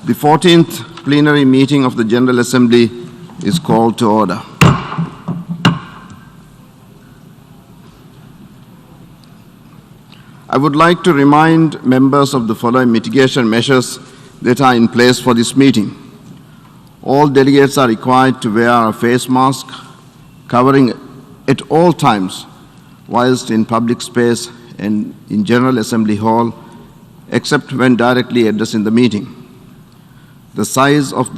The 14th plenary meeting of the General Assembly is called to order. I would like to remind members of the following mitigation measures that are in place for this meeting. All delegates are required to wear a face mask covering at all times whilst in public space and in General Assembly Hall, except when directly addressing the meeting. The size of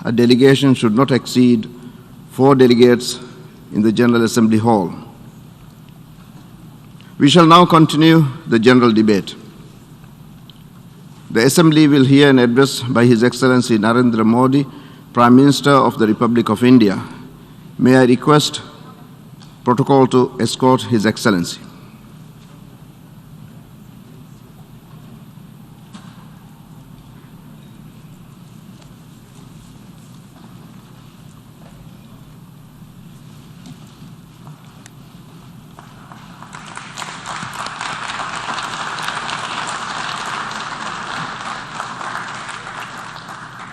a delegation should not exceed 4 delegates in the General Assembly Hall. We shall now continue the general debate. The Assembly will hear an address by His Excellency Narendra Modi, Prime Minister of the Republic of India. May I request protocol to escort His Excellency.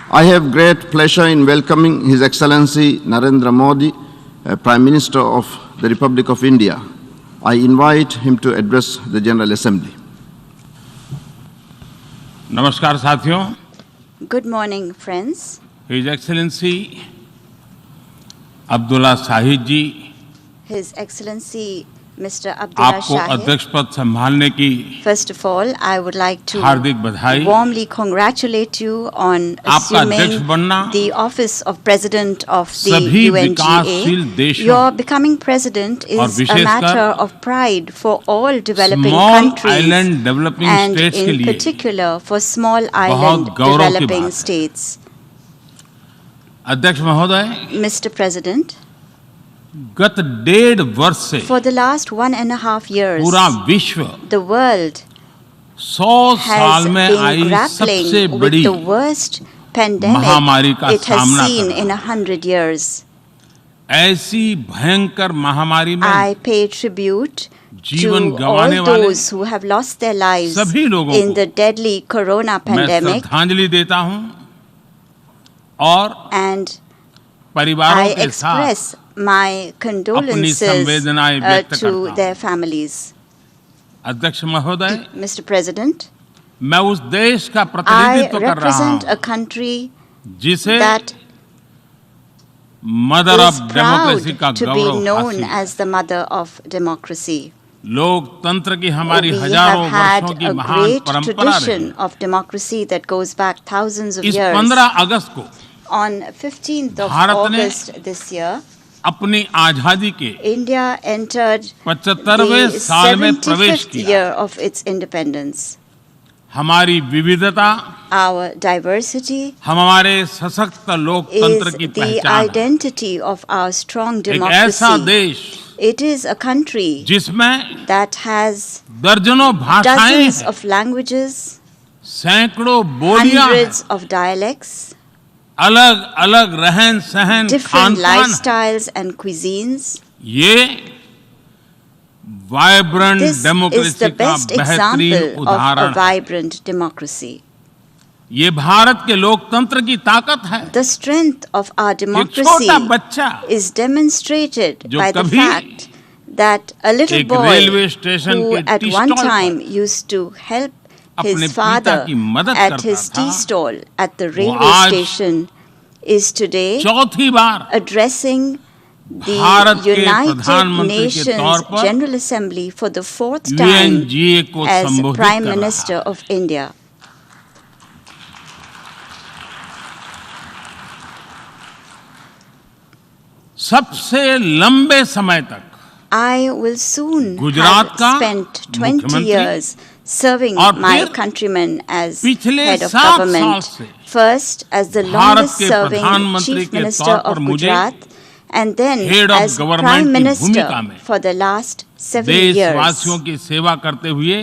I have great pleasure in welcoming His Excellency Narendra Modi, Prime Minister of the Republic of India. I invite him to address the General Assembly. Namaskar साथियों. Good morning, friends. His Excellency Abdullah Shahid ji, His Excellency Mr. Abdullah आपको Shahid. अध्यक्ष पद संभालने की First of all, I would like to हार्दिक बधाई. warmly congratulate you on आपका अध्यक्ष assuming बनना the office of President of the सभी विकासशील UNGA. देशों Your becoming president और is a विशेषकर matter of pride for all developing small countries island developing and states के in लिए particular for small island गौरव की developing बात है. states. अध्यक्ष महोदय, Mr. President, गत 1.5 वर्ष से for the last 1.5 years, पूरा विश्व the world 100 साल has में been आई grappling सबसे with बड़ी the worst pandemic महामारी का it has सामना seen कर रहा in 100 years. ऐसी भयंकर महामारी में I pay tribute जीवन to गंवाने all वाले those who have lost their lives सभी लोगों in को the deadly corona मैं pandemic, श्रद्धांजलि देता हूं और and परिवारों I के साथ express my condolences संवेदनाएं व्यक्त to करता हूं. their families. अध्यक्ष महोदय, Mr. President, मैं उस देश का I प्रतिनिधित्व कर रहा represent a हूं country जिसे that mother is of democracy का proud to be Gaurav known हासिल. as the mother of democracy. लोकतंत्र की हमारी We हजारों have had वर्षों की a महान great परंपरा रही. tradition of democracy that goes back thousands of इस years. 15 अगस्त को On 15th of भारत ने August this year, अपनी आजादी के India entered 75वें the साल में प्रवेश 75th किया. year of its independence. हमारी विविधता Our diversity हमारे सशक्त लोकतंत्र is की the पहचान है. identity of our strong एक ऐसा democracy. देश It is a country जिसमें that has दर्जनों भाषाएं dozens हैं, of languages, सैकड़ों बोलियां हैं, hundreds of dialects, अलग अलग रहन सहन different खान पान. lifestyles and cuisines. ये vibrant This is democracy the का best बेहतरीन example of a उदाहरण है. vibrant democracy. ये भारत के लोकतंत्र की ताकत है. The strength of our एक democracy छोटा बच्चा is demonstrated जो by the कभी fact that a little एक boy रेलवे स्टेशन who के at टी one स्टॉल पर time used to help अपने his पिता father की मदद at करता his था, tea stall at the वो railway आज station is today चौथी बार addressing भारत the के United प्रधानमंत्री के Nations तौर पर General Assembly for the 4th time UNGA को as संबोधित Prime कर रहा Minister है. of India. सबसे लंबे समय तक I will soon Gujarat have का spent 20 मुख्यमंत्री years serving और my फिर countrymen as पिछले head of 7 साल government. से First as the Bharat longest के serving प्रधानमंत्री Chief के Minister तौर पर of मुझे Gujarat and then Head of as Government Prime की Minister भूमिका में for the last 7 years. देशवासियों की सेवा करते हुए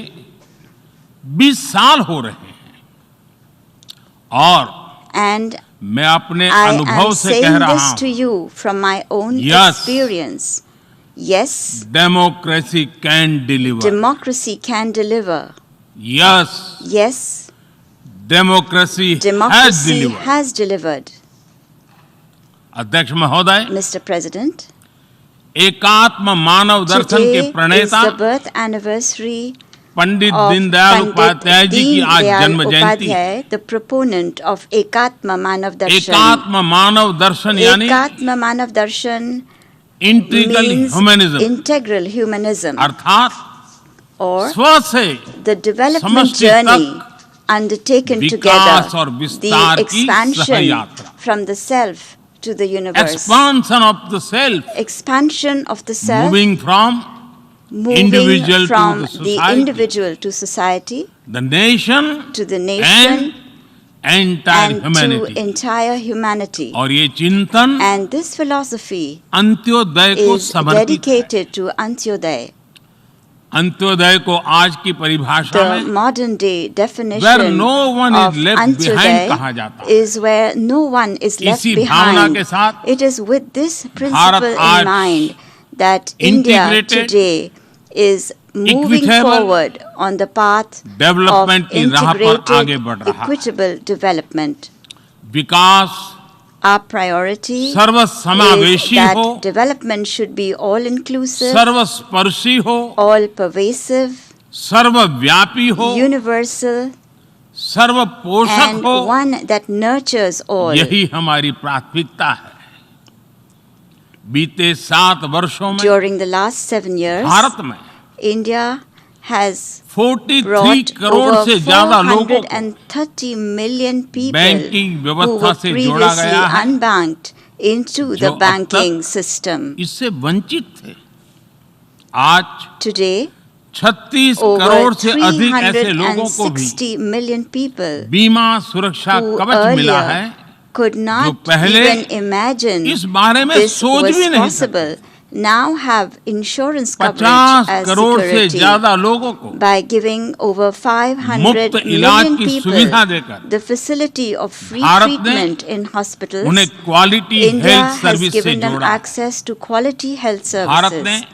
20 साल हो रहे हैं और And मैं अपने I अनुभव am से कह saying रहा this हूं to you from my own Yes. experience. Yes, democracy can deliver. democracy can deliver. Yes Yes, democracy has democracy delivered. has delivered. अध्यक्ष महोदय, Mr. President, एकात्म मानव दर्शन के today is प्रणेता the birth anniversary Pandit of Deendayal Pandit Upadhyay ji की आज Deen जन्म Dayal Jayanti. Upadhyay, the proponent of Ekatma Manav Darshan. एकात्म मानव दर्शन यानी Ekatma Manav Darshan integral means humanism, integral humanism, अर्थात or स्व से the development समष्टि journey तक undertaken विकास together, और the विस्तार की expansion सहयात्रा। from the self to the universe, Expansion of the self, expansion of the self, moving from moving individual to from the the society, individual to society, the nation to the nation, and entire and to humanity। entire humanity. और ये चिंतन And this philosophy Antyodaya को is समर्पित है। dedicated to Antyodaya. Antyodaya को आज की परिभाषा The में modern day where definition no one of is left behind कहा Antyodaya जाता है। is where no one is left इसी भावना behind. के साथ It is with this principle आज in mind that India integrated, today is moving equitable forward on the path of development की राह पर आगे बढ़ integrated, रहा है। equitable development. Vikas Our priority is सर्वसमावेशी that हो, development should be all-inclusive, सर्वस्पर्शी हो, all-pervasive, सर्वव्यापी हो, universal, सर्वपोषक and हो। one that nurtures all. यही हमारी प्राथमिकता है। बीते 7 वर्षों में During the last 7 years, Bharat में India has 43 brought crore over से ज्यादा लोगों को 430 million people बैंकिंग who व्यवस्था were से जोड़ा previously गया है, unbanked into जो the अब banking तक system. इससे वंचित थे। आज Today, 36 over करोड़ से अधिक ऐसे लोगों को भी 360 million people बीमा सुरक्षा who कवच मिला है, earlier could not पहले even imagine इस बारे में this सोच was भी नहीं possible, now have insurance 50 coverage as crore से security ज्यादा लोगों को by giving over 500 मुफ्त इलाज million की सुविधा people देकर the facility of free Bharat ने treatment in hospitals. उन्हें quality India health has service से given them जोड़ा। access to quality health Bharat ने services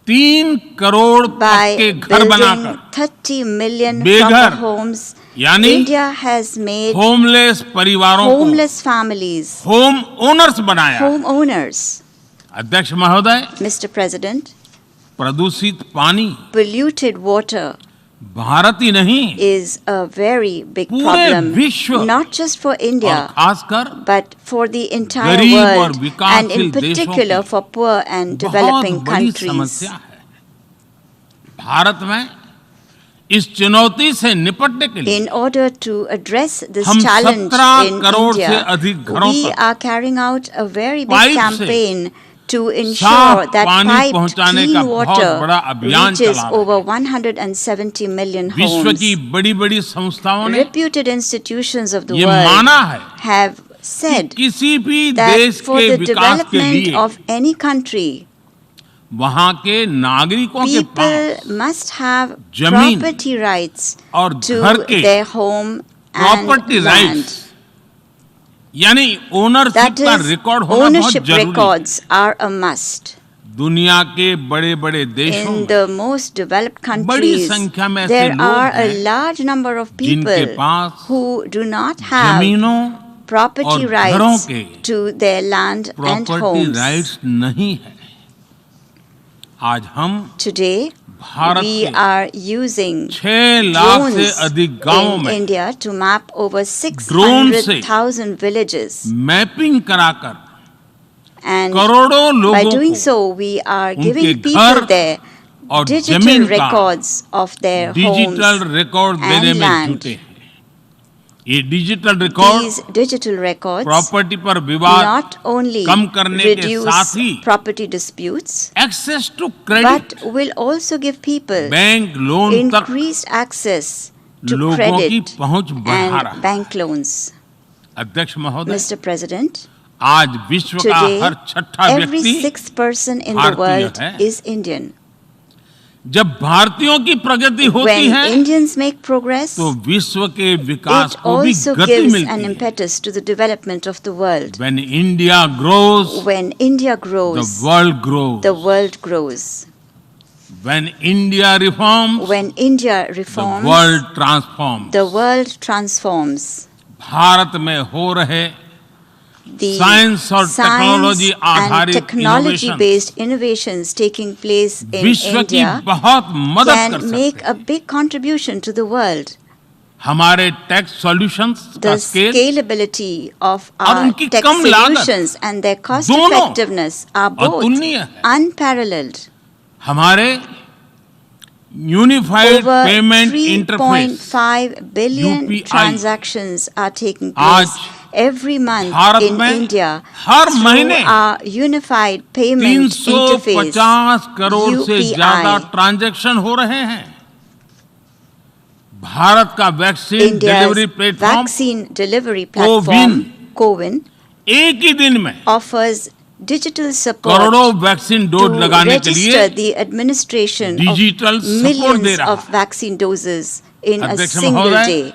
3 करोड़ by पक्के घर building बनाकर 30 million बेघर, proper homes. यानी India has made होमलेस परिवारों को homeless families होम ओनर्स बनाया। homeowners. अध्यक्ष महोदय, Mr. President, प्रदूषित पानी polluted water भारत ही नहीं is a very big पूरे problem, विश्व not just for और India, खासकर but for the entire गरीब और world, and in विकासशील देशों particular की for poor and बहुत developing बड़ी countries. समस्या है। भारत में इस चुनौती से निपटने के लिए In order to address this हम challenge 17 in करोड़ से India, अधिक घरों we तक are carrying out a very big pipe से campaign to ensure साफ that पानी piped पहुंचाने clean का बहुत water बड़ा अभियान reaches चला रहे हैं। over 170 million विश्व homes. की बड़ी-बड़ी संस्थाओं ने Reputed institutions of the ये world माना है have कि said किसी भी that देश for के the विकास के development लिए of any country, वहाँ के नागरिकों के people पास must have जमीन property rights और to घर के their home property and land. Rights यानी ओनरशिप That का is, रिकॉर्ड होना बहुत ownership जरूरी है। records are a must. दुनिया के बड़े-बड़े देशों In में the most developed बड़ी countries, संख्या में ऐसे there लोग are a हैं large number of जिनके people pass who do not have जमीनों property और घरों rights के to their land and property homes. Rights नहीं है। आज हम Today, भारत we के are using 6 लाख से drones अधिक गांवों in में India to map over drone से 600,000 villages. मैपिंग कराकर And करोड़ों by लोगों doing को so, we are giving उनके people घर there और digital जमीन का records of their digital homes record and देने में land. जुटे हैं। ये digital record These digital records property पर विवाद not only कम करने के reduce साथ ही property disputes, access to credit but will also give people bank loan तक increased access to लोगों की credit पहुंच बढ़ा रहा and है। bank loans. अध्यक्ष महोदय, Mr. President, आज विश्व का today हर छठा every व्यक्ति sixth person in the भारतीय world है। is Indian. जब भारतीयों की प्रगति होती When है Indians make progress, तो विश्व के विकास it को भी also गति gives मिलती an है। impetus to the development of the world. When India grows, When India the grows, world grows. the world grows. When India reforms, When India the reforms, world transforms. the world transforms. Bharat में हो रहे The Science और technology and आधारित technology-based innovations taking place in विश्व की India बहुत मदद कर can सकते make हैं। a big contribution to the world. हमारे टैक्स सॉल्यूशंस The का स्केल scalability of और our उनकी tech कम लागत solutions and their cost दोनों effectiveness are both अतुलनीय है। unparalleled. हमारे unified Over payment interface 3.5 billion UPI transactions are taking आज place every month Bharat in में India हर through महीने our unified payment interface 350 crore से UPI. ज्यादा ट्रांजैक्शन हो रहे हैं। भारत का vaccine delivery India's platform vaccine delivery platform, CoWIN, एक ही दिन में offers digital support करोड़ों वैक्सीन to डोज लगाने के लिए register the administration digital of support they millions रहा of vaccine doses in a अध्यक्ष single महोदय, day.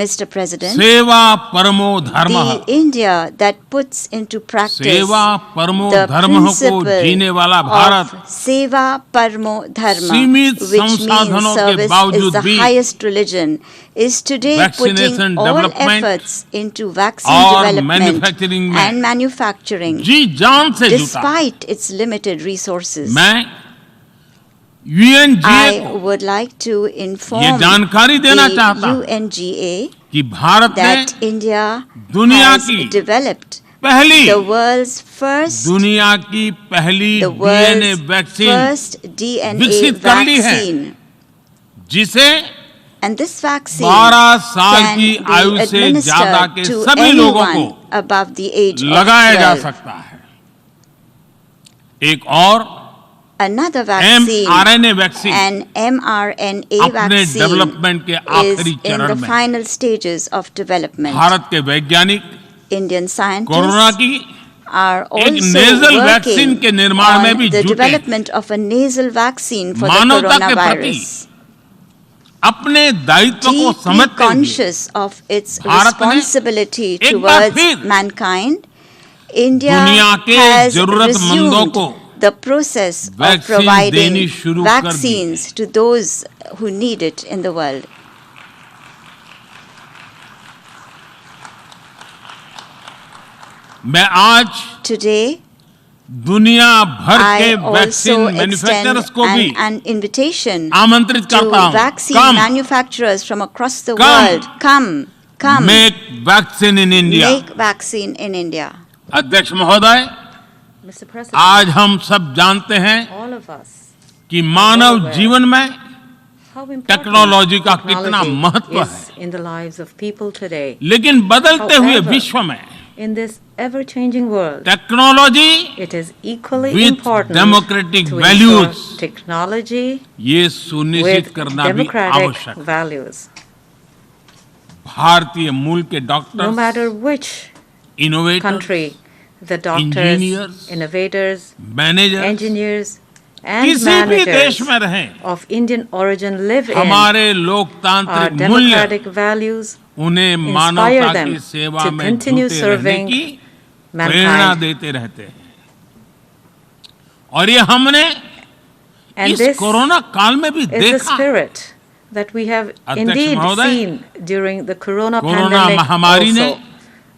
Mr. President, सेवा परमो धर्मः, the India that puts into practice सेवा परमो the धर्मः को principle जीने वाला Bharat of Seva Parmo Dharma, सीमित which means संसाधनों के service is बावजूद the भी highest religion, is today vaccination putting all development efforts into vaccine और development manufacturing में and manufacturing जी जान से जुटा। despite its limited resources. मैं यूएनजीए I को would like to ये inform जानकारी देना the चाहता हूं UNGA कि भारत that ने India दुनिया has की developed पहली the world's first दुनिया की पहली the DNA world's vaccine first DNA विकसित कर ली है, vaccine, जिसे and this vaccine 12 साल can की be आयु से ज्यादा के administered to सभी लोगों anyone को above the age of लगाया जा 12. सकता है। एक और Another vaccine, mRNA vaccine an mRNA अपने vaccine, डेवलपमेंट के is आखिरी in चरण the में final stages of development. Bharat के वैज्ञानिक Indian कोरोना scientists की are एक also nasal vaccine working के निर्माण में on भी the जुटे। development of a nasal vaccine for the मानवता के प्रति coronavirus. अपने दायित्व को Deeply समझते हुए conscious of its भारत ने responsibility एक बार towards फिर mankind, India दुनिया के has जरूरतमंदों resumed को the process of vaccine providing देनी शुरू कर दी। vaccines to those who need it in the world. मैं आज Today, दुनिया भर के I vaccine also extend manufacturers को भी an invitation आमंत्रित to करता हूं। vaccine come manufacturers from across the Come. world. Come, make vaccine in India. make vaccine in India. अध्यक्ष महोदय, Mr. President, आज हम सब जानते हैं all of us, कि मानव जीवन में how important टेक्नोलॉजी का कितना technology महत्व is है, in the lives of people today. लेकिन बदलते हुए However, विश्व में In this ever-changing world, technology it is equally with important democratic to values ensure technology ये सुनिश्चित with करना भी democratic आवश्यक है। values. भारतीय मूल के No doctor, matter which innovator, country, the doctors, engineers, innovators, manager engineers, and किसी भी देश managers में रहें, of Indian origin live in, हमारे our लोकतांत्रिक मूल्य democratic values उन्हें inspire मानवता them की सेवा to में continue जुटे रहने serving की प्रेरणा mankind. देते रहते हैं। और ये हमने And इस this कोरोना काल में भी is the देखा। spirit that we have अध्यक्ष indeed महोदय, seen during the corona corona pandemic महामारी ने also.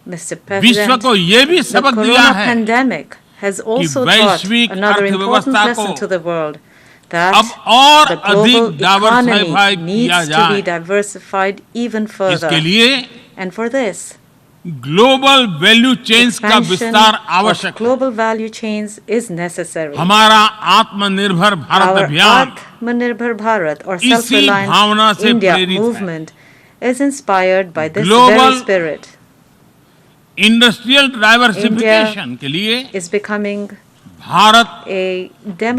Mr. विश्व President, को ये भी the सबक दिया corona है pandemic has also taught वैश्विक another important अर्थव्यवस्था lesson को to the world that अब और the अधिक global डाइवर्सिफाई economy किया needs to be जाए। diversified even further. इसके लिए And for this, global value chains का expansion विस्तार of आवश्यक है। global value chains is necessary. हमारा आत्मनिर्भर भारत Our अभियान Atmanirbhar Bharat or इसी भावना self-reliant से India प्रेरित है। movement is inspired by this Global very spirit. Industrial diversification के लिए Is becoming भारत a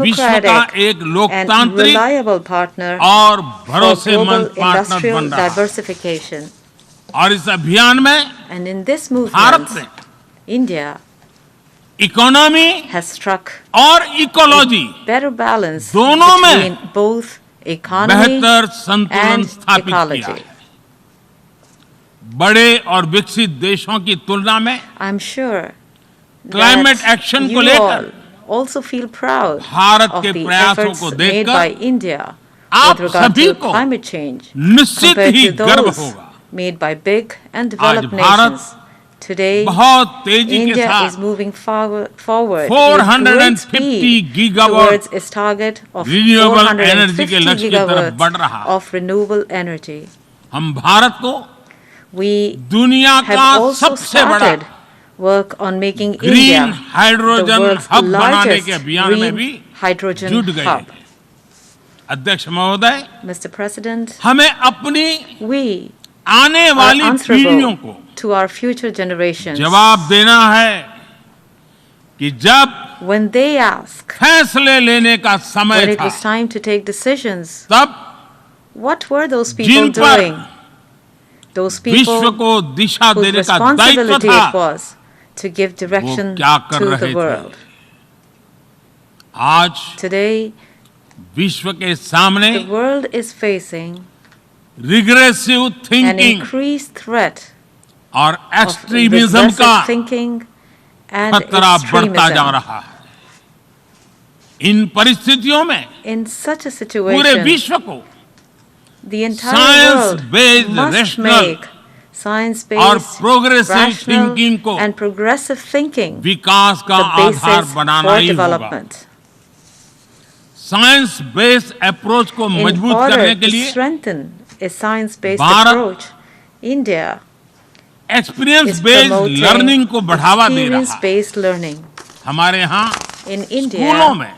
विश्व का democratic एक and लोकतांत्रिक reliable partner और for भरोसेमंद global पार्टनर industrial बन रहा है। diversification. और इस अभियान में And in this Bharat movement, ने India इकोनॉमी has struck और इकोलॉजी better balance दोनों में between both economy बेहतर संतुलन and स्थापित किया ecology. है। बड़े और विकसित देशों की तुलना में I'm sure climate that action को you लेकर all also feel proud Bharat of के the प्रयासों efforts को made देखकर by India आप with regard सभी to को climate change निश्चित compared ही to गर्व those होगा। made by big and developed Bharat nations. Today, बहुत तेजी के India साथ is moving forward with 450 great speed gigawatt towards its target of renewable energy के 450 लक्ष्य की तरफ बढ़ रहा gigawatts है। of renewable energy. हम भारत को We दुनिया have का also सबसे बड़ा started work on making green India the hydrogen world's hub बनाने के largest अभियान में भी green hydrogen जुट गए। hub. अध्यक्ष महोदय, Mr. President, हमें अपनी we आने are वाली पीढ़ियों answerable को to our future generations जवाब देना है कि जब when they ask फैसले लेने का when समय it था, was time to take decisions. तब What were those people जिन पर doing? Those विश्व people को दिशा whose देने का दायित्व responsibility था, it was to give direction वो क्या कर to रहे the थे? world. आज Today, विश्व के सामने the world is facing regressive an thinking increased threat और of एक्सट्रीमिज्म का regressive thinking and खतरा बढ़ता जा extremism. रहा है। इन परिस्थितियों में In such a पूरे situation, विश्व को the entire Science-based, world must rational make science-based, और progressive rational thinking को and progressive thinking विकास का the Aadhaar basis banana for ही होगा। development. साइंस बेस्ड अप्रोच को In मजबूत order करने के to लिए strengthen a science-based Bharat approach, India experience is based promoting learning को बढ़ावा दे रहा है। experience-based learning. हमारे यहाँ In स्कूलों India, में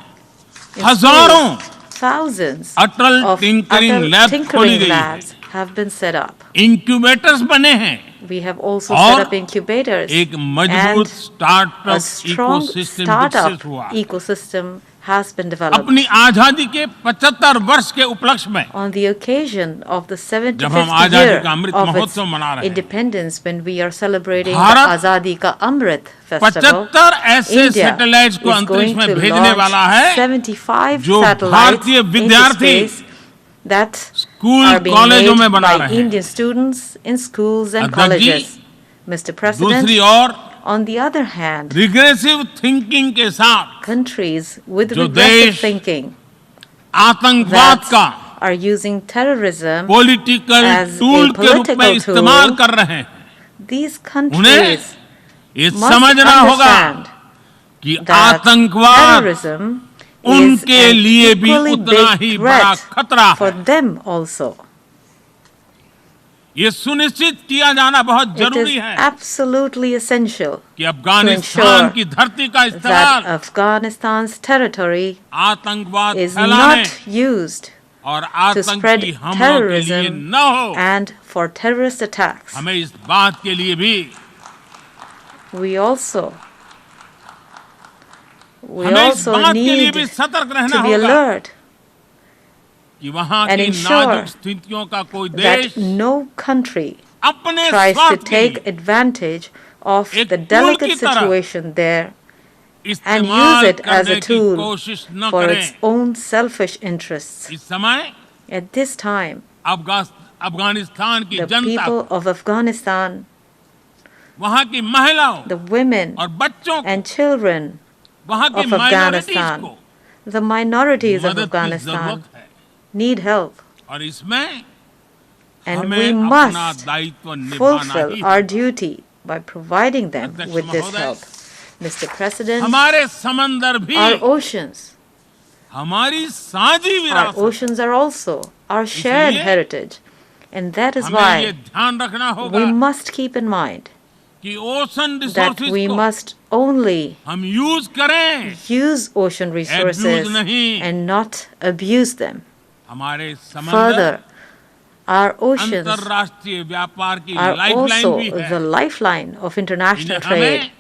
in हजारों schools, thousands Atal of tinkering adult lab खोली tinkering गई है, labs have been set up. Incubators बने हैं, We have also और set up incubators एक मजबूत and a startup strong ecosystem startup विकसित हुआ। ecosystem has been developed. अपनी आजादी के 75 वर्ष के उपलक्ष्य में On the occasion of the जब हम 75th आजादी year का अमृत of its महोत्सव मना रहे हैं, independence, when we are celebrating the Bharat Azadi Ka Amrit Festival, 75 ऐसे India सैटेलाइट्स को is अंतरिक्ष going में to भेजने वाला launch है 75 जो satellites भारतीय into विद्यार्थी space that school are being कॉलेजों made में बना by रहे हैं। Indian students in schools and अध्यक्ष जी, colleges. Mr. President, दूसरी ओर on the other hand, regressive thinking के साथ countries with जो regressive देश thinking आतंकवाद that का are using terrorism political as tool a के रूप में political इस्तेमाल tool, कर रहे हैं, these उन्हें countries ये must समझना होगा understand कि that आतंकवाद terrorism is उनके an लिए भी equally उतना ही big बड़ा threat खतरा for है। them also. ये सुनिश्चित किया जाना बहुत It जरूरी is है absolutely essential कि अफगानिस्तान ensure की धरती का that इस्तेमाल Afghanistan's territory आतंकवाद is फैलाने not used और to spread आतंकी हमलों के लिए terrorism न हो। and for terrorist attacks. हमें इस बात के लिए भी We also हमें इस बात के लिए need भी सतर्क रहना to be होगा alert कि वहाँ and की ensure नाजुक स्थितियों का कोई देश that no country अपने tries to स्वार्थ के take लिए advantage of एक the tool delicate की तरह situation there and इस्तेमाल use it as करने a की tool कोशिश न for करें। its own selfish interests. इस समय At this time, अफगानिस्तान की the Janata, people of Afghanistan, वहाँ की महिलाओं the women और बच्चों को, and children वहाँ की of माइनॉरिटीज Afghanistan, को the minorities of मदद की Afghanistan जरूरत है need help, और इसमें and हमें we अपना must दायित्व निभाना fulfill ही our होगा। duty by providing them अध्यक्ष with this महोदय, help. Mr. President, हमारे समंदर भी our oceans हमारी साझी Our विरासत, oceans are also our shared इसलिए heritage, and that is हमें ये why ध्यान रखना we होगा must keep in mind कि ओशन that रिसोर्सेज we को must only हम यूज करें, use ocean resources नहीं। and not abuse them. हमारे समंदर Further, our oceans अंतरराष्ट्रीय व्यापार की are लाइफलाइन also भी the है। lifeline of international इन्हें हमें trade.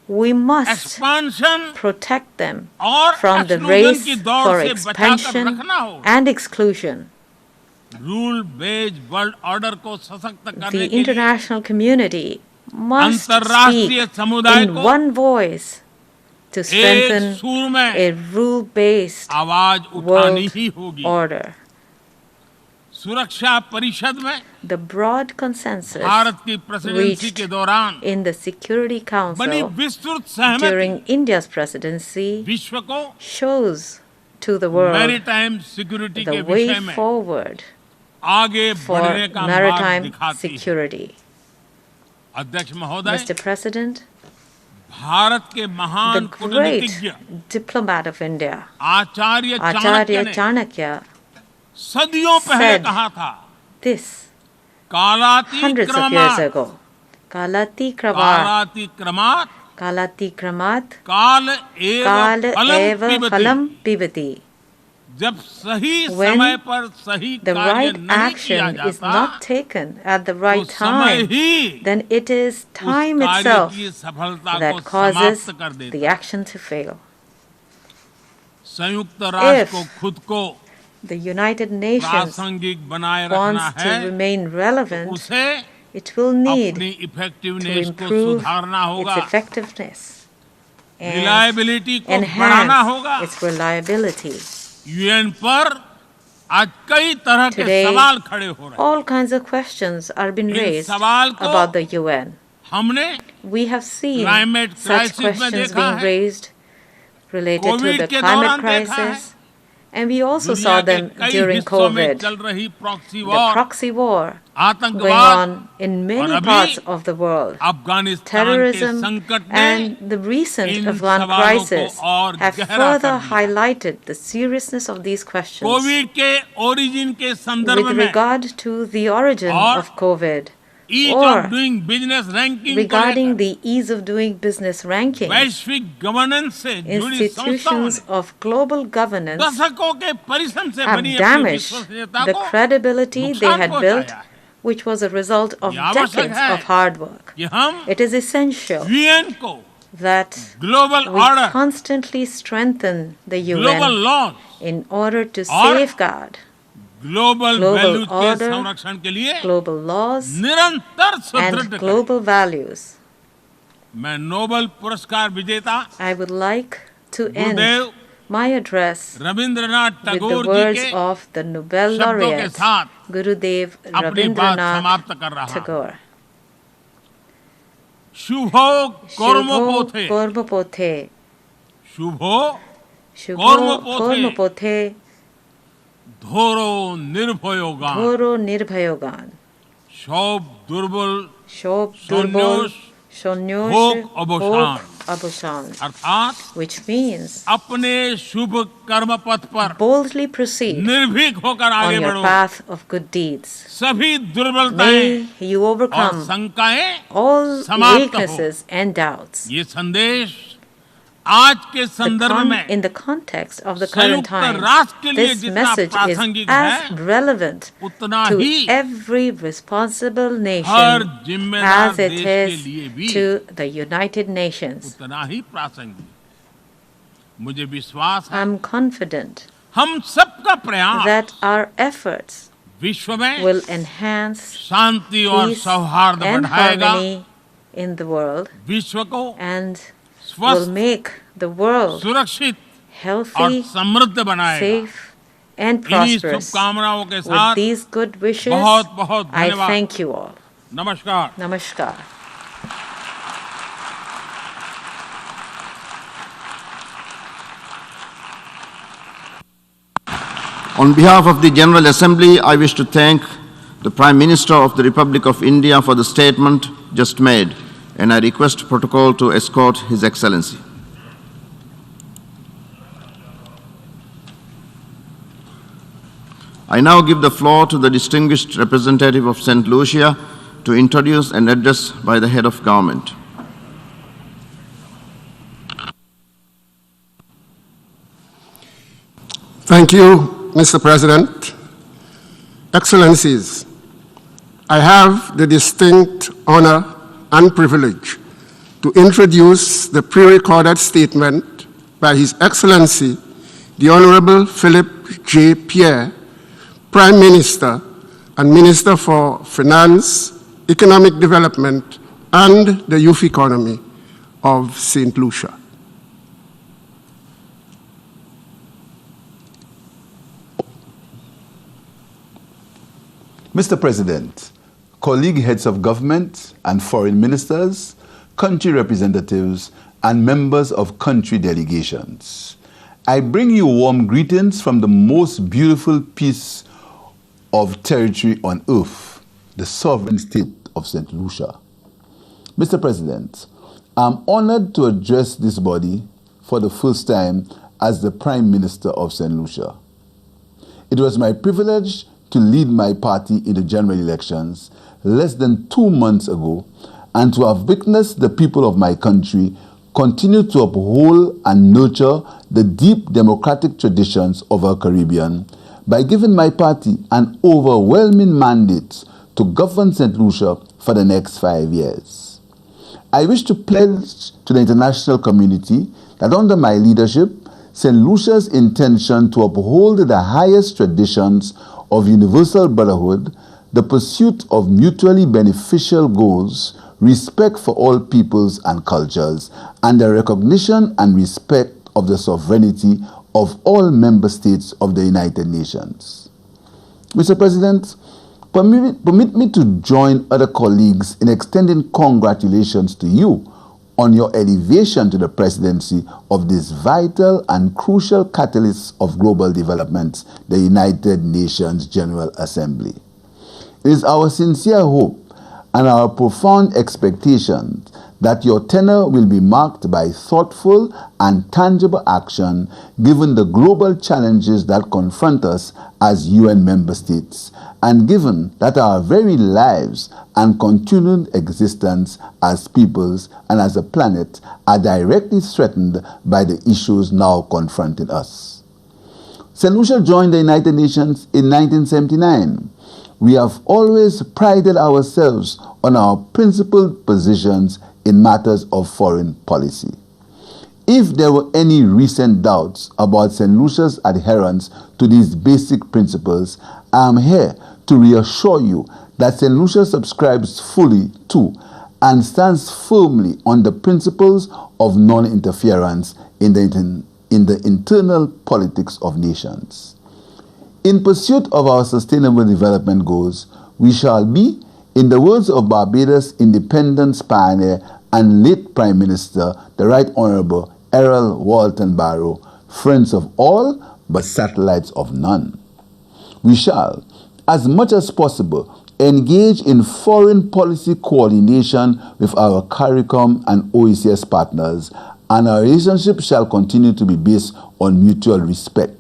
We must expansion protect them और from the एक्सक्लूजन race की दौड़ for से बचाकर expansion रखना होगा। and exclusion. Rule based world order को सशक्त करने The के लिए international community must अंतरराष्ट्रीय speak समुदाय in को one voice to एक strengthen सूर में a rule-based आवाज उठानी world ही होगी। order. सुरक्षा परिषद में The broad consensus भारत की प्रेसिडेंसी reached के दौरान in the Security बनी Council विस्तृत सहमति during India's presidency विश्व को shows to the world maritime security के the way विषय में forward आगे for बढ़ने का मार्ग maritime दिखाती है। security. अध्यक्ष महोदय, Mr. President, भारत के the महान great कूटनीतिज्ञ diplomat of India, Acharya Chanakya Acharya ने Chanakya, सदियों पहले said कहा था, this कालाति hundreds of years क्रमात् ago. Kalati क्रमात् kramat काल kal एव फलं eva पिबति। phalam pibati. जब सही When समय पर सही the कार्य right नहीं किया action is जाता, not taken at the तो right समय time, he then it is उस time कार्य itself की सफलता को that causes समाप्त कर देता the है। action to fail. संयुक्त राष्ट्र को If खुद को the United Nations प्रासंगिक बनाए रखना wants to है, remain तो relevant, उसे it will need अपनी to इफेक्टिवनेस को improve सुधारना its होगा, effectiveness and रिलायबिलिटी को बढ़ाना होगा। enhance its reliability. यूएन पर आज कई तरह के Today, सवाल खड़े हो रहे हैं। all kinds of questions are being in raised सवाल को about the UN. हमने We have seen Climate such crisis में questions देखा being है, raised related to Covid the के climate दौरान देखा है, crisis, and we also दुनिया saw के them कई during हिस्सों में COVID, चल रही proxy the war, proxy war going आतंकवाद, on in और many अभी parts of the world. Afghanistan के Terrorism संकट ने and the recent in Afghan सवालों crisis को और have गहरा further कर दिया। highlighted the seriousness of these questions. Covid के ओरिजिन के संदर्भ With में regard to the origin और of COVID, ease or of doing business ranking regarding the ease of doing business ranking, वैश्विक गवर्नेंस से जुड़ी संस्थाओं institutions ने of global governance दशकों के परिश्रम से have बनी अपनी damaged विश्वसनीयता the को credibility they नुकसान had पहुंचाया built, है। which was a result of ये आवश्यक decades है of hard work. कि हम It is essential यूएन को that global we order, constantly strengthen the global UN law, in order to और safeguard ग्लोबल global वैल्यूज के order, संरक्षण के लिए global laws निरंतर सुदृढ़ and करें। global values. मैं नोबेल पुरस्कार विजेता I would like to Gurudev end my address Rabindranath with the Tagore ji words के of the Nobel शब्दों के laureate साथ Gurudev अपनी बात Rabindranath समाप्त कर रहा हूं। Tagore. शुभो कर्मपोथे, Kormopothe, शुभो Shubho Kormopothe, Kormopothe, धोरो निर्भयोगान, Dhoro Nirbhayogan, शोभ दुर्बल Shob Shonyosh, Durbol, Shonyosh, Hok Aboshan, Aboshan, अर्थात which means अपने शुभ कर्म पथ पर boldly proceed निर्भीक होकर on आगे your बढ़ो। path of good deeds. सभी दुर्बलताएं May you और overcome शंकाएं all समाप्त हो। weaknesses and doubts. ये संदेश आज के संदर्भ में In the context of the current संयुक्त times, राष्ट्र के लिए this जितना message is प्रासंगिक as है, relevant उतना to he every responsible her nation जिम्मेदार as it देश के is लिए भी to the United Nations. उतना ही प्रासंगिक। मुझे विश्वास है I'm confident हम सबका प्रयास that our efforts विश्व में will enhance शांति और peace सौहार्द and बढ़ाएगा, harmony in the world विश्व को and will स्वस्थ, make the world सुरक्षित और healthy, समृद्ध बनाएगा। safe, and इन्हीं prosperous. शुभकामनाओं के With साथ these good wishes, बहुत बहुत I धन्यवाद। thank you all. नमस्कार। Namaskar. On behalf of the General Assembly, I wish to thank the Prime Minister of the Republic of India for the statement just made, and I request protocol to escort His Excellency. I now give the floor to the distinguished representative of St. Lucia to introduce an address by the head of government. Thank you, Mr. President. Excellencies, I have the distinct honor and privilege to introduce the pre-recorded statement by His Excellency, the Honorable Philip J. Pierre, Prime Minister and Minister for Finance, Economic Development, and the Youth Economy of St. Lucia. Mr. President, colleague heads of government and foreign ministers, country representatives, and members of country delegations, I bring you warm greetings from the most beautiful piece of territory on earth, the sovereign state of St. Lucia. Mr. President, I'm honored to address this body for the first time as the Prime Minister of St. Lucia. It was my privilege to lead my party in the general elections less than 2 months ago, and to have witnessed the people of my country continue to uphold and nurture the deep democratic traditions of our Caribbean by giving my party an overwhelming mandate to govern St. Lucia for the next 5 years. I wish to pledge to the international community that under my leadership, St. Lucia's intention to uphold the highest traditions of universal brotherhood, the pursuit of mutually beneficial goals, respect for all peoples and cultures, and the recognition and respect of the sovereignty of all member states of the United Nations. Mr. President, permit me to join other colleagues in extending congratulations to you on your elevation to the presidency of this vital and crucial catalyst of global development, the United Nations General Assembly. It is our sincere hope and our profound expectation that your tenure will be marked by thoughtful and tangible action given the global challenges that confront us as UN member states, and given that our very lives and continued existence as peoples and as a planet are directly threatened by the issues now confronting us. St. Lucia joined the United Nations in 1979. We have always prided ourselves on our principled positions in matters of foreign policy. If there were any recent doubts about St. Lucia's adherence to these basic principles, I am here to reassure you that St. Lucia subscribes fully to and stands firmly on the principles of non-interference in the internal politics of nations. In pursuit of our sustainable development goals, we shall be, in the words of Barbados' independence pioneer and late Prime Minister, the Right Honorable Errol Walton Barrow, friends of all but satellites of none. We shall, as much as possible, engage in foreign policy coordination with our CARICOM and OECS partners, and our relationship shall continue to be based on mutual respect.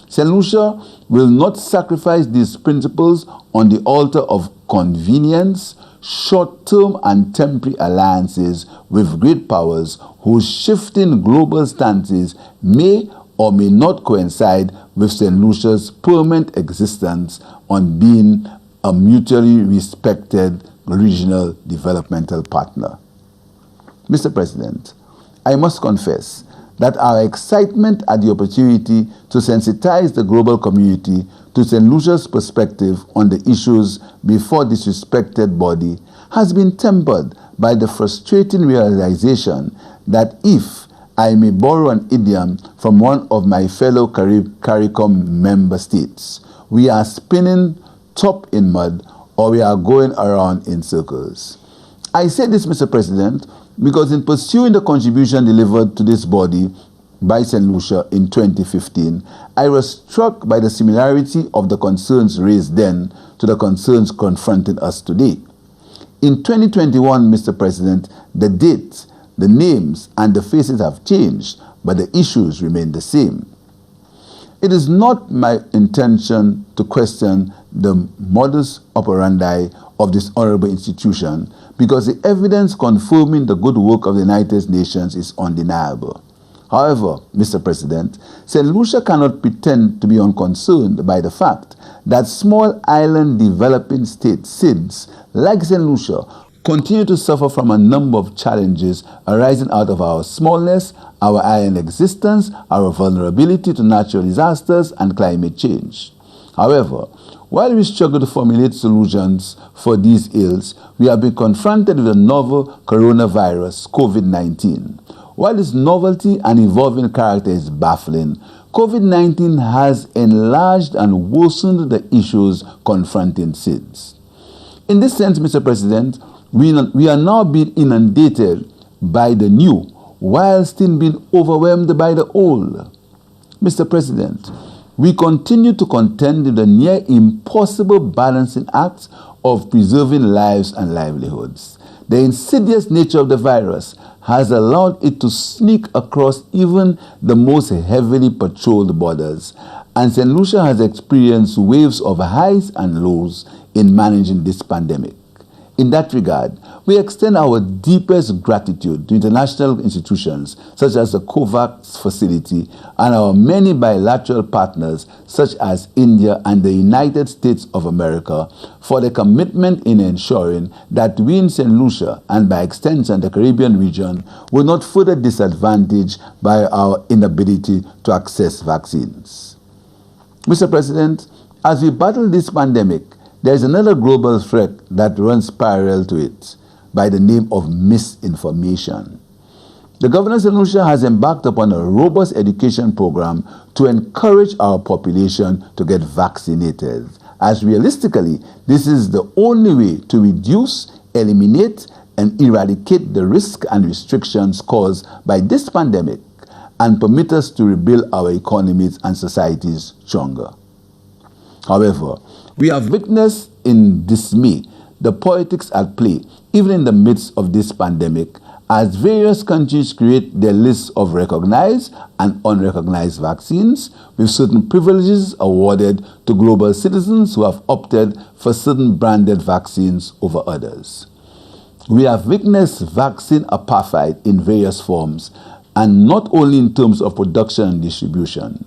St. Lucia will not sacrifice these principles on the altar of convenience, short-term and temporary alliances with great powers whose shifting global stances may or may not coincide with St. Lucia's permanent existence on being a mutually respected regional developmental partner. Mr. President, I must confess that our excitement at the opportunity to sensitize the global community to St. Lucia's perspective on the issues before this respected body has been tempered by the frustrating realization that if I may borrow an idiom from one of my fellow CARICOM member states, we are spinning top in mud or we are going around in circles. I say this, Mr. President, because in pursuing the contribution delivered to this body by St. Lucia in 2015, I was struck by the similarity of the concerns raised then to the concerns confronting us today. In 2021, Mr. President, the dates, the names, and the faces have changed, but the issues remain the same. It is not my intention to question the modus operandi of this honorable institution, because the evidence confirming the good work of the United Nations is undeniable. However, Mr. President, St. Lucia cannot pretend to be unconcerned by the fact that small island developing states since, like St. Lucia, continue to suffer from a number of challenges arising out of our smallness, our island existence, our vulnerability to natural disasters, and climate change. However, while we struggle to formulate solutions for these ills, we have been confronted with a novel coronavirus, COVID-19. While its novelty and evolving character is baffling, COVID-19 has enlarged and worsened the issues confronting SIDS. In this sense, Mr. President, we are now being inundated by the new while still being overwhelmed by the old. Mr. President, we continue to contend with the near impossible balancing act of preserving lives and livelihoods. The insidious nature of the virus has allowed it to sneak across even the most heavily patrolled borders, and St. Lucia has experienced waves of highs and lows in managing this pandemic. In that regard, we extend our deepest gratitude to international institutions such as the COVAX facility and our many bilateral partners such as India and the United States of America for their commitment in ensuring that we in St. Lucia and by extension the Caribbean region will not further disadvantaged by our inability to access vaccines. Mr. President, as we battle this pandemic, there is another global threat that runs parallel to it by the name of misinformation. The governor of St. Lucia has embarked upon a robust education program to encourage our population to get vaccinated, as realistically, this is the only way to reduce, eliminate, and eradicate the risk and restrictions caused by this pandemic and permit us to rebuild our economies and societies stronger. However, we have witnessed in dismay the politics at play, even in the midst of this pandemic, as various countries create their lists of recognized and unrecognized vaccines, with certain privileges awarded to global citizens who have opted for certain branded vaccines over others. We have witnessed vaccine apartheid in various forms, and not only in terms of production and distribution.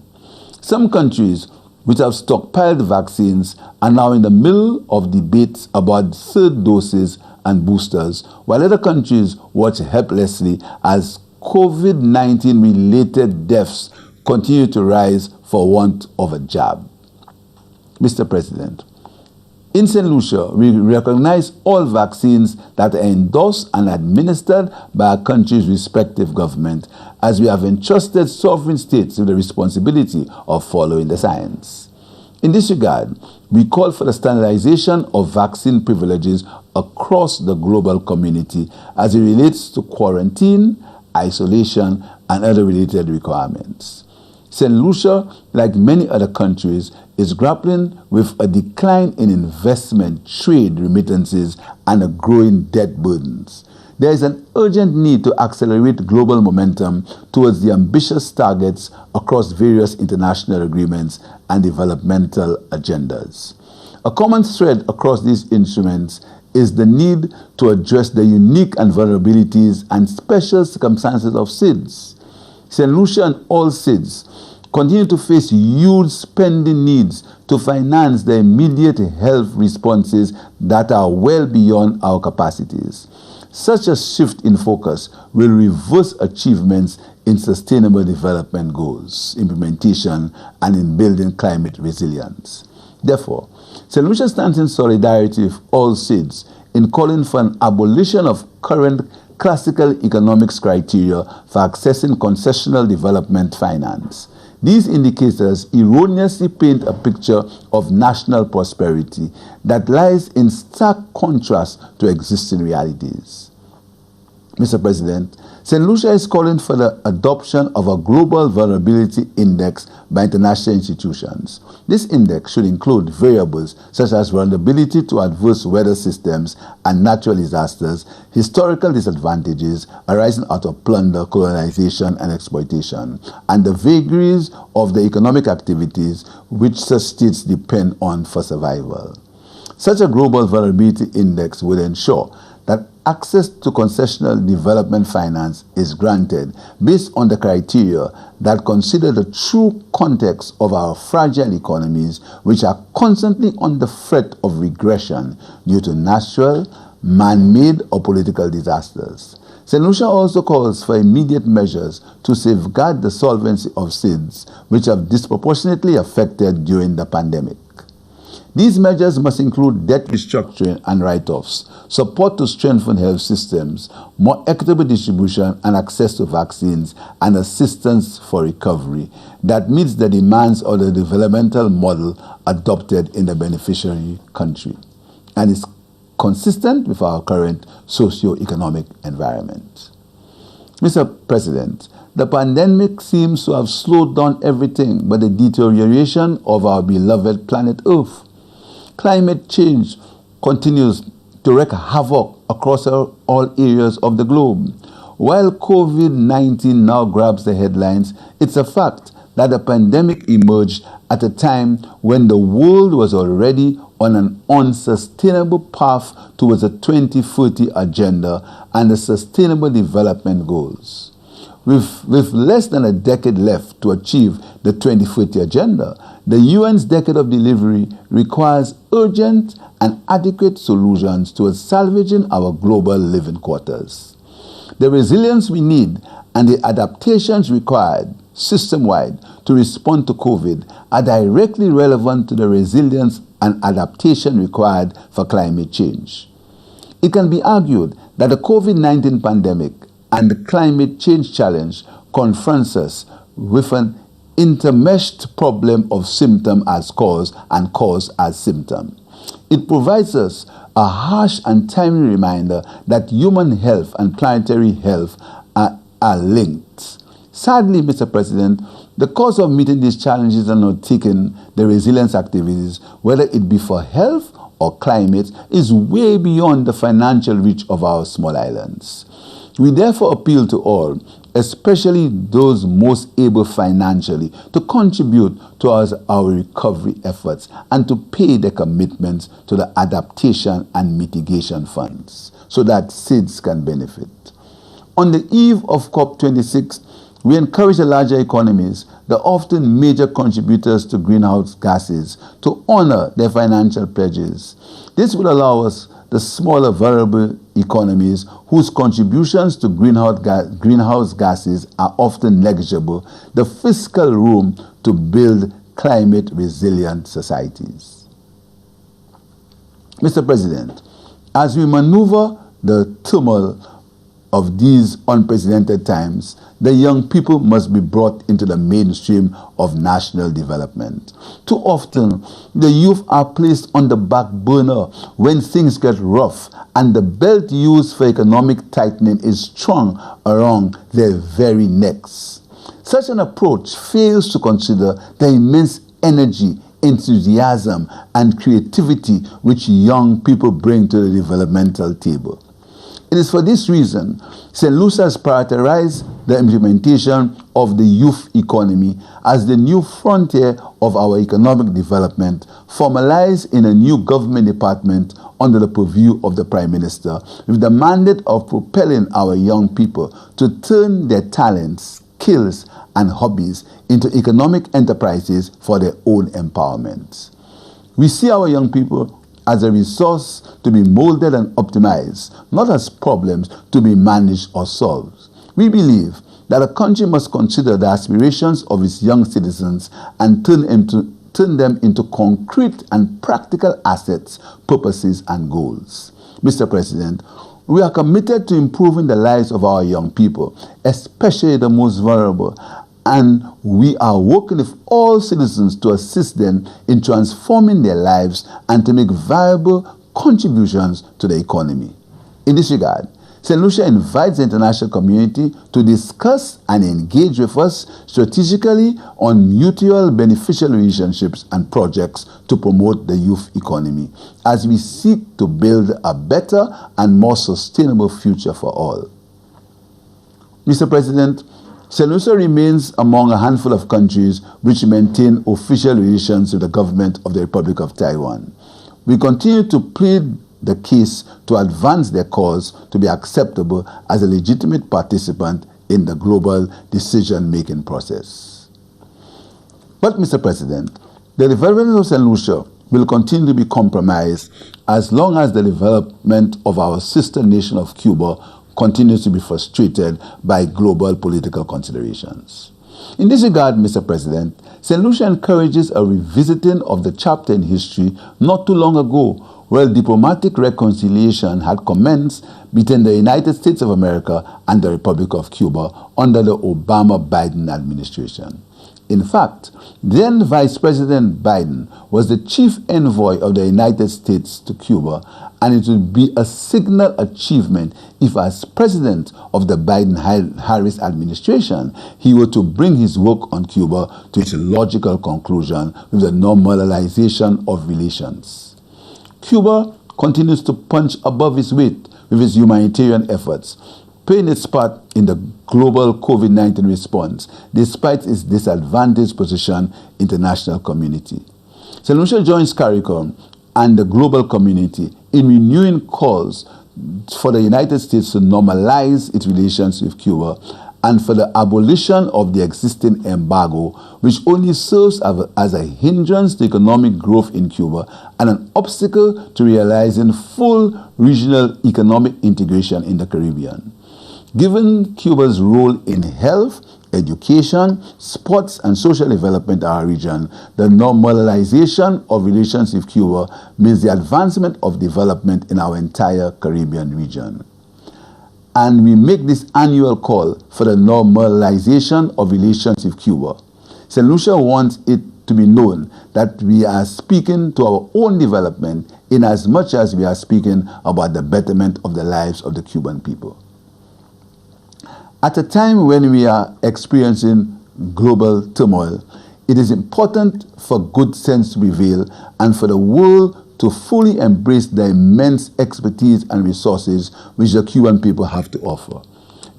Some countries which have stockpiled vaccines are now in the middle of debates about third doses and boosters, while other countries watch helplessly as COVID-19 related deaths continue to rise for want of a jab. Mr. President, in St. Lucia, we recognize all vaccines that are endorsed and administered by our country's respective government, as we have entrusted sovereign states with the responsibility of following the science. In this regard, we call for the standardization of vaccine privileges across the global community as it relates to quarantine, isolation, and other related requirements. St. Lucia, like many other countries, is grappling with a decline in investment, trade, remittances, and a growing debt burdens. There is an urgent need to accelerate global momentum towards the ambitious targets across various international agreements and developmental agendas. A common thread across these instruments is the need to address the unique and vulnerabilities and special circumstances of SIDS. St. Lucia and all SIDS continue to face huge spending needs to finance the immediate health responses that are well beyond our capacities. Such a shift in focus will reverse achievements in sustainable development goals, implementation, and in building climate resilience. Therefore, St. Lucia stands in solidarity with all SIDS in calling for an abolition of current classical economics criteria for accessing concessional development finance. These indicators erroneously paint a picture of national prosperity that lies in stark contrast to existing realities. Mr. President, St. Lucia is calling for the adoption of a global vulnerability index by international institutions. This index should include variables such as vulnerability to adverse weather systems and natural disasters, historical disadvantages arising out of plunder, colonization, and exploitation, and the vagaries of the economic activities which such states depend on for survival. Such a global vulnerability index would ensure that access to concessional development finance is granted based on the criteria that consider the true context of our fragile economies, which are constantly on the threat of regression due to natural, man-made, or political disasters. St. Lucia also calls for immediate measures to safeguard the solvency of SIDS, which have disproportionately affected during the pandemic. These measures must include debt restructuring and write-offs, support to strengthen health systems, more equitable distribution and access to vaccines, and assistance for recovery that meets the demands of the developmental model adopted in the beneficiary country and is consistent with our current socio-economic environment. Mr. President, the pandemic seems to have slowed down everything but the deterioration of our beloved planet Earth. Climate change continues to wreak havoc across all areas of the globe. While COVID-19 now grabs the headlines, it's a fact that the pandemic emerged at a time when the world was already on an unsustainable path towards a 2030 agenda and the Sustainable Development Goals. With less than a decade left to achieve the 2030 agenda, the UN's decade of delivery requires urgent and adequate solutions towards salvaging our global living quarters. The resilience we need and the adaptations required system-wide to respond to COVID are directly relevant to the resilience and adaptation required for climate change. It can be argued that the COVID-19 pandemic and the climate change challenge confronts us with an intermeshed problem of symptom as cause and cause as symptom. It provides us a harsh and timely reminder that human health and planetary health are linked. Sadly, Mr. President, the cost of meeting these challenges and undertaking the resilience activities, whether it be for health or climate, is way beyond the financial reach of our small islands. We therefore appeal to all, especially those most able financially, to contribute towards our recovery efforts and to pay their commitments to the adaptation and mitigation funds so that SIDS can benefit. On the eve of COP26, we encourage the larger economies, the often major contributors to greenhouse gases, to honor their financial pledges. This will allow us, the smaller vulnerable economies whose contributions to greenhouse gases are often negligible, the fiscal room to build climate resilient societies. Mr. President, as we maneuver the turmoil of these unprecedented times, the young people must be brought into the mainstream of national development. Too often, the youth are placed on the back burner when things get rough and the belt used for economic tightening is strung around their very necks. Such an approach fails to consider the immense energy, enthusiasm, and creativity which young people bring to the developmental table. It is for this reason St. Lucia has prioritized the implementation of the youth economy as the new frontier of our economic development, formalized in a new government department under the purview of the Prime Minister, with the mandate of propelling our young people to turn their talents, skills, and hobbies into economic enterprises for their own empowerment. We see our young people as a resource to be molded and optimized, not as problems to be managed or solved. We believe that a country must consider the aspirations of its young citizens and turn them into concrete and practical assets, purposes, and goals. Mr. President, we are committed to improving the lives of our young people, especially the most vulnerable, and we are working with all citizens to assist them in transforming their lives and to make viable contributions to the economy. In this regard, St. Lucia invites the international community to discuss and engage with us strategically on mutual beneficial relationships and projects to promote the youth economy as we seek to build a better and more sustainable future for all. Mr. President, St. Lucia remains among a handful of countries which maintain official relations with the government of the Republic of Taiwan. We continue to plead the case to advance their cause to be acceptable as a legitimate participant in the global decision-making process. But, Mr. President, the development of St. Lucia will continue to be compromised as long as the development of our sister nation of Cuba continues to be frustrated by global political considerations. In this regard, Mr. President, St. Lucia encourages a revisiting of the chapter in history not too long ago, where diplomatic reconciliation had commenced between the United States of America and the Republic of Cuba under the Obama-Biden administration. In fact, then Vice President Biden was the chief envoy of the United States to Cuba, and it would be a signal achievement if, as president of the Biden-Harris administration, he were to bring his work on Cuba to its logical conclusion with the normalization of relations. Cuba continues to punch above its weight with its humanitarian efforts, playing its part in the global COVID-19 response despite its disadvantaged position in the international community. St. Lucia joins CARICOM and the global community in renewing calls for the United States to normalize its relations with Cuba and for the abolition of the existing embargo, which only serves as a hindrance to economic growth in Cuba and an obstacle to realizing full regional economic integration in the Caribbean. Given Cuba's role in health, education, sports, and social development in our region, the normalization of relations with Cuba means the advancement of development in our entire Caribbean region. And we make this annual call for the normalization of relations with Cuba. St. Lucia wants it to be known that we are speaking to our own development in as much as we are speaking about the betterment of the lives of the Cuban people. At a time when we are experiencing global turmoil, it is important for good sense to prevail and for the world to fully embrace the immense expertise and resources which the Cuban people have to offer.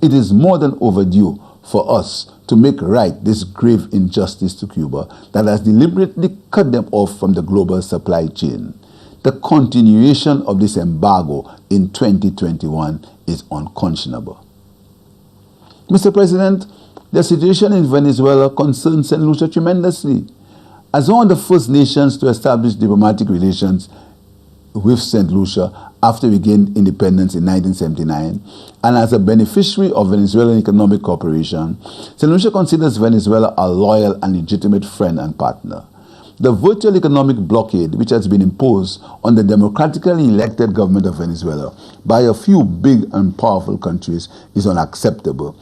It is more than overdue for us to make right this grave injustice to Cuba that has deliberately cut them off from the global supply chain. The continuation of this embargo in 2021 is unconscionable. Mr. President, the situation in Venezuela concerns St. Lucia tremendously. As one of the first nations to establish diplomatic relations with St. Lucia after we gained independence in 1979, and as a beneficiary of Venezuelan economic cooperation, St. Lucia considers Venezuela a loyal and legitimate friend and partner. The virtual economic blockade which has been imposed on the democratically elected government of Venezuela by a few big and powerful countries is unacceptable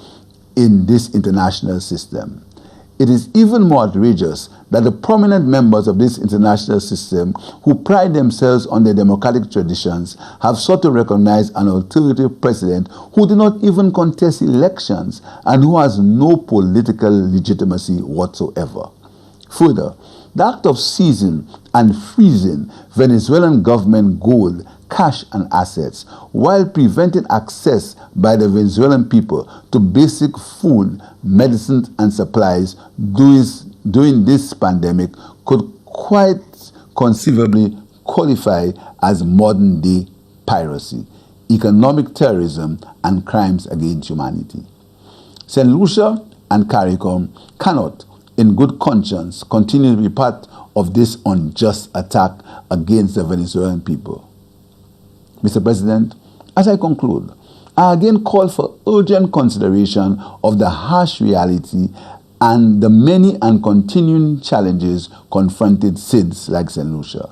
in this international system. It is even more outrageous that the prominent members of this international system who pride themselves on their democratic traditions have sought to recognize an alternative president who did not even contest elections and who has no political legitimacy whatsoever. Further, the act of seizing and freezing Venezuelan government gold, cash and assets while preventing access by the Venezuelan people to basic food, medicine and supplies during this pandemic could quite conceivably qualify as modern day piracy, economic terrorism and crimes against humanity. St. Lucia and CARICOM cannot in good conscience continue to be part of this unjust attack against the Venezuelan people. Mr. President, as I conclude, I again call for urgent consideration of the harsh reality and the many and continuing challenges confronted cities like St. Lucia.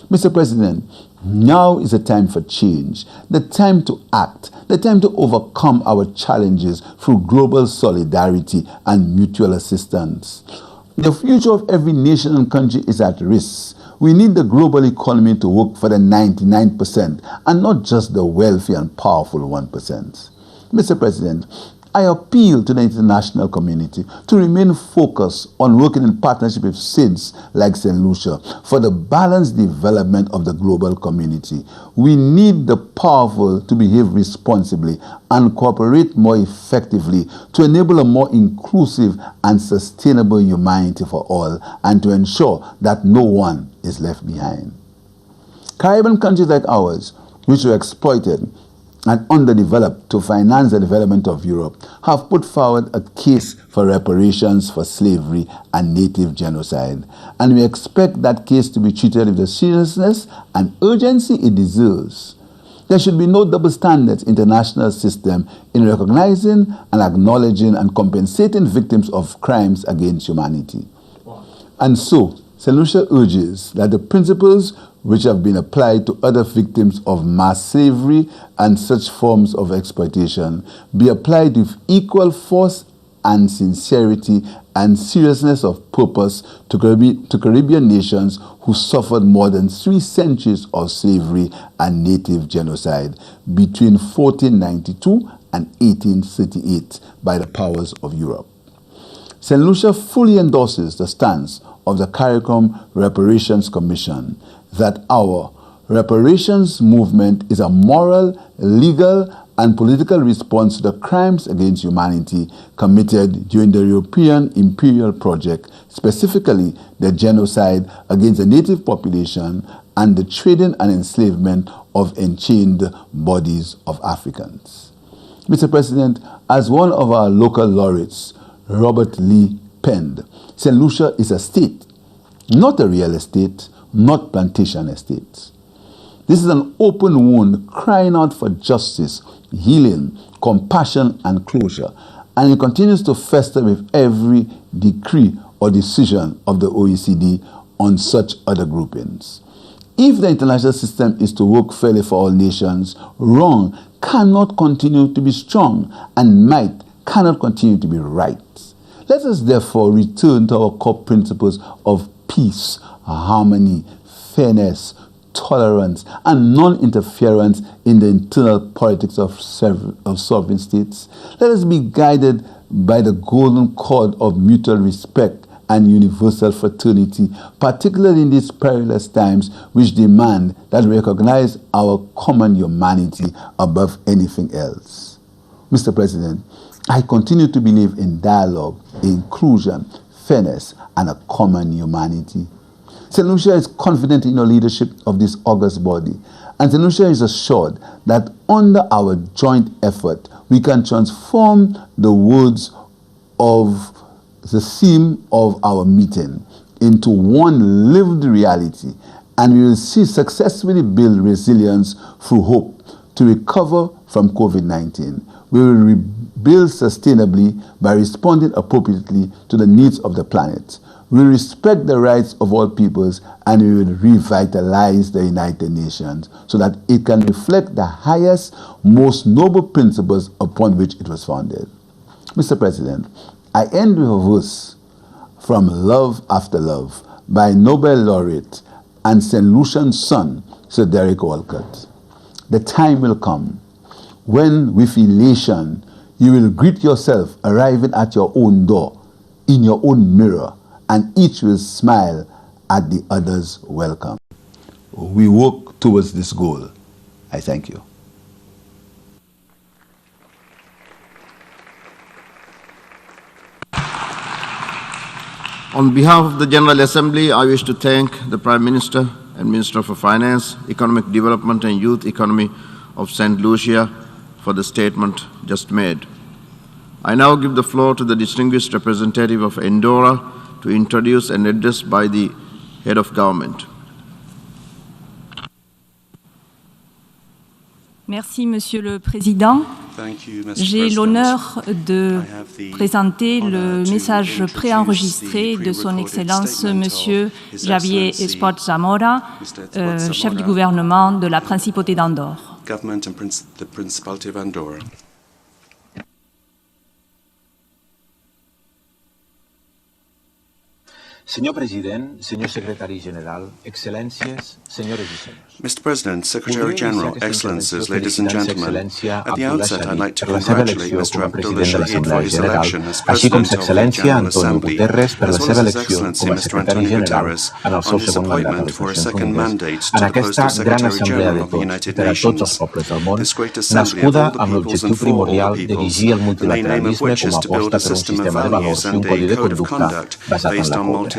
Mr. President, now is the time for change, the time to act, the time to overcome our challenges through global solidarity and mutual assistance. The future of every nation and country is at risk. We need the global economy to work for the 99% and not just the wealthy and powerful 1%. Mr. President, I appeal to the international community to remain focused on working in partnership with cities like St. Lucia for the balanced development of the global community. We need the powerful to behave responsibly and cooperate more effectively to enable a more inclusive and sustainable humanity for all and to ensure that no one is left behind. Caribbean countries like ours, which were exploited and underdeveloped to finance the development of Europe, have put forward a case for reparations for slavery and native genocide. And we expect that case to be treated with the seriousness and urgency it deserves. There should be no double standards in the international system in recognizing and acknowledging and compensating victims of crimes against humanity. And so, St. Lucia urges that the principles which have been applied to other victims of mass slavery and such forms of exploitation be applied with equal force and sincerity and seriousness of purpose to Caribbean nations who suffered more than 3 centuries of slavery and native genocide between 1492 and 1838 by the powers of Europe. St. Lucia fully endorses the stance of the CARICOM Reparations Commission that our reparations movement is a moral, legal, and political response to the crimes against humanity committed during the European imperial project, specifically the genocide against the native population and the trading and enslavement of enchained bodies of Africans. Mr. President, as one of our local laureates, Robert Lee, penned, St. Lucia is a state, not a real estate, not plantation estates. This is an open wound crying out for justice, healing, compassion, and closure, and it continues to fester with every decree or decision of the OECD on such other groupings. If the international system is to work fairly for all nations, wrong cannot continue to be strong, and might cannot continue to be right. Let us therefore return to our core principles of peace, harmony, fairness, tolerance, and non-interference in the internal politics of sovereign states. Let us be guided by the golden cord of mutual respect and universal fraternity, particularly in these perilous times which demand that we recognize our common humanity above anything else. Mr. President, I continue to believe in dialogue, inclusion, fairness, and a common humanity. St. Lucia is confident in the leadership of this august body, and St. Lucia is assured that under our joint effort, we can transform the words of the theme of our meeting into one lived reality, and we will successfully build resilience through hope to recover from COVID-19. We will rebuild sustainably by responding appropriately to the needs of the planet. We will respect the rights of all peoples, and we will revitalize the United Nations so that it can reflect the highest, most noble principles upon which it was founded. Mr. President, I end with a verse from Love After Love by Nobel laureate and St. Lucian's son, Sir Derek Walcott. The time will come when, with elation, you will greet yourself arriving at your own door, in your own mirror, and each will smile at the other's welcome. We work towards this goal. I thank you. On behalf of the General Assembly, I wish to thank the Prime Minister and Minister for Finance, Economic Development and Youth Economy of St. Lucia for the statement just made. I now give the floor to the distinguished representative of Andorra to introduce an address by the head of government. Merci, Monsieur le Président. J'ai l'honneur de présenter le message préenregistré de Son Excellence Monsieur Javier Espot Zamora, chef du gouvernement de la Principauté d'Andorre. Senyor President, Senyor Secretari General, Excelències, Senyores i Senyors. Mr. President, Secretary General, Excellencies, ladies and gentlemen, at the outset I'd like to congratulate Mr. Abdullah Shahid for his election as President of the General Assembly, as well as His Excellency Mr. Antonio Guterres on his appointment for a second mandate to the post of Secretary General of the United Nations. This great assembly of all the peoples and for all peoples, the main aim of which is to build a system of values and a code of conduct based on multilateralism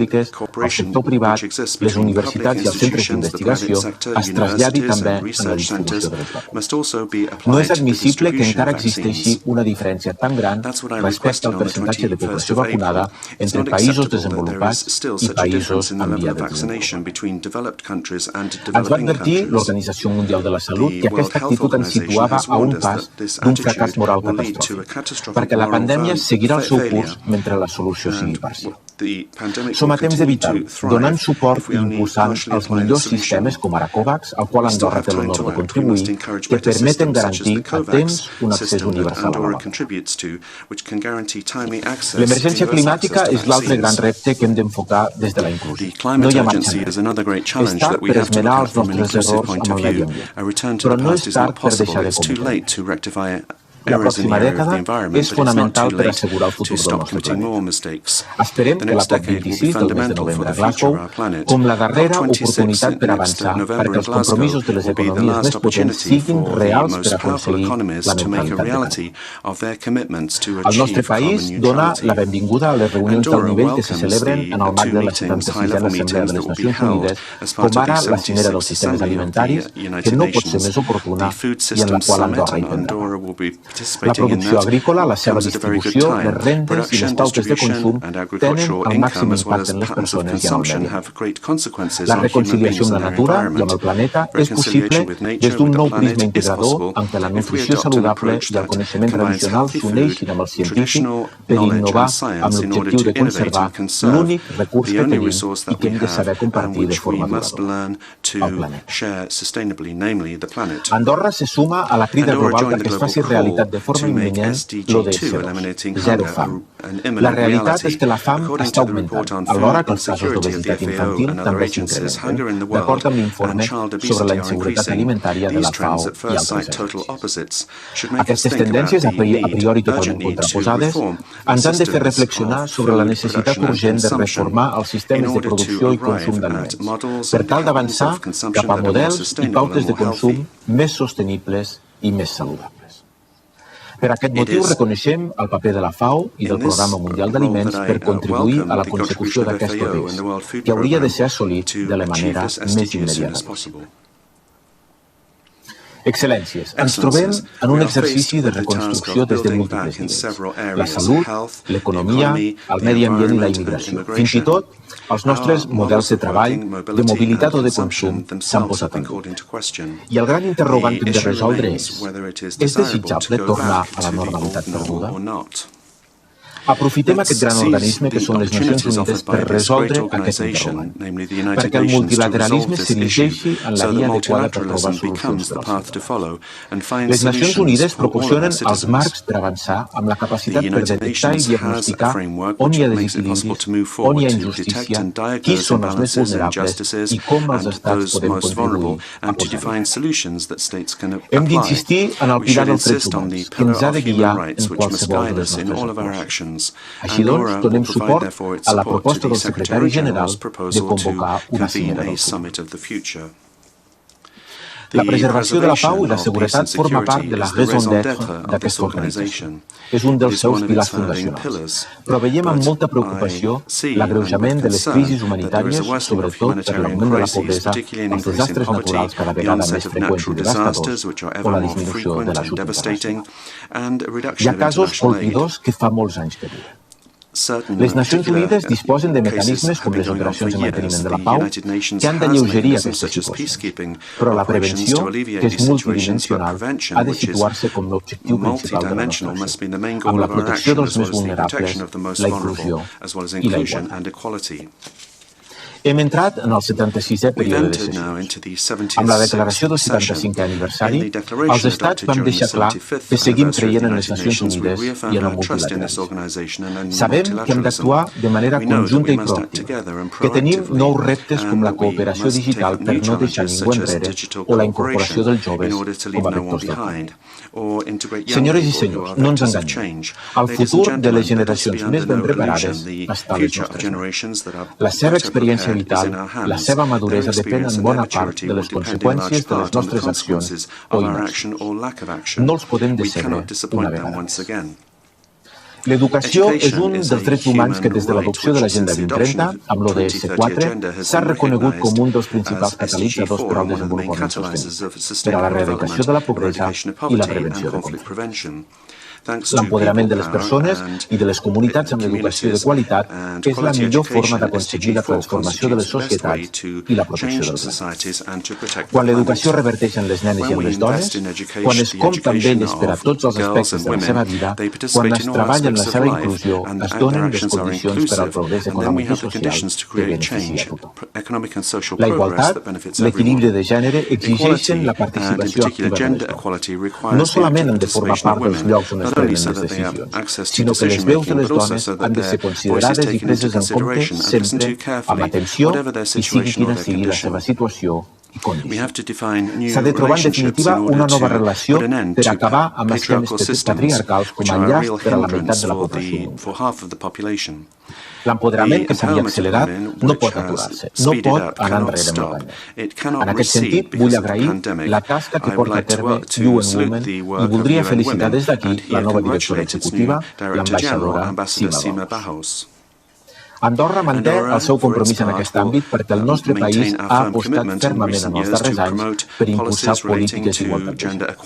públiques, el sector privat, les universitats i els centres d'investigació es traslladi també en la distribució de les vacunes. No és admissible que encara existeixi una diferència tan gran respecte al percentatge de població vacunada entre països desenvolupats i països en via de desenvolupament. Ens va advertir l'Organització Mundial de la Salut que aquesta actitud ens situava a un pas d'un fracàs moral catastròfic, perquè la pandèmia seguirà el seu curs mentre la solució sigui parcial. Som a temps de vital, donant suport i impulsant els millors sistemes com ara COVAX, al qual Andorra té l'honor de contribuir, que permeten garantir a temps un accés universal a la vacuna. L'emergència climàtica és l'altre gran repte que hem d'enfocar des de la inclusió. No hi ha marxa enrere. És tard per esmenar els nostres errors amb el medi ambient, però no és tard per deixar de cometre. La pròxima dècada és fonamental per assegurar el futur del nostre planeta. Esperem que la COP26 del mes de novembre a Glasgow com la darrera oportunitat per avançar perquè els compromisos de les economies més potents siguin reals per aconseguir la neutralitat de carboni. El nostre país dona la benvinguda a les reunions d'alt nivell que se celebren en el marc de la 76a Assemblea de les Nacions Unides, com ara la cimera dels sistemes alimentaris, que no pot ser més oportuna i en la qual Andorra hi prendrà. La producció agrícola, la seva distribució, les rendes i les pautes de consum tenen el màxim impacte en les persones i en el medi. La reconciliació amb la natura i amb el planeta és possible des d'un nou prisma integrador en què la nutrició saludable i el coneixement tradicional s'uneixin amb el científic per innovar amb l'objectiu de conservar l'únic recurs que tenim i que hem de saber compartir de forma duradora, el planeta. Andorra se suma a la crida global perquè es faci realitat de forma imminent l'ODS2, zero fam. La realitat és que la fam està augmentant, alhora que els casos d'obesitat infantil també s'incrementen, d'acord amb l'informe sobre la inseguretat alimentària de la FAO i altres agències. Aquestes tendències, a priori totalment contraposades, ens han de fer reflexionar sobre la necessitat urgent de reformar els sistemes de producció i consum d'aliments, per tal d'avançar cap a models i pautes de consum més sostenibles i més saludables. Per aquest motiu reconeixem el paper de la FAO i del Programa Mundial d'Aliments per contribuir a la consecució d'aquest objectiu, que hauria de ser assolit de la manera més immediata possible. Excel·lències, ens trobem en un exercici de reconstrucció des de múltiples nivells. La salut, l'economia, el medi ambient i la immigració. Fins i tot, els nostres models de treball, de mobilitat o de consum s'han posat en dubte. I el gran interrogant que hem de resoldre és desitjable tornar a la normalitat perduda? Aprofitem aquest gran organisme que són les Nacions Unides per resoldre aquest interrogant, perquè el multilateralisme s'erigeixi en la via adequada per trobar solucions de la situació. Les Nacions Unides proporcionen els marcs per avançar amb la capacitat per detectar i diagnosticar on hi ha desequilibris, on hi ha injustícia, qui són els més vulnerables i com els estats podem contribuir a posar-hi. Hem d'insistir en el pilar dels drets humans, que ens ha de guiar en qualsevol de les nostres accions. Així doncs, donem suport a la proposta del secretari general de convocar una cimera del futur. La preservació de la pau i la seguretat forma part de la raison d'être d'aquesta organització. És un dels seus pilars fundacionals. Però veiem amb molta preocupació l'agreujament de les crisis humanitàries, sobretot per l'augment de la pobresa, els desastres naturals cada vegada més freqüents i devastadors o la disminució de l'ajut internacional. Hi ha casos colpidors que fa molts anys que duren. Les Nacions Unides disposen de mecanismes com les operacions de manteniment de la pau que han d'alleugerir aquesta situació. Però la prevenció, que és multidimensional, ha de situar-se com l'objectiu principal de la nostra acció, amb la protecció dels més vulnerables, la inclusió i la igualtat. Hem entrat en el 76è període de sessions. Amb la declaració del 75è aniversari, els estats vam deixar clar que seguim creient en les Nacions Unides i en el multilateralisme. Sabem que hem d'actuar de manera conjunta i proactiva, que tenim nous reptes com la cooperació digital per no deixar ningú enrere o la incorporació dels joves com a vectors del canvi. Senyores i senyors, no ens enganyem. El futur de les generacions més ben preparades està a les nostres mans. La seva experiència vital, la seva maduresa depèn en bona part de les conseqüències de les nostres accions o inaccions. No els podem decebre una vegada més. L'educació és un dels drets humans que des de l'adopció de l'Agenda 2030, amb l'ODS 4, s'ha reconegut com un dels principals catalitzadors per al desenvolupament sostenible, per a l'erradicació de la pobresa i la prevenció de conflictes. L'empoderament de les persones i de les comunitats amb l'educació de qualitat és la millor forma d'aconseguir la transformació de les societats i la protecció dels drets. Quan l'educació reverteix en les nenes i en les dones, quan es compta amb elles per a tots els aspectes de la seva vida, quan es treballa en la seva inclusió, es donen les condicions per al progrés econòmic i social que beneficia a tothom. La igualtat, l'equilibri de gènere exigeixen la participació activa de les dones. No solament han de formar part dels llocs on es prenen les decisions, sinó que les veus de les dones han de ser considerades i preses en compte sempre amb atenció i sigui quina sigui la seva situació i condicions. S'ha de trobar, en definitiva, una nova relació per acabar amb esquemes patriarcals com a llast per a la meitat de la població. L'empoderament que s'havia accelerat no pot aturar-se, no pot anar enrere amb la pandèmia. En aquest sentit, vull agrair la tasca que porta a terme UN Women i voldria felicitar des d'aquí la nova directora executiva, l'ambaixadora Sima Bauhaus. Andorra manté el seu compromís en aquest àmbit perquè el nostre país ha apostat fermament en els darrers anys per impulsar polítiques d'igualtat de gènere.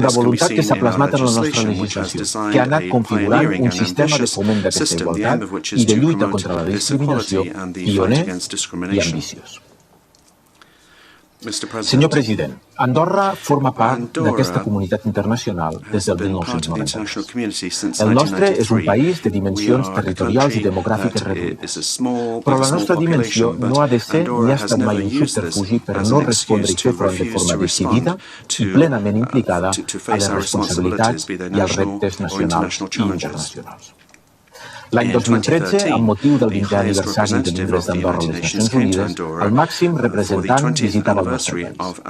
Una voluntat que s'ha plasmat en la nostra legislació, que ha anat configurant un sistema de foment d'aquesta igualtat i de lluita contra la discriminació pioner i ambiciós. Senyor president, Andorra forma part d'aquesta comunitat internacional des del 1990. El nostre és un país de dimensions territorials i demogràfiques reduïdes. Però la nostra dimensió no ha de ser ni ha estat mai un subterfugi per no respondre i fer front de forma decidida i plenament implicada a les responsabilitats i als reptes nacionals i internacionals. L'any 2013, amb motiu del 20è aniversari de l'ingrés d'Andorra a les Nacions Unides, el màxim representant visitava el nostre país.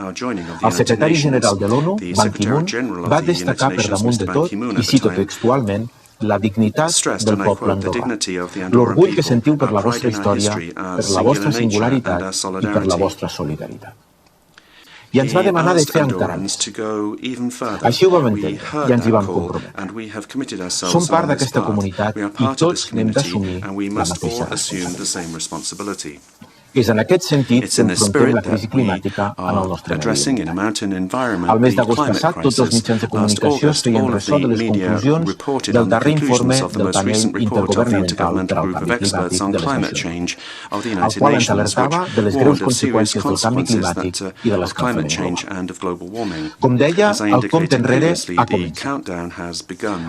El secretari general de l'ONU, Ban Ki-moon, va destacar per damunt de tot, i cito textualment, la dignitat del poble andorrà, l'orgull que sentiu per la vostra història, per la vostra singularitat i per la vostra solidaritat. I ens va demanar de fer encara més. Així ho vam entendre i ens hi vam comprometre. Som part d'aquesta comunitat i tots n'hem d'assumir la mateixa responsabilitat. És en aquest sentit que enfrontem la crisi climàtica en el nostre medi ambient. Al mes d'agost passat, tots els mitjans de comunicació es feien ressò de les conclusions del darrer informe del panel intergovernamental per al canvi climàtic de les Nacions Unides, el qual ens alertava de les greus conseqüències del canvi climàtic i de l'escalfament global. Com deia, el compte enrere ha començat.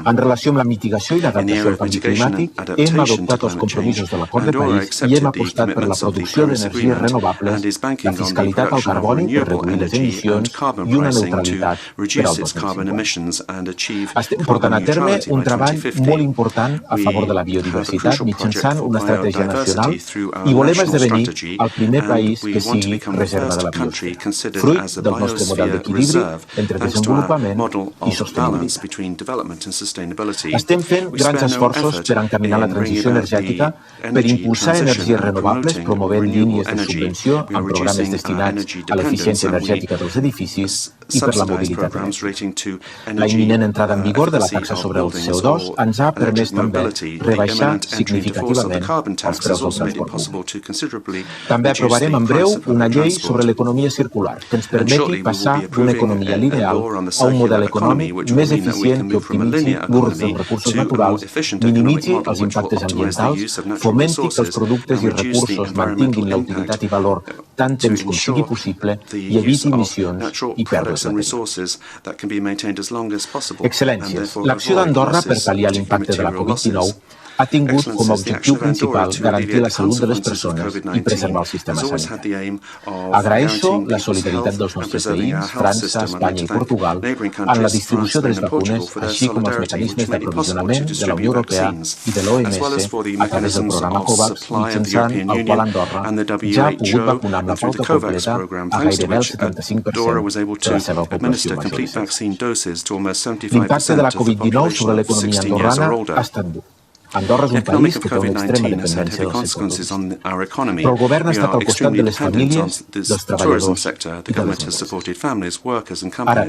En relació amb la mitigació i l'adaptació al canvi climàtic, hem adoptat els compromisos de l'acord de París i hem apostat per la producció d'energies renovables, la fiscalitat al carboni per reduir les emissions i una neutralitat per al 2050. Estem portant a terme un treball molt important a favor de la biodiversitat mitjançant una estratègia nacional i volem esdevenir el primer país que sigui reserva de la biosfera, fruit del nostre model d'equilibri entre desenvolupament i sostenibilitat. Estem fent grans esforços per encaminar la transició energètica, per impulsar energies renovables, promovent línies de subvenció amb programes destinats a l'eficiència energètica dels edificis i per la mobilitat elèctrica. La imminent entrada en vigor de la taxa sobre el CO2 ens ha permès també rebaixar significativament els preus del transport públic. També aprovarem en breu una llei sobre l'economia circular que ens permeti passar d'una economia lineal a un model econòmic més eficient que optimitzi l'ús dels recursos naturals, minimitzi els impactes ambientals, fomenti que els productes i recursos mantinguin la utilitat i valor tant temps com sigui possible i eviti emissions i pèrdues de temps. Excel·lències, l'acció d'Andorra per pal·liar l'impacte de la Covid-19 ha tingut com a objectiu principal garantir la salut de les persones i preservar el sistema sanitari. Agraeixo la solidaritat dels nostres veïns, França, Espanya i Portugal, en la distribució de les vacunes, així com els mecanismes d'aprovisionament de la Unió Europea i de l'OMS a través del programa COVAX, mitjançant el qual Andorra ja ha pogut vacunar amb la pauta completa a gairebé el 75% de la seva població major. L'impacte de la Covid-19 sobre l'economia andorrana ha estat dur. Andorra és un país que té una extrema dependència del sector turístic, però el govern ha estat al costat de les famílies, dels treballadors i de les empreses. Ara,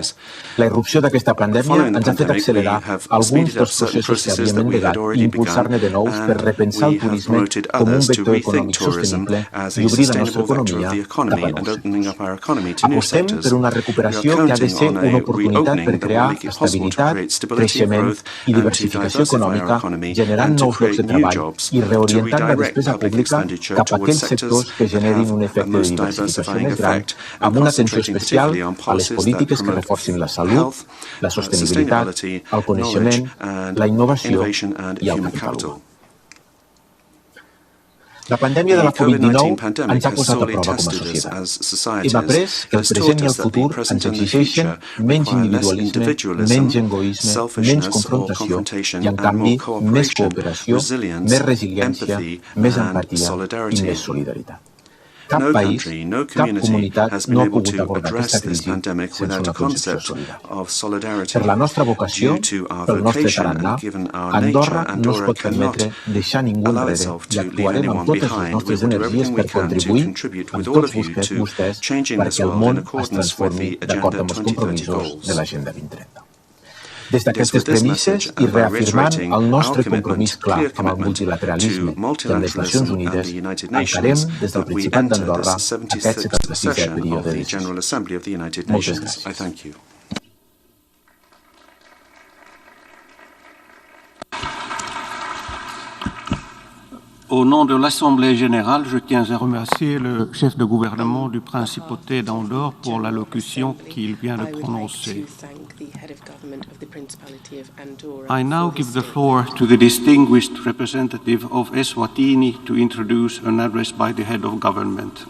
la irrupció d'aquesta pandèmia ens ha fet accelerar alguns dels processos que havíem endegat i impulsar-ne de nous per repensar el turisme com un vector econòmic sostenible i obrir la nostra economia cap a nous sectors. Apostem per una recuperació que ha de ser una oportunitat per crear estabilitat, creixement i diversificació econòmica, generant nous llocs de treball i reorientant la despesa pública cap a aquells sectors que generin un efecte de diversificació més gran, amb una atenció especial a les polítiques que reforcin la salut, la sostenibilitat, el coneixement, la innovació i el capital humà. La pandèmia de la Covid-19 ens ha posat a prova com a societat. Hem après que el present i el futur ens exigeixen menys individualisme, menys egoisme, menys confrontació i, en canvi, més cooperació, més resiliència, més empatia i més solidaritat. Cap país, cap comunitat no ha pogut abordar aquesta crisi sense una concepció solidària. Per la nostra vocació, pel nostre tarannà, Andorra no es pot permetre deixar ningú enrere i actuarem amb totes les nostres energies per contribuir amb tots vostès perquè el món es transformi d'acord amb els compromisos de l'Agenda 2030. Des d'aquestes premisses i reafirmant el nostre compromís clar amb el multilateralisme de les Nacions Unides, encarem des del Principat d'Andorra aquest 76è període de crisi. Moltes gràcies. Au nom de l'Assemblée générale, je tiens à remercier le chef de gouvernement du Principauté d'Andorre pour l'allocution qu'il vient de prononcer. I now give the floor to the distinguished representative of Eswatini to introduce an address by the head of government.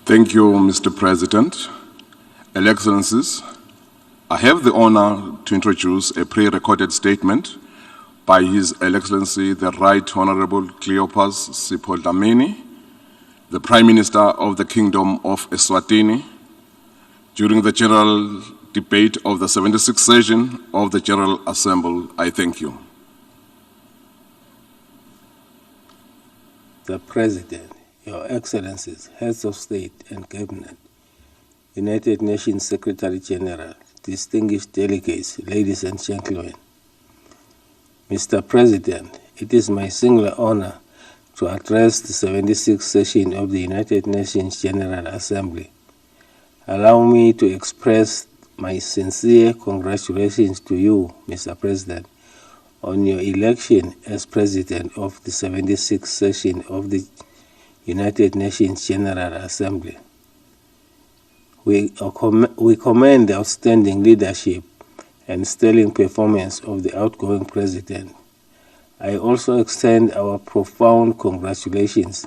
Thank you, Mr. President. Excellencies, I have the honor to introduce a pre-recorded statement by His Excellency the Right Honorable Cleopas Sipho Dlamini, the Prime Minister of the Kingdom of Eswatini, during the general debate of the 76th session of the General Assembly. I thank you. The President, Your Excellencies, Heads of State and Cabinet, United Nations Secretary General, distinguished delegates, ladies and gentlemen. Mr. President, it is my singular honor to address the 76th session of the United Nations General Assembly. Allow me to express my sincere congratulations to you, Mr. President, on your election as President of the 76th session of the United Nations General Assembly. We commend the outstanding leadership and sterling performance of the outgoing President. I also extend our profound congratulations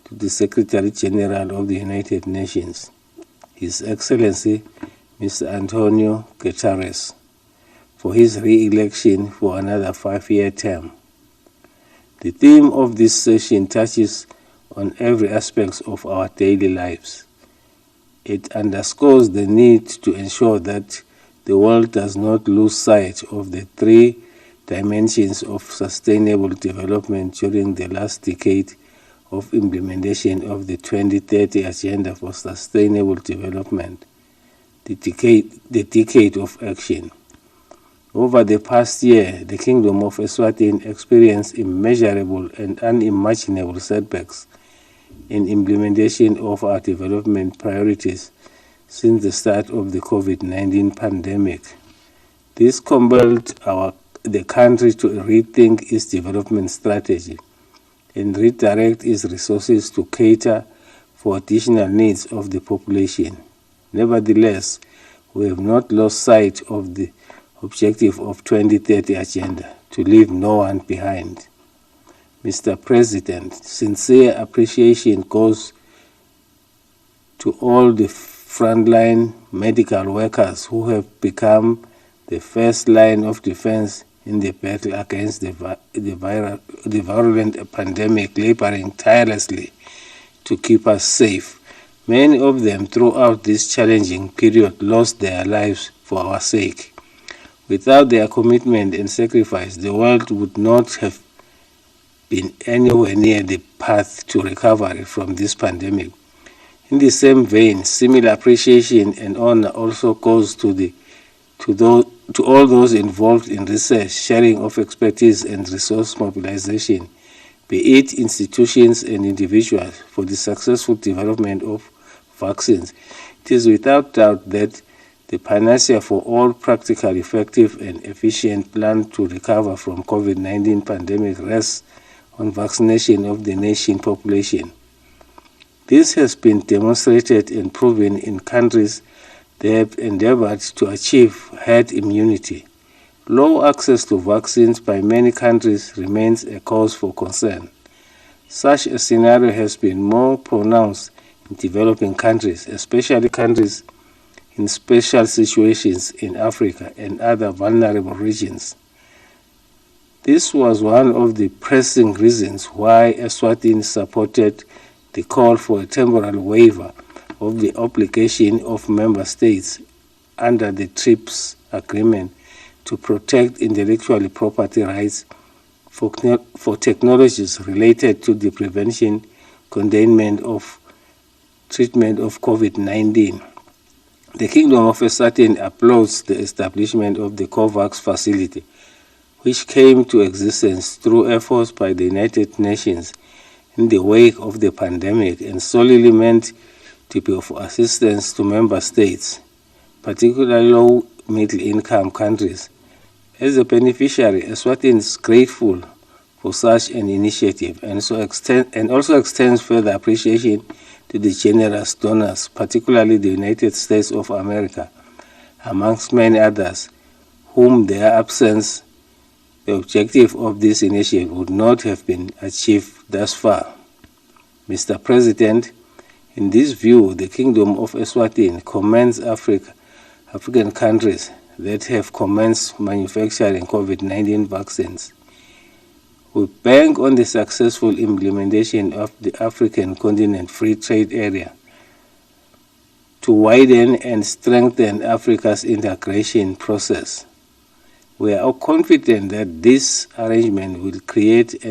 to the Secretary General of the United Nations, His Excellency Mr. Antonio Guterres, for his re-election for another 5-year term. The theme of this session touches on every aspect of our daily lives. It underscores the need to ensure that the world does not lose sight of the 3 dimensions of sustainable development during the last decade of implementation of the 2030 Agenda for Sustainable Development, the decade of action. Over the past year, the Kingdom of Eswatini experienced immeasurable and unimaginable setbacks in implementation of our development priorities since the start of the COVID-19 pandemic. This compelled the country to rethink its development strategy and redirect its resources to cater for additional needs of the population. Nevertheless, we have not lost sight of the objective of 2030 Agenda, to leave no one behind. Mr. President, sincere appreciation goes to all the frontline medical workers who have become the first line of defense in the battle against the virulent pandemic, laboring tirelessly to keep us safe. Many of them throughout this challenging period lost their lives for our sake. Without their commitment and sacrifice, the world would not have been anywhere near the path to recovery from this pandemic. In the same vein, similar appreciation and honor also goes to all those involved in research, sharing of expertise and resource mobilization, be it institutions and individuals, for the successful development of vaccines. It is without doubt that the panacea for all practical, effective, and efficient plan to recover from COVID-19 pandemic rests on vaccination of the nation population. This has been demonstrated and proven in countries that have endeavored to achieve herd immunity. Low access to vaccines by many countries remains a cause for concern. Such a scenario has been more pronounced in developing countries, especially countries in special situations in Africa and other vulnerable regions. This was one of the pressing reasons why Eswatini supported the call for a temporal waiver of the obligation of member states under the TRIPS agreement to protect intellectual property rights for technologies related to the prevention, containment of treatment of COVID-19. The Kingdom of Eswatini applauds the establishment of the COVAX facility, which came to existence through efforts by the United Nations in the wake of the pandemic and solely meant to be of assistance to member states, particularly low middle-income countries. As a beneficiary, Eswatini is grateful for such an initiative and also extends further appreciation to the generous donors, particularly the United States of America, amongst many others, whom their absence, the objective of this initiative would not have been achieved thus far. Mr. President, in this view, the Kingdom of Eswatini commends African countries that have commenced manufacturing COVID-19 vaccines. We bank on the successful implementation of the African Continent Free Trade Area to widen and strengthen Africa's integration process. We are confident that this arrangement will create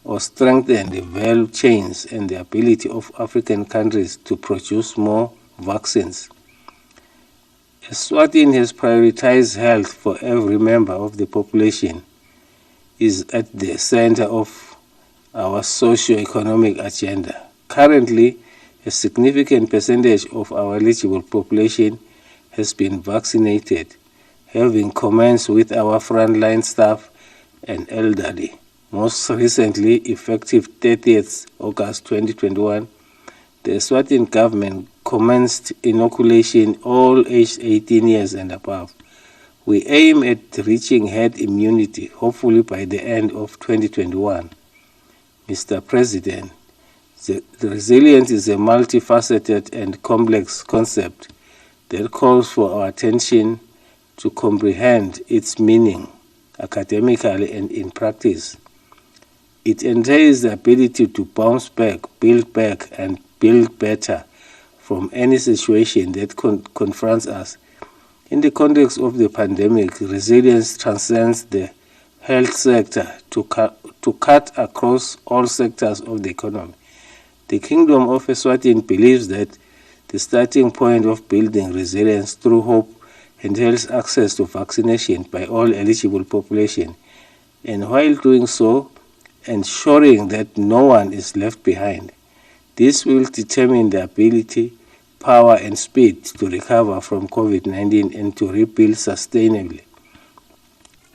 or strengthen the value chains and the ability of African countries to produce more vaccines. Eswatini has prioritized health for every member of the population, is at the center of our socio-economic agenda. Currently, a significant percentage of our eligible population has been vaccinated, having commenced with our frontline staff and elderly. Most recently, effective 30th August 2021, the Eswatini government commenced inoculation all aged 18 years and above. We aim at reaching herd immunity, hopefully by the end of 2021. Mr. President, the resilience is a multifaceted and complex concept that calls for our attention to comprehend its meaning academically and in practice. It entails the ability to bounce back, and build better from any situation that confronts us. In the context of the pandemic, resilience transcends the health sector to cut across all sectors of the economy. The Kingdom of Eswatini believes that the starting point of building resilience through hope entails access to vaccination by all eligible population, and while doing so, ensuring that no one is left behind. This will determine the ability, power, and speed to recover from COVID-19 and to rebuild sustainably.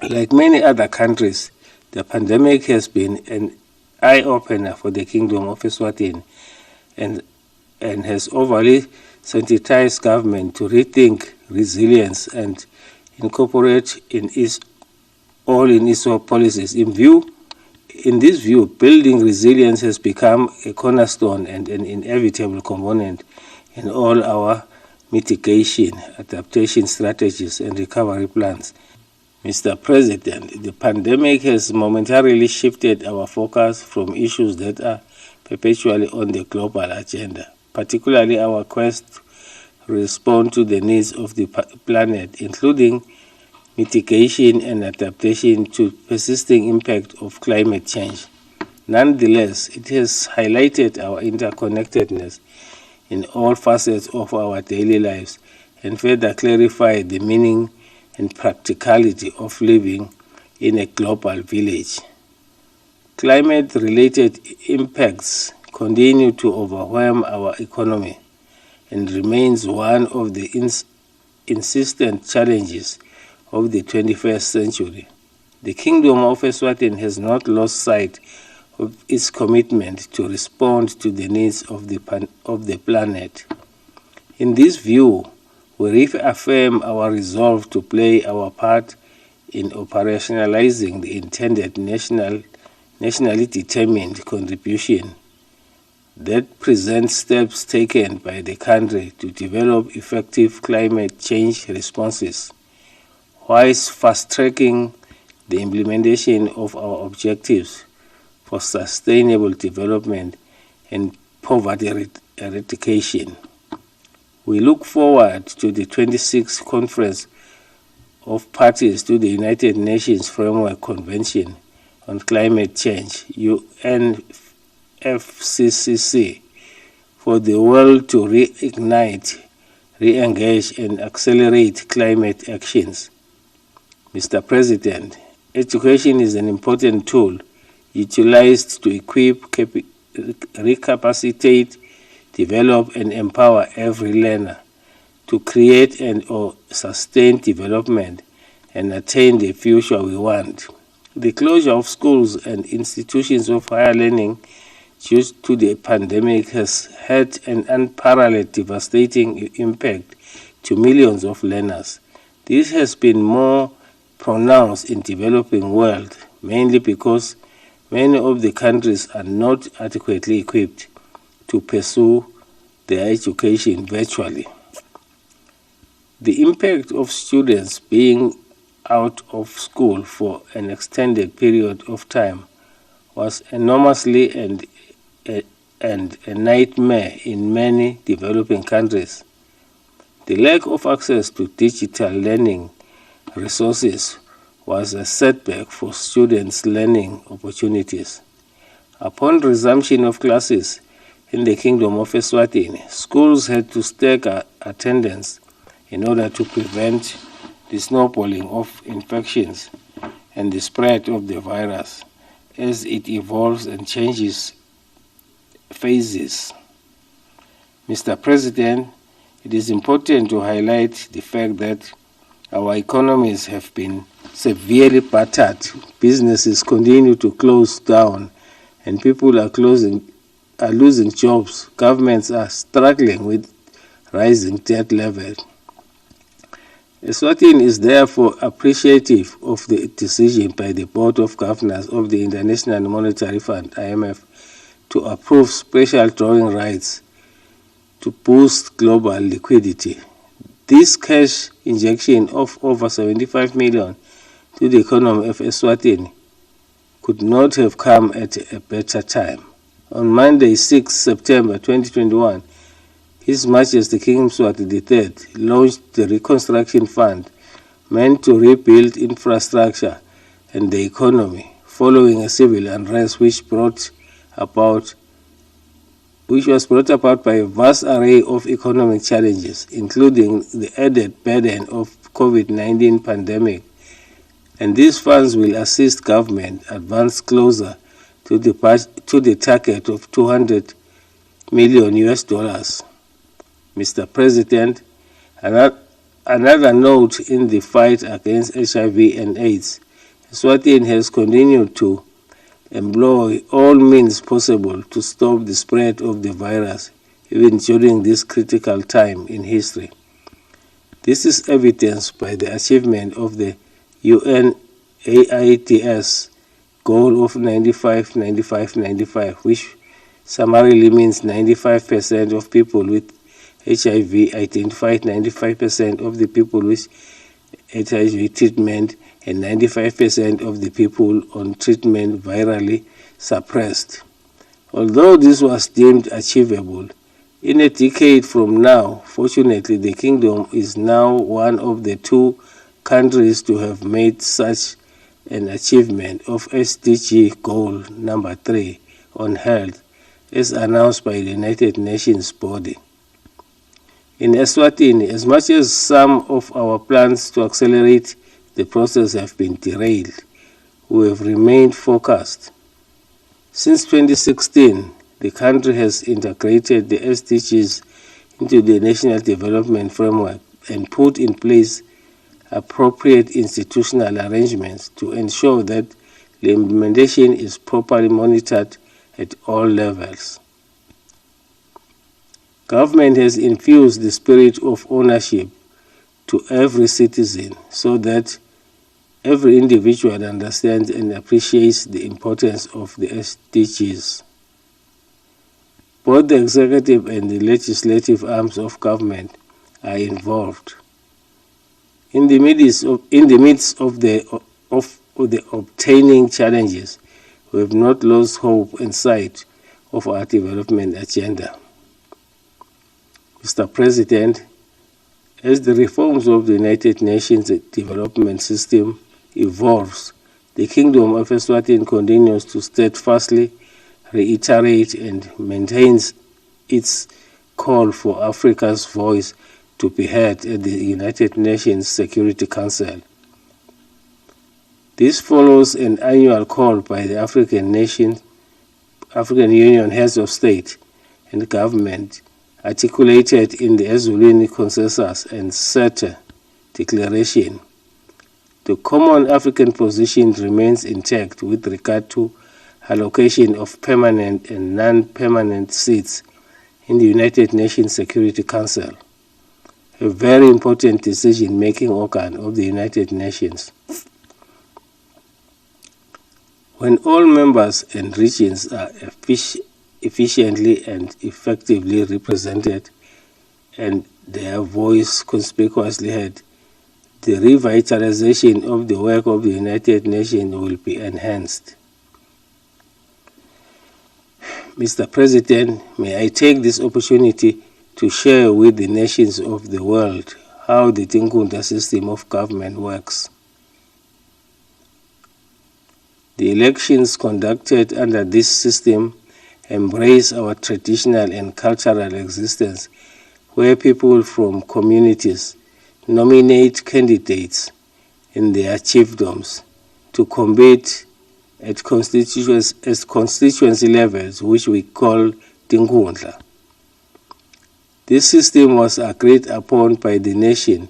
Like many other countries, the pandemic has been an eye-opener for the Kingdom of Eswatini and has overly sensitized government to rethink resilience and incorporate in its policies. In this view, building resilience has become a cornerstone and an inevitable component in all our mitigation, adaptation strategies, and recovery plans. Mr. President, the pandemic has momentarily shifted our focus from issues that are perpetually on the global agenda, particularly our quest to respond to the needs of the planet, including mitigation and adaptation to persisting impact of climate change. Nonetheless, it has highlighted our interconnectedness in all facets of our daily lives and further clarified the meaning and practicality of living in a global village. Climate-related impacts continue to overwhelm our economy and remains one of the insistent challenges of the 21st century. The Kingdom of Eswatini has not lost sight of its commitment to respond to the needs of the planet. In this view, we reaffirm our resolve to play our part in operationalizing the intended nationally determined contribution that presents steps taken by the country to develop effective climate change responses, whilst fast-tracking the implementation of our objectives for sustainable development and poverty eradication. We look forward to the 26th Conference of Parties to the United Nations Framework Convention on Climate Change, UNFCCC, for the world to reignite, re-engage, and accelerate climate actions. Mr. President, education is an important tool utilized to equip, recapacitate, develop, and empower every learner to create and or sustain development and attain the future we want. The closure of schools and institutions of higher learning due to the pandemic has had an unparalleled devastating impact to millions of learners. This has been more pronounced in the developing world, mainly because many of the countries are not adequately equipped to pursue their education virtually. The impact of students being out of school for an extended period of time was enormously and a nightmare in many developing countries. The lack of access to digital learning resources was a setback for students' learning opportunities. Upon resumption of classes in the Kingdom of Eswatini, schools had to stagger attendance in order to prevent the snowballing of infections and the spread of the virus as it evolves and changes phases. Mr. President, it is important to highlight the fact that our economies have been severely battered. Businesses continue to close down and people are losing jobs. Governments are struggling with rising debt levels. Eswatini is therefore appreciative of the decision by the Board of Governors of the International Monetary Fund, IMF, to approve special drawing rights to boost global liquidity. This cash injection of over 75 million to the economy of Eswatini could not have come at a better time. On Monday, 6 September 2021, His Majesty King Mswati III launched the Reconstruction Fund meant to rebuild infrastructure and the economy following a civil unrest which was brought about by a vast array of economic challenges, including the added burden of COVID-19 pandemic. And these funds will assist government advance closer to the target of $200 million. Mr. President, another note in the fight against HIV and AIDS, Eswatini has continued to employ all means possible to stop the spread of the virus, even during this critical time in history. This is evidenced by the achievement of the UNAIDS goal of 95-95-95, which summarily means 95% of people with HIV identified, 95% of the people with HIV treatment, and 95% of the people on treatment virally suppressed. Although this was deemed achievable, in a decade from now, fortunately, the Kingdom is now one of the 2 countries to have made such an achievement of SDG goal number 3 on health, as announced by the United Nations body. In Eswatini, as much as some of our plans to accelerate the process have been derailed, we have remained focused. Since 2016, the country has integrated the SDGs into the National Development Framework and put in place appropriate institutional arrangements to ensure that the implementation is properly monitored at all levels. Government has infused the spirit of ownership to every citizen so that every individual understands and appreciates the importance of the SDGs. Both the executive and the legislative arms of government are involved. In the midst of the obtaining challenges, we have not lost hope and sight of our development agenda. Mr. President, as the reforms of the United Nations development system evolves, the Kingdom of Eswatini continues to steadfastly reiterate and maintains its call for Africa's voice to be heard at the United Nations Security Council. This follows an annual call by the African Union heads of state and government, articulated in the Ezulwini Consensus and SETA Declaration. The common African position remains intact with regard to allocation of permanent and non-permanent seats in the United Nations Security Council, a very important decision-making organ of the United Nations. When all members and regions are efficiently and effectively represented and their voice conspicuously heard, the revitalization of the work of the United Nations will be enhanced. Mr. President, may I take this opportunity to share with the nations of the world how the Tinkunda system of government works. The elections conducted under this system embrace our traditional and cultural existence, where people from communities nominate candidates in their chiefdoms to compete at constituency levels, which we call Tinkundla. This system was agreed upon by the nation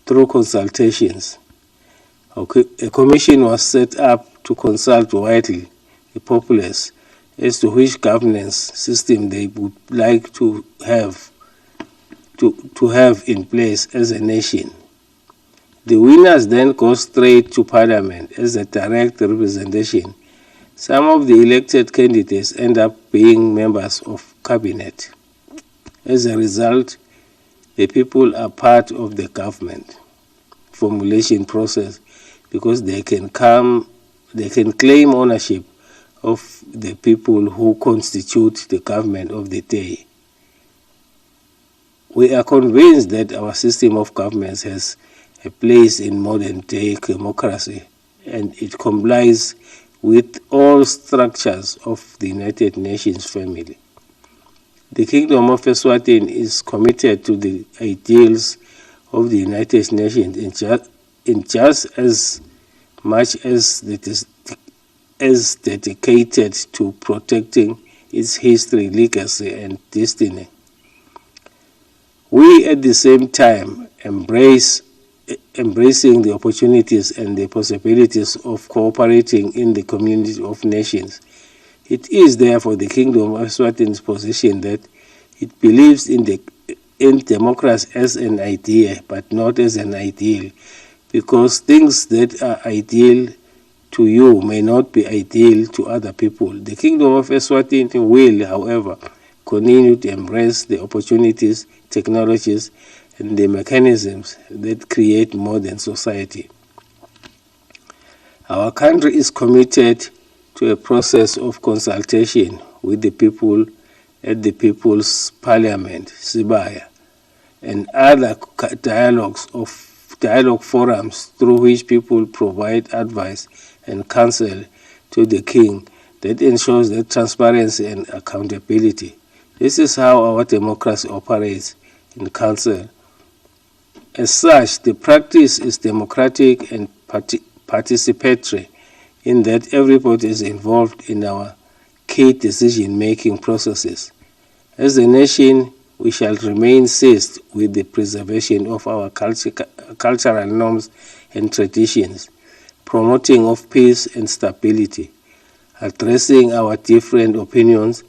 through consultations. A commission was set up to consult widely the populace as to which governance system they would like to have in place as a nation. The winners then go straight to Parliament as a direct representation. Some of the elected candidates end up being members of cabinet. As a result, the people are part of the government formulation process because they can claim ownership of the people who constitute the government of the day. We are convinced that our system of governments has a place in modern-day democracy, and it complies with all structures of the United Nations family. The Kingdom of Eswatini is committed to the ideals of the United Nations in just as much as it is dedicated to protecting its history, legacy, and destiny. We, at the same time, embracing the opportunities and the possibilities of cooperating in the community of nations. It is therefore the Kingdom of Eswatini's position that it believes in democracy as an idea, but not as an ideal, because things that are ideal to you may not be ideal to other people. The Kingdom of Eswatini will, however, continue to embrace the opportunities, technologies, and the mechanisms that create modern society. Our country is committed to a process of consultation with the people at the People's Parliament, Sibaya, and other dialogue forums through which people provide advice and counsel to the King that ensures that transparency and accountability. This is how our democracy operates in council. As such, the practice is democratic and participatory in that everybody is involved in our key decision-making processes. As a nation, we shall remain seized with the preservation of our cultural norms and traditions, promoting of peace and stability, addressing our different opinions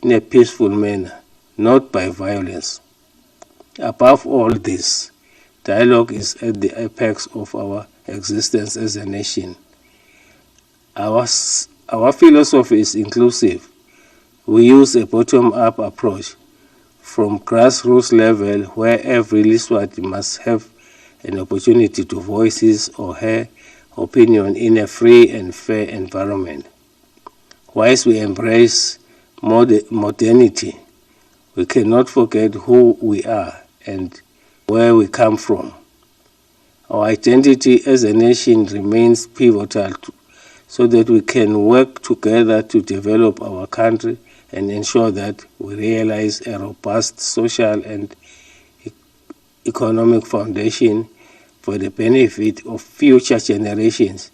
in a peaceful manner, not by violence. Above all this, dialogue is at the apex of our existence as a nation. Our philosophy is inclusive. We use a bottom-up approach from grassroots level where every Liswati must have an opportunity to voice his or her opinion in a free and fair environment. Whilst we embrace modernity, we cannot forget who we are and where we come from. Our identity as a nation remains pivotal so that we can work together to develop our country and ensure that we realize a robust social and economic foundation for the benefit of future generations,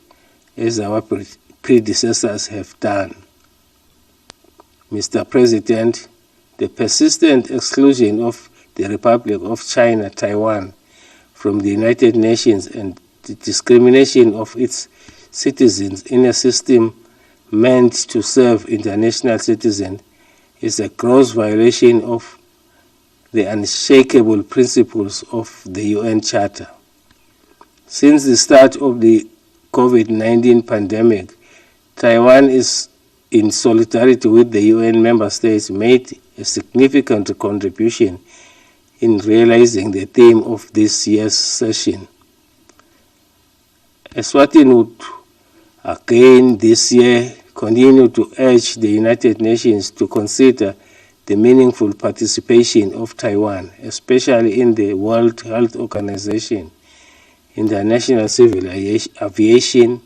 as our predecessors have done. Mr. President, the persistent exclusion of the Republic of China, Taiwan, from the United Nations and the discrimination of its citizens in a system meant to serve international citizens is a gross violation of the unshakable principles of the UN Charter. Since the start of the COVID-19 pandemic, Taiwan is, in solidarity with the UN member states, made a significant contribution in realizing the theme of this year's session. Eswatini would again this year continue to urge the United Nations to consider the meaningful participation of Taiwan, especially in the World Health Organization, International Civil Aviation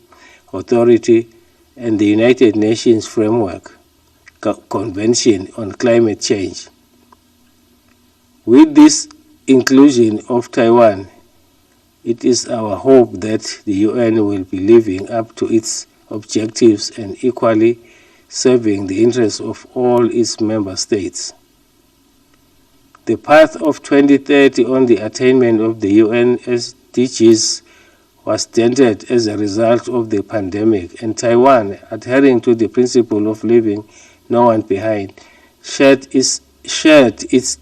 Authority, and the United Nations Framework Convention on Climate Change. With this inclusion of Taiwan, it is our hope that the UN will be living up to its objectives and equally serving the interests of all its member states. The path of 2030 on the attainment of the UN SDGs was dented as a result of the pandemic, and Taiwan, adhering to the principle of leaving no one behind, shared its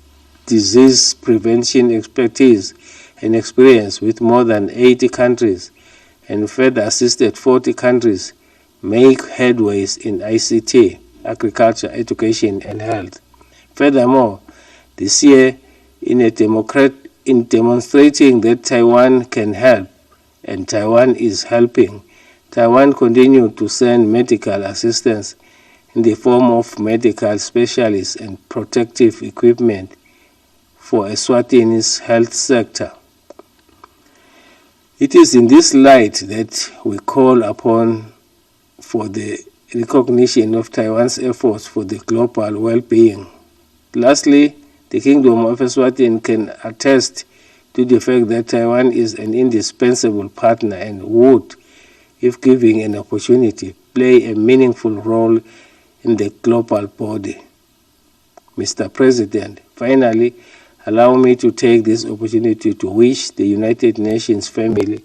disease prevention expertise and experience with more than 80 countries, and further assisted 40 countries make headways in ICT, agriculture, education, and health. Furthermore, this year, in demonstrating that Taiwan can help, and Taiwan is helping, Taiwan continued to send medical assistance in the form of medical specialists and protective equipment for Eswatini's health sector. It is in this light that we call upon for the recognition of Taiwan's efforts for the global well-being. Lastly, the Kingdom of Eswatini can attest to the fact that Taiwan is an indispensable partner and would, if given an opportunity, play a meaningful role in the global body. Mr. President, finally, allow me to take this opportunity to wish the United Nations family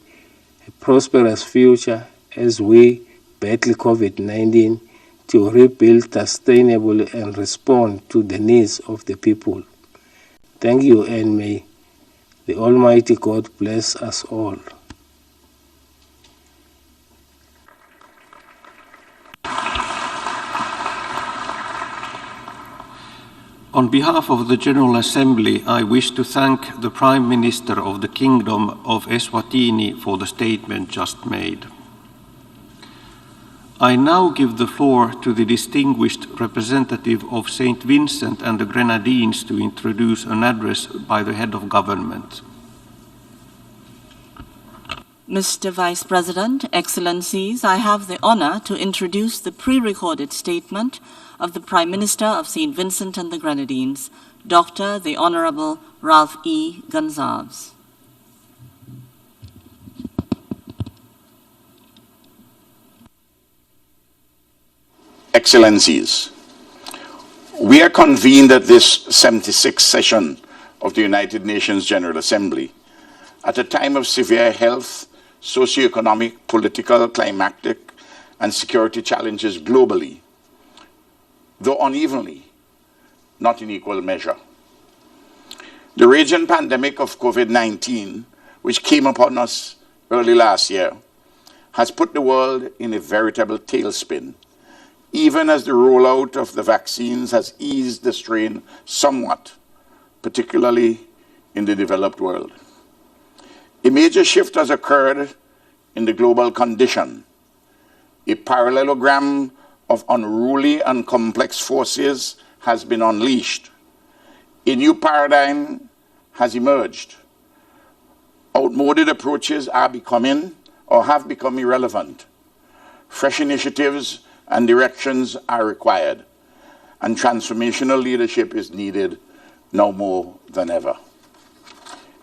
a prosperous future as we battle COVID-19 to rebuild sustainably and respond to the needs of the people. Thank you, and may the Almighty God bless us all. On behalf of the General Assembly, I wish to thank the Prime Minister of the Kingdom of Eswatini for the statement just made. I now give the floor to the distinguished representative of St. Vincent and the Grenadines to introduce an address by the head of government. Mr. Vice President, Excellencies, I have the honor to introduce the pre-recorded statement of the Prime Minister of St. Vincent and the Grenadines, Dr. the Honorable Ralph E. Gonsalves. Excellencies, we are convened at this 76th session of the United Nations General Assembly at a time of severe health, socioeconomic, political, climatic, and security challenges globally, though unevenly, not in equal measure. The raging pandemic of COVID-19, which came upon us early last year, has put the world in a veritable tailspin, even as the rollout of the vaccines has eased the strain somewhat, particularly in the developed world. A major shift has occurred in the global condition. A parallelogram of unruly and complex forces has been unleashed. A new paradigm has emerged. Outmoded approaches are becoming or have become irrelevant. Fresh initiatives and directions are required, and transformational leadership is needed now more than ever.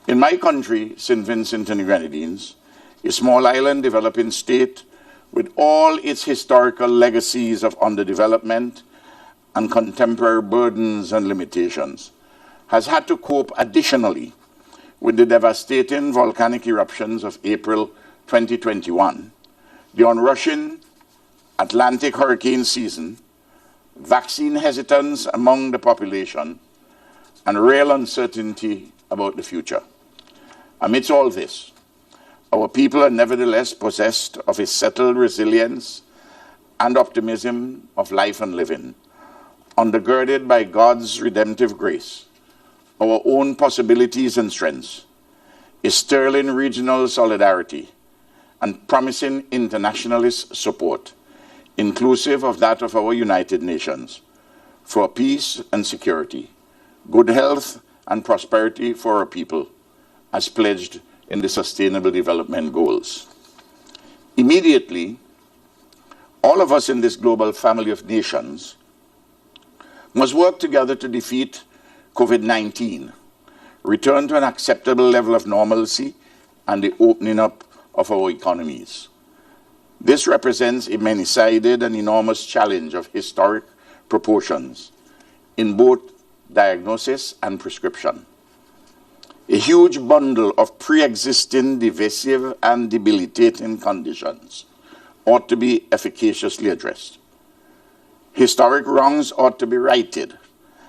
In my country, St. Vincent and the Grenadines, a small island developing state with all its historical legacies of underdevelopment and contemporary burdens and limitations, has had to cope additionally with the devastating volcanic eruptions of April 2021, the onrushing Atlantic hurricane season, vaccine hesitance among the population, and real uncertainty about the future. Amidst all this, our people are nevertheless possessed of a settled resilience and optimism of life and living, undergirded by God's redemptive grace, our own possibilities and strengths, a sterling regional solidarity, and promising internationalist support, inclusive of that of our United Nations, for peace and security, good health and prosperity for our people, as pledged in the Sustainable Development Goals. Immediately, all of us in this global family of nations must work together to defeat COVID-19, return to an acceptable level of normalcy, and the opening up of our economies. This represents a many-sided and enormous challenge of historic proportions in both diagnosis and prescription. A huge bundle of pre-existing divisive and debilitating conditions ought to be efficaciously addressed. Historic wrongs ought to be righted,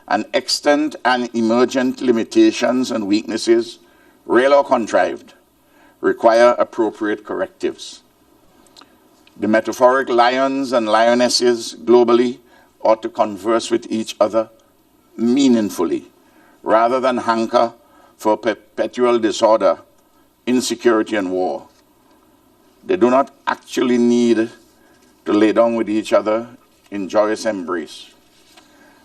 and extant and emergent limitations and weaknesses, real or contrived, require appropriate correctives. The metaphoric lions and lionesses globally ought to converse with each other meaningfully, rather than hanker for perpetual disorder, insecurity, and war. They do not actually need to lay down with each other in joyous embrace.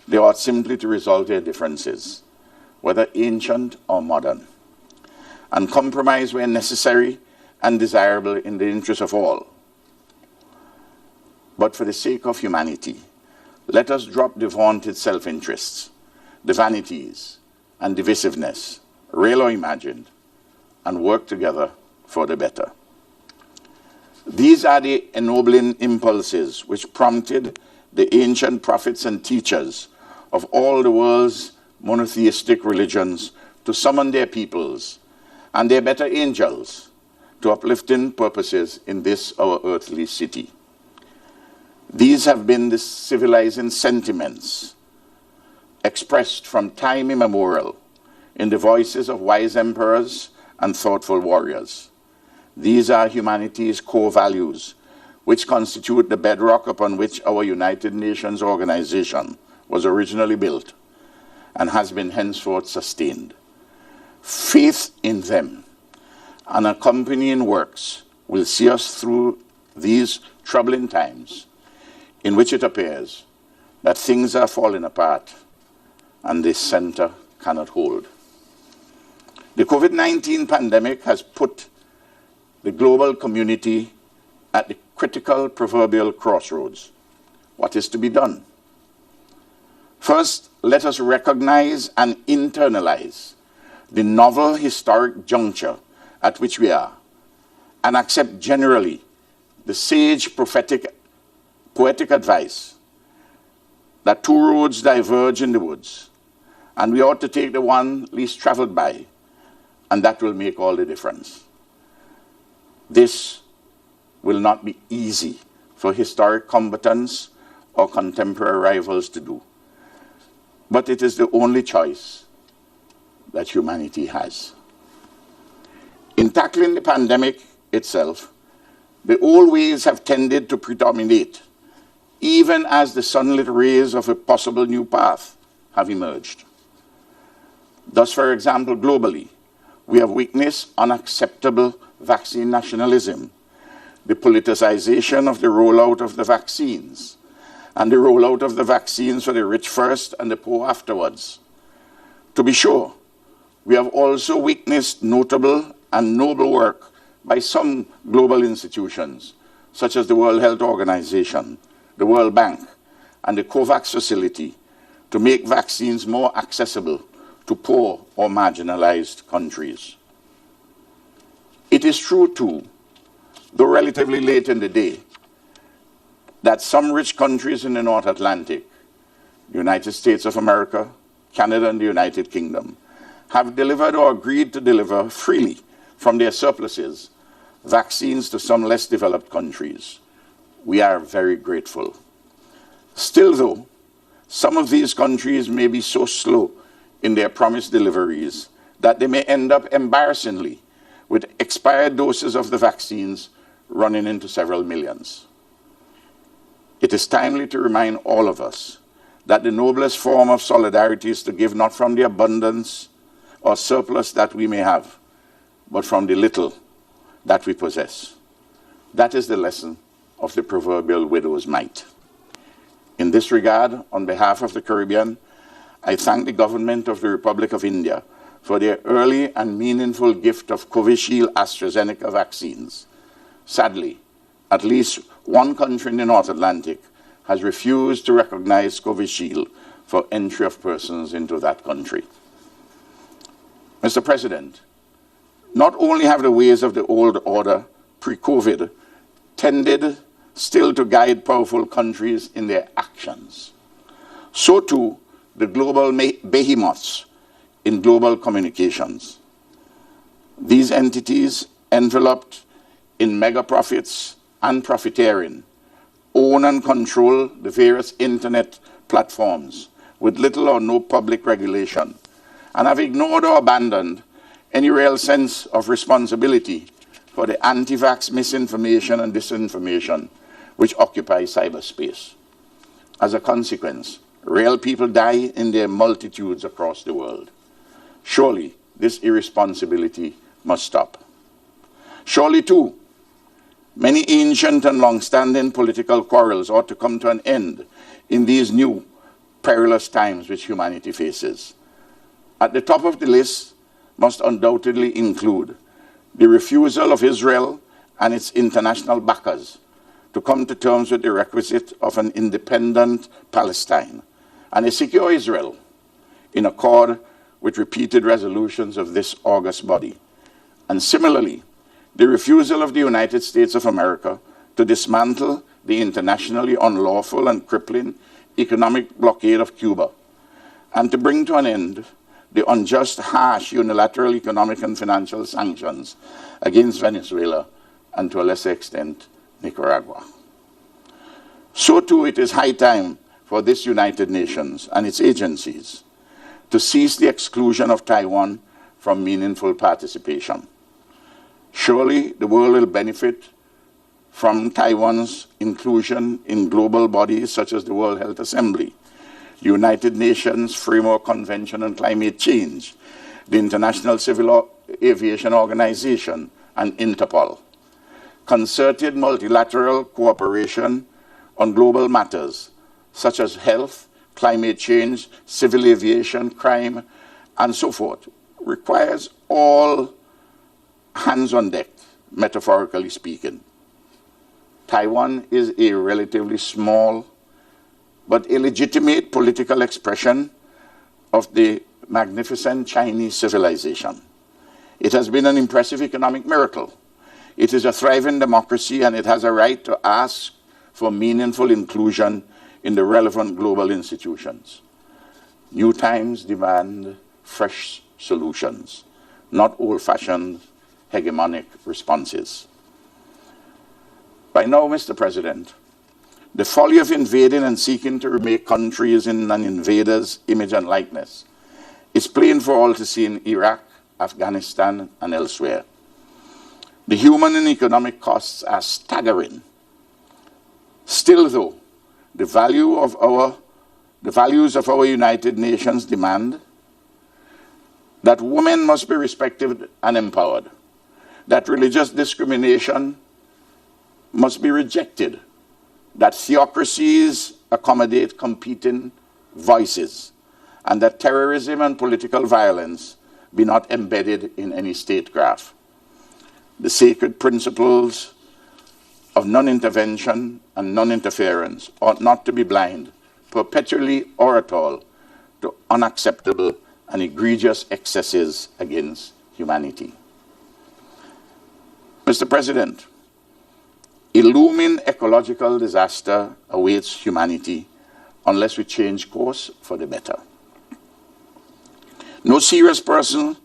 They ought simply to resolve their differences, whether ancient or modern, and compromise where necessary and desirable in the interest of all. But for the sake of humanity, let us drop the vaunted self-interests, the vanities, and divisiveness, real or imagined, and work together for the better. These are the ennobling impulses which prompted the ancient prophets and teachers of all the world's monotheistic religions to summon their peoples and their better angels to uplifting purposes in this our earthly city. These have been the civilizing sentiments expressed from time immemorial in the voices of wise emperors and thoughtful warriors. These are humanity's core values, which constitute the bedrock upon which our United Nations organization was originally built and has been henceforth sustained. Faith in them and accompanying works will see us through these troubling times in which it appears that things are falling apart and this center cannot hold. The COVID-19 pandemic has put the global community at the critical proverbial crossroads. What is to be done? First, let us recognize and internalize the novel historic juncture at which we are, and accept generally the sage poetic advice that two roads diverge in the woods, and we ought to take the one least traveled by, and that will make all the difference. This will not be easy for historic combatants or contemporary rivals to do, but it is the only choice that humanity has. In tackling the pandemic itself, the old ways have tended to predominate, even as the sunlit rays of a possible new path have emerged. Thus, for example, globally, we have witnessed unacceptable vaccine nationalism, the politicization of the rollout of the vaccines, and the rollout of the vaccines for the rich first and the poor afterwards. To be sure, we have also witnessed notable and noble work by some global institutions, such as the World Health Organization, the World Bank, and the COVAX facility, to make vaccines more accessible to poor or marginalized countries. It is true, too, though relatively late in the day, that some rich countries in the North Atlantic, the United States of America, Canada, and the United Kingdom, have delivered or agreed to deliver freely from their surpluses vaccines to some less developed countries. We are very grateful. Still, though, some of these countries may be so slow in their promised deliveries that they may end up embarrassingly with expired doses of the vaccines running into several millions. It is timely to remind all of us that the noblest form of solidarity is to give not from the abundance or surplus that we may have, but from the little that we possess. That is the lesson of the proverbial widow's mite. In this regard, on behalf of the Caribbean, I thank the government of the Republic of India for their early and meaningful gift of Covishield AstraZeneca vaccines. Sadly, at least one country in the North Atlantic has refused to recognize Covishield for entry of persons into that country. Mr. President, not only have the ways of the old order pre-COVID tended still to guide powerful countries in their actions, so too the global behemoths in global communications. These entities, enveloped in mega profits and profiteering, own and control the various internet platforms with little or no public regulation, and have ignored or abandoned any real sense of responsibility for the anti-vax misinformation and disinformation which occupy cyberspace. As a consequence, real people die in their multitudes across the world. Surely, this irresponsibility must stop. Surely, too, many ancient and long-standing political quarrels ought to come to an end in these new perilous times which humanity faces. At the top of the list must undoubtedly include the refusal of Israel and its international backers to come to terms with the requisite of an independent Palestine and a secure Israel in accord with repeated resolutions of this august body. And similarly, the refusal of the United States of America to dismantle the internationally unlawful and crippling economic blockade of Cuba, and to bring to an end the unjust, harsh, unilateral economic and financial sanctions against Venezuela and, to a lesser extent, Nicaragua. So too, it is high time for this United Nations and its agencies to cease the exclusion of Taiwan from meaningful participation. Surely the world will benefit from Taiwan's inclusion in global bodies such as the World Health Assembly, the United Nations Framework Convention on Climate Change, the International Civil Aviation Organization, and Interpol. Concerted multilateral cooperation on global matters such as health, climate change, civil aviation, crime, and so forth requires all hands on deck, metaphorically speaking. Taiwan is a relatively small but illegitimate political expression of the magnificent Chinese civilization. It has been an impressive economic miracle. It is a thriving democracy, and it has a right to ask for meaningful inclusion in the relevant global institutions. New times demand fresh solutions, not old-fashioned hegemonic responses. By now, Mr. President, the folly of invading and seeking to remake countries in an invader's image and likeness is plain for all to see in Iraq, Afghanistan, and elsewhere. The human and economic costs are staggering. Still, though, the values of our United Nations demand that women must be respected and empowered, that religious discrimination must be rejected, that theocracies accommodate competing voices, and that terrorism and political violence be not embedded in any statecraft. The sacred principles of non-intervention and non-interference ought not to be blind, perpetually or at all, to unacceptable and egregious excesses against humanity. Mr. President, a looming ecological disaster awaits humanity unless we change course for the better. No serious person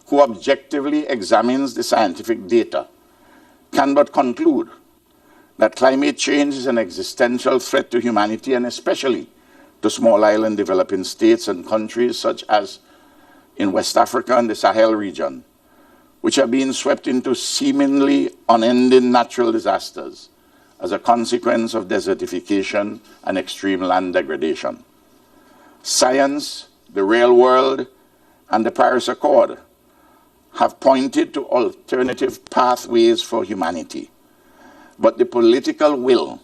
who objectively examines the scientific data can but conclude that climate change is an existential threat to humanity, and especially to small island developing states and countries such as in West Africa and the Sahel region, which are being swept into seemingly unending natural disasters as a consequence of desertification and extreme land degradation. Science, the real world, and the Paris Accord have pointed to alternative pathways for humanity, but the political will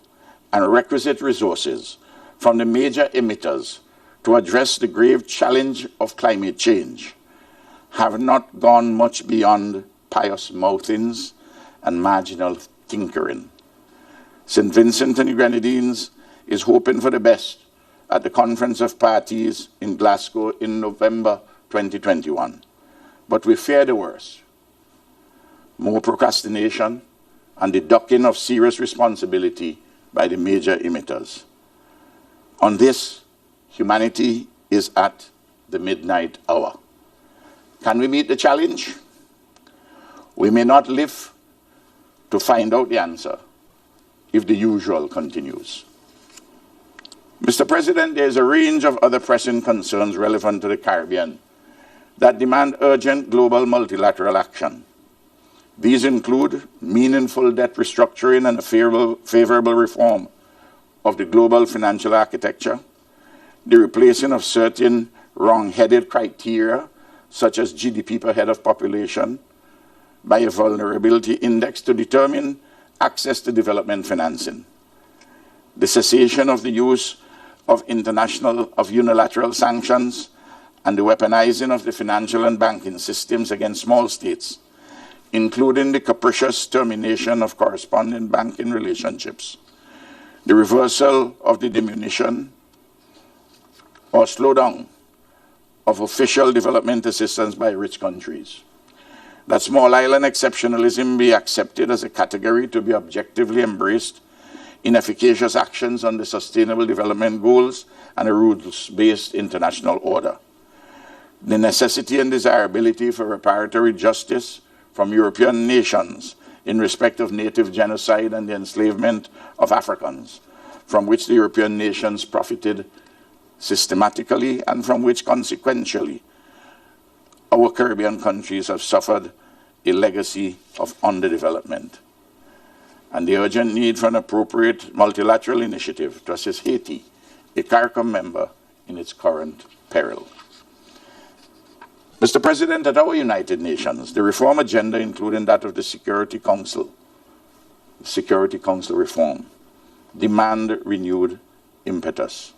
and requisite resources from the major emitters to address the grave challenge of climate change have not gone much beyond pious mouthings and marginal tinkering. St. Vincent and the Grenadines is hoping for the best at the Conference of Parties in Glasgow in November 2021. But we fear the worst. More procrastination and the ducking of serious responsibility by the major emitters. On this, humanity is at the midnight hour. Can we meet the challenge? We may not live to find out the answer if the usual continues. Mr. President, there is a range of other pressing concerns relevant to the Caribbean that demand urgent global multilateral action. These include meaningful debt restructuring and a favorable reform of the global financial architecture, the replacing of certain wrong-headed criteria, such as GDP per head of population, by a vulnerability index to determine access to development financing, the cessation of the use of unilateral sanctions, and the weaponizing of the financial and banking systems against small states, including the capricious termination of corresponding banking relationships, the reversal of the diminution or slowdown of official development assistance by rich countries, that small island exceptionalism be accepted as a category to be objectively embraced in efficacious actions on the Sustainable Development Goals and a rules-based international order, the necessity and desirability for reparatory justice from European nations in respect of native genocide and the enslavement of Africans, from which the European nations profited systematically and from which consequentially our Caribbean countries have suffered a legacy of underdevelopment, and the urgent need for an appropriate multilateral initiative to assist Haiti, a CARICOM member, in its current peril. Mr. President, at our United Nations, the reform agenda, including that of the Security Council reform, demand renewed impetus.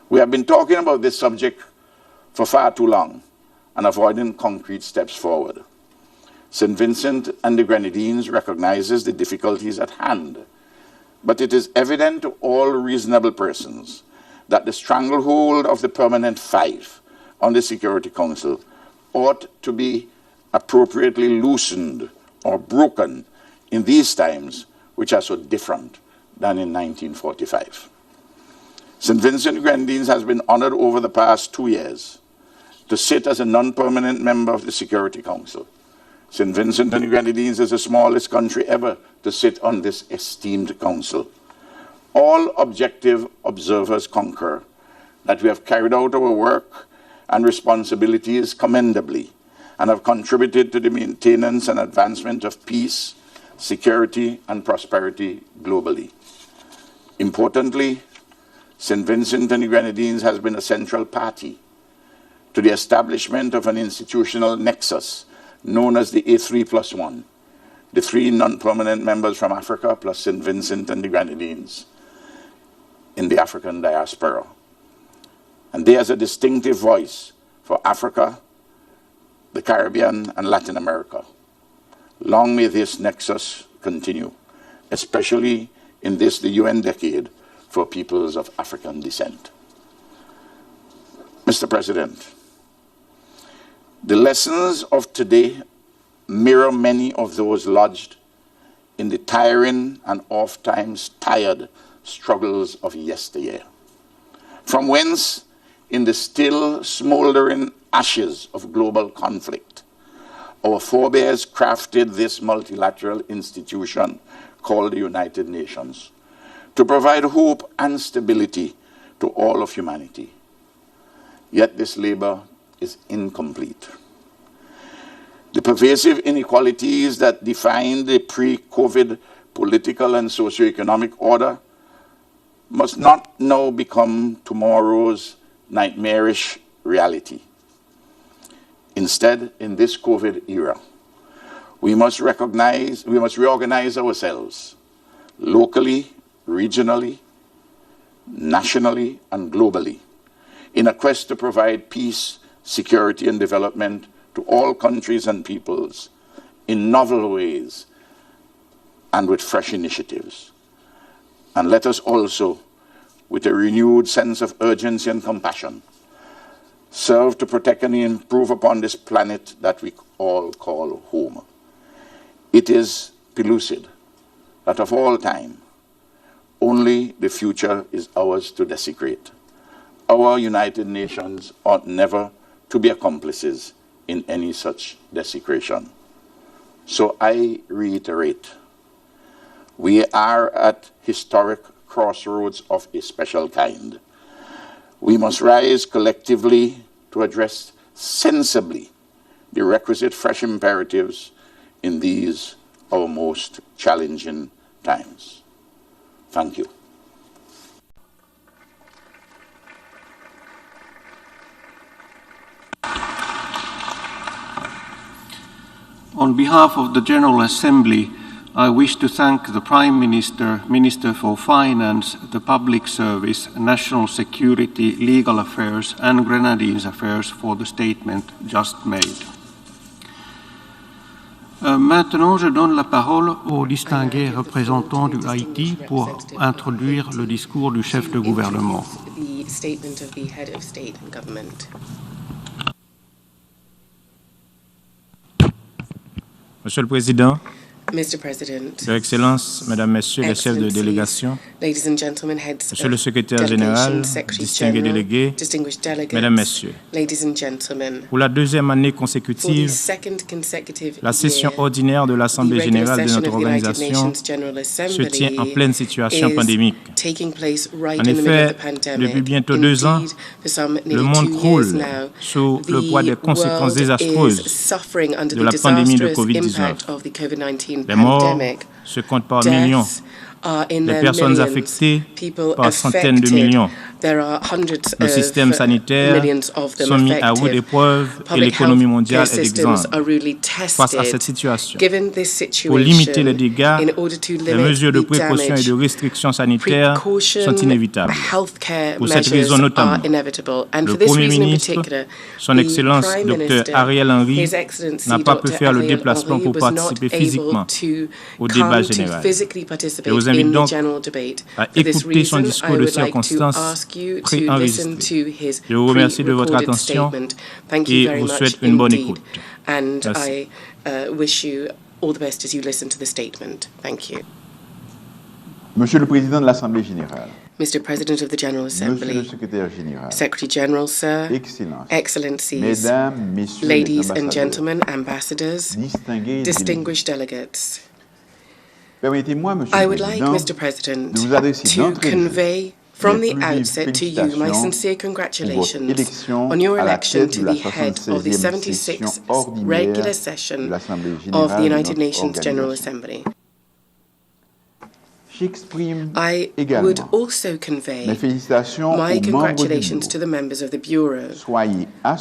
We have been talking about this subject for far too long and avoiding concrete steps forward. St. Vincent and the Grenadines recognizes the difficulties at hand, but it is evident to all reasonable persons that the stranglehold of the Permanent Five on the Security Council ought to be appropriately loosened or broken in these times, which are so different than in 1945. St. Vincent and Grenadines has been honored over the past 2 years to sit as a non-permanent member of the Security Council. St. Vincent and the Grenadines is the smallest country ever to sit on this esteemed council. All objective observers concur that we have carried out our work and responsibilities commendably and have contributed to the maintenance and advancement of peace, security, and prosperity globally. Importantly, St. Vincent and the Grenadines has been a central party to the establishment of an institutional nexus known as the A3+1, the 3 non-permanent members from Africa, plus St. Vincent and the Grenadines in the African diaspora. And they has a distinctive voice for Africa, the Caribbean, and Latin America. Long may this nexus continue, especially in this, the UN decade for peoples of African descent. Mr. President, the lessons of today mirror many of those lodged in the tiring and oft-times tired struggles of yesteryear. From whence, in the still smoldering ashes of global conflict, our forebears crafted this multilateral institution called the United Nations to provide hope and stability to all of humanity. Yet this labor is incomplete. The pervasive inequalities that define the pre-COVID political and socioeconomic order must not now become tomorrow's nightmarish reality. Instead, in this COVID era, we must reorganize ourselves locally, regionally, nationally, and globally in a quest to provide peace, security, and development to all countries and peoples in novel ways and with fresh initiatives. And let us also, with a renewed sense of urgency and compassion, serve to protect and improve upon this planet that we all call home. It is pellucid that of all time, only the future is ours to desecrate. Our United Nations ought never to be accomplices in any such desecration. So I reiterate, we are at historic crossroads of a special kind. We must rise collectively to address sensibly the requisite fresh imperatives in these our most challenging times. Thank you. On behalf of the General Assembly, I wish to thank the Prime Minister, Minister for Finance, the Public Service, National Security, Legal Affairs and Grenadines Affairs for the statement just made. Maintenant, je donne la parole au distingué représentant du Haïti pour introduire le discours du chef de gouvernement. The statement of the head of state and government. Monsieur le Président, Mr. President, Your Excellences, Mesdames, Messieurs les chefs de délégation, ladies and gentlemen, heads Monsieur le of Secrétaire général, Secretary distingués General, délégués, distinguished delegates, Mesdames, Messieurs, ladies and gentlemen, pour la deuxième année for the consécutive, second consecutive la session year, ordinaire de l'Assemblée the regular générale de session notre of the United organisation Nations General se Assembly tient en pleine situation is pandémique. taking place right En in the middle of effet, the pandemic. depuis bientôt 2 ans, Indeed, for some le nearly monde 2 croule years now, sous le the poids des conséquences world is désastreuses suffering under de the la pandémie de disastrous COVID-19. impact of the COVID-19 Les morts pandemic. se comptent par millions. Deaths are in Les their personnes millions. affectées People par centaines de affected. millions. There are hundreds Nos of systèmes sanitaires millions of them sont mis à rude affected. épreuve et Public l'économie health mondiale care est systems exsangue. are really Face à cette tested. situation, Given this pour limiter les situation, dégâts, in order to les limit mesures de the précaution et damage, de restriction sanitaire precaution sont inévitables. healthcare Pour cette measures raison notamment, are inevitable. And le for this Premier reason in ministre, particular, Son the Excellence Prime Dr Minister, Ariel Henry, His Excellency n'a pas pu Dr. faire le Ariel déplacement Henry pour was not participer able physiquement to au débat come to général. physically Je participate vous in invite the donc general debate. à For this écouter son reason, discours I de would like to circonstance ask you to préenregistré. listen to his Je vous remercie de votre pre-recorded attention statement. Thank you et very vous much souhaite une bonne indeed. écoute. And Merci. I wish you all the best as you listen to the statement. Thank you. Monsieur le Président de l'Assemblée générale, Mr. President of the General Monsieur le Assembly, Secrétaire général, Secretary General, Sir, Excellences, Excellencies, Mesdames, Messieurs ladies les and ambassadeurs, gentlemen, ambassadors, distingués distinguished delegates, permettez-moi, Monsieur I le would like, Président, Mr. President, de vous adresser to d'entrée de jeu convey from mes the plus vives outset to you my félicitations sincere pour votre congratulations élection on your à la election tête to de la the head of the 76e session 76th ordinaire regular de session l'Assemblée of générale the de United notre Nations General organisation. Assembly. I would also convey my congratulations to the members of the Bureau.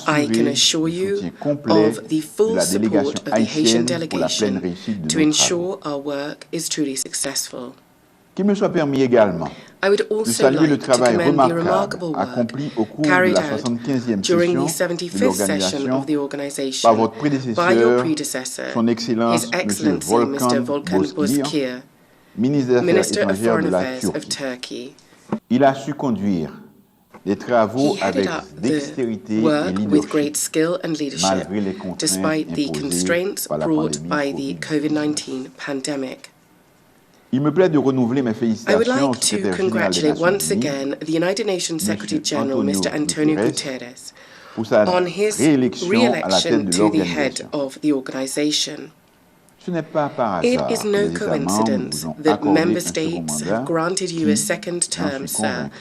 I can assure you of the full support of the Haitian delegation to ensure our work is truly successful. I would also like to commend the remarkable work carried out during the 75th session of the organization by your predecessor, His Excellency Mr. Volkan Bozkir, Minister of Foreign Affairs of Turkey. He headed up the work with great skill and leadership, despite the constraints brought by the COVID-19 pandemic. I would like to congratulate once again the United Nations Secretary General, Mr. Antonio Guterres, on his re-election to the head of the organization. It is no coincidence that member states have granted you a second term, sir,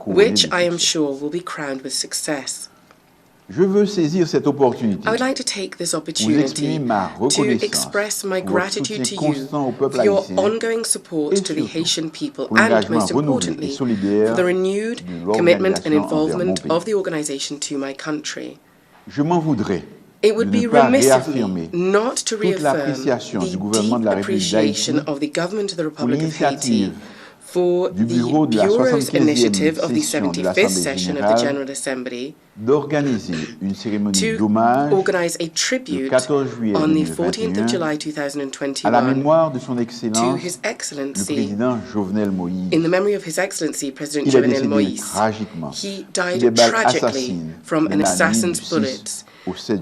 which I am sure will be crowned with success. I would like to take this opportunity to express my gratitude to you for your ongoing support to the Haitian people and, most importantly, for the renewed commitment and involvement of the organization to my country. It would be remiss of me not to reaffirm the deep appreciation of the government of the Republic of Haiti for the Bureau's initiative of the 75th session of the General Assembly to organize a tribute on the 14th of July 2021 to His Excellency, in the memory of His Excellency President Jovenel Moïse. He died tragically from an assassin's bullets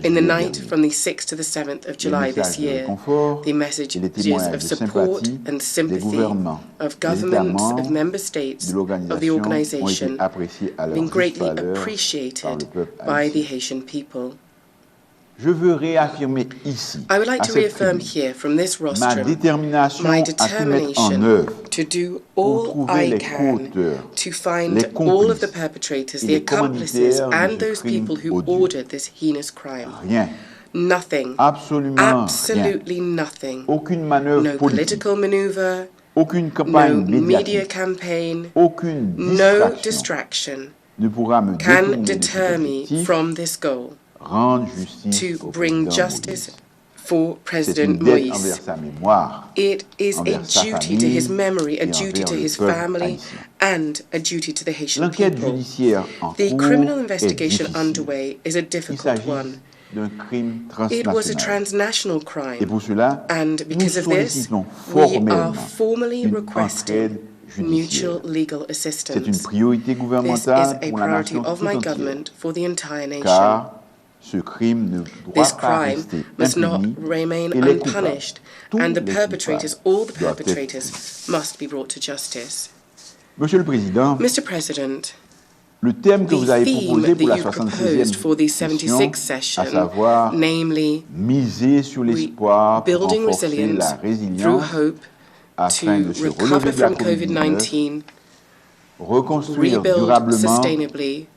in the night from the 6th to the 7th of July this year. The messages of support and sympathy of governments, of member states, of the organization have been greatly appreciated by the Haitian people. I would like to reaffirm here from this rostrum my determination to do all I can to find all of the perpetrators, the accomplices, and those people who ordered this heinous crime. Nothing, absolutely nothing, no political maneuver, no media campaign, no distraction can deter me from this goal: to bring justice for President Moïse. It is a duty to his memory, a duty to his family, and a duty to the Haitian people. The criminal investigation underway is a difficult one. It was a transnational crime, and because of this, we are formally requesting mutual legal assistance. This is a priority of my government for the entire nation. This crime must not remain unpunished, and the perpetrators, all the perpetrators, must be brought to justice. Mr. President, the theme that you proposed for the 76th session, namely building resilience through hope to recover from COVID-19, rebuild sustainably,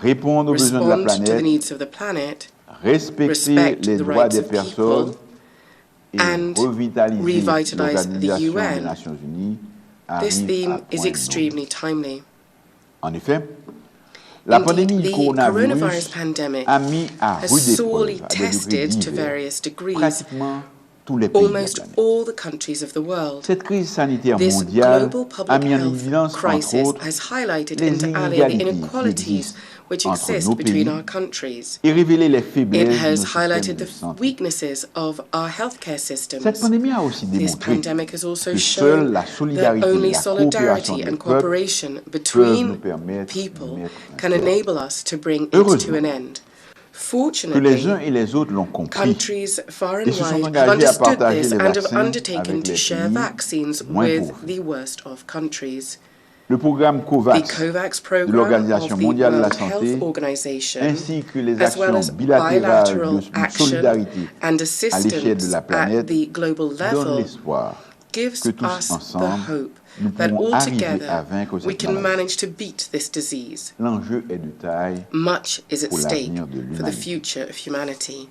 respond to the needs of the planet, respect the rights of people, and revitalize the UN. This theme is extremely timely. Indeed, the coronavirus pandemic has sorely tested, to various degrees, almost all the countries of the world. This global public health crisis has highlighted inter alia the inequalities which exist between our countries. It has highlighted the weaknesses of our healthcare systems. This pandemic has also shown that only solidarity and cooperation between people can enable us to bring it to an end. Fortunately, countries far and wide have understood this and have undertaken to share vaccines with the worst of countries. The COVAX program of the World Health Organization, as well as bilateral action and assistance at the global level, gives us the hope that altogether we can manage to beat this disease. Much is at stake for the future of humanity.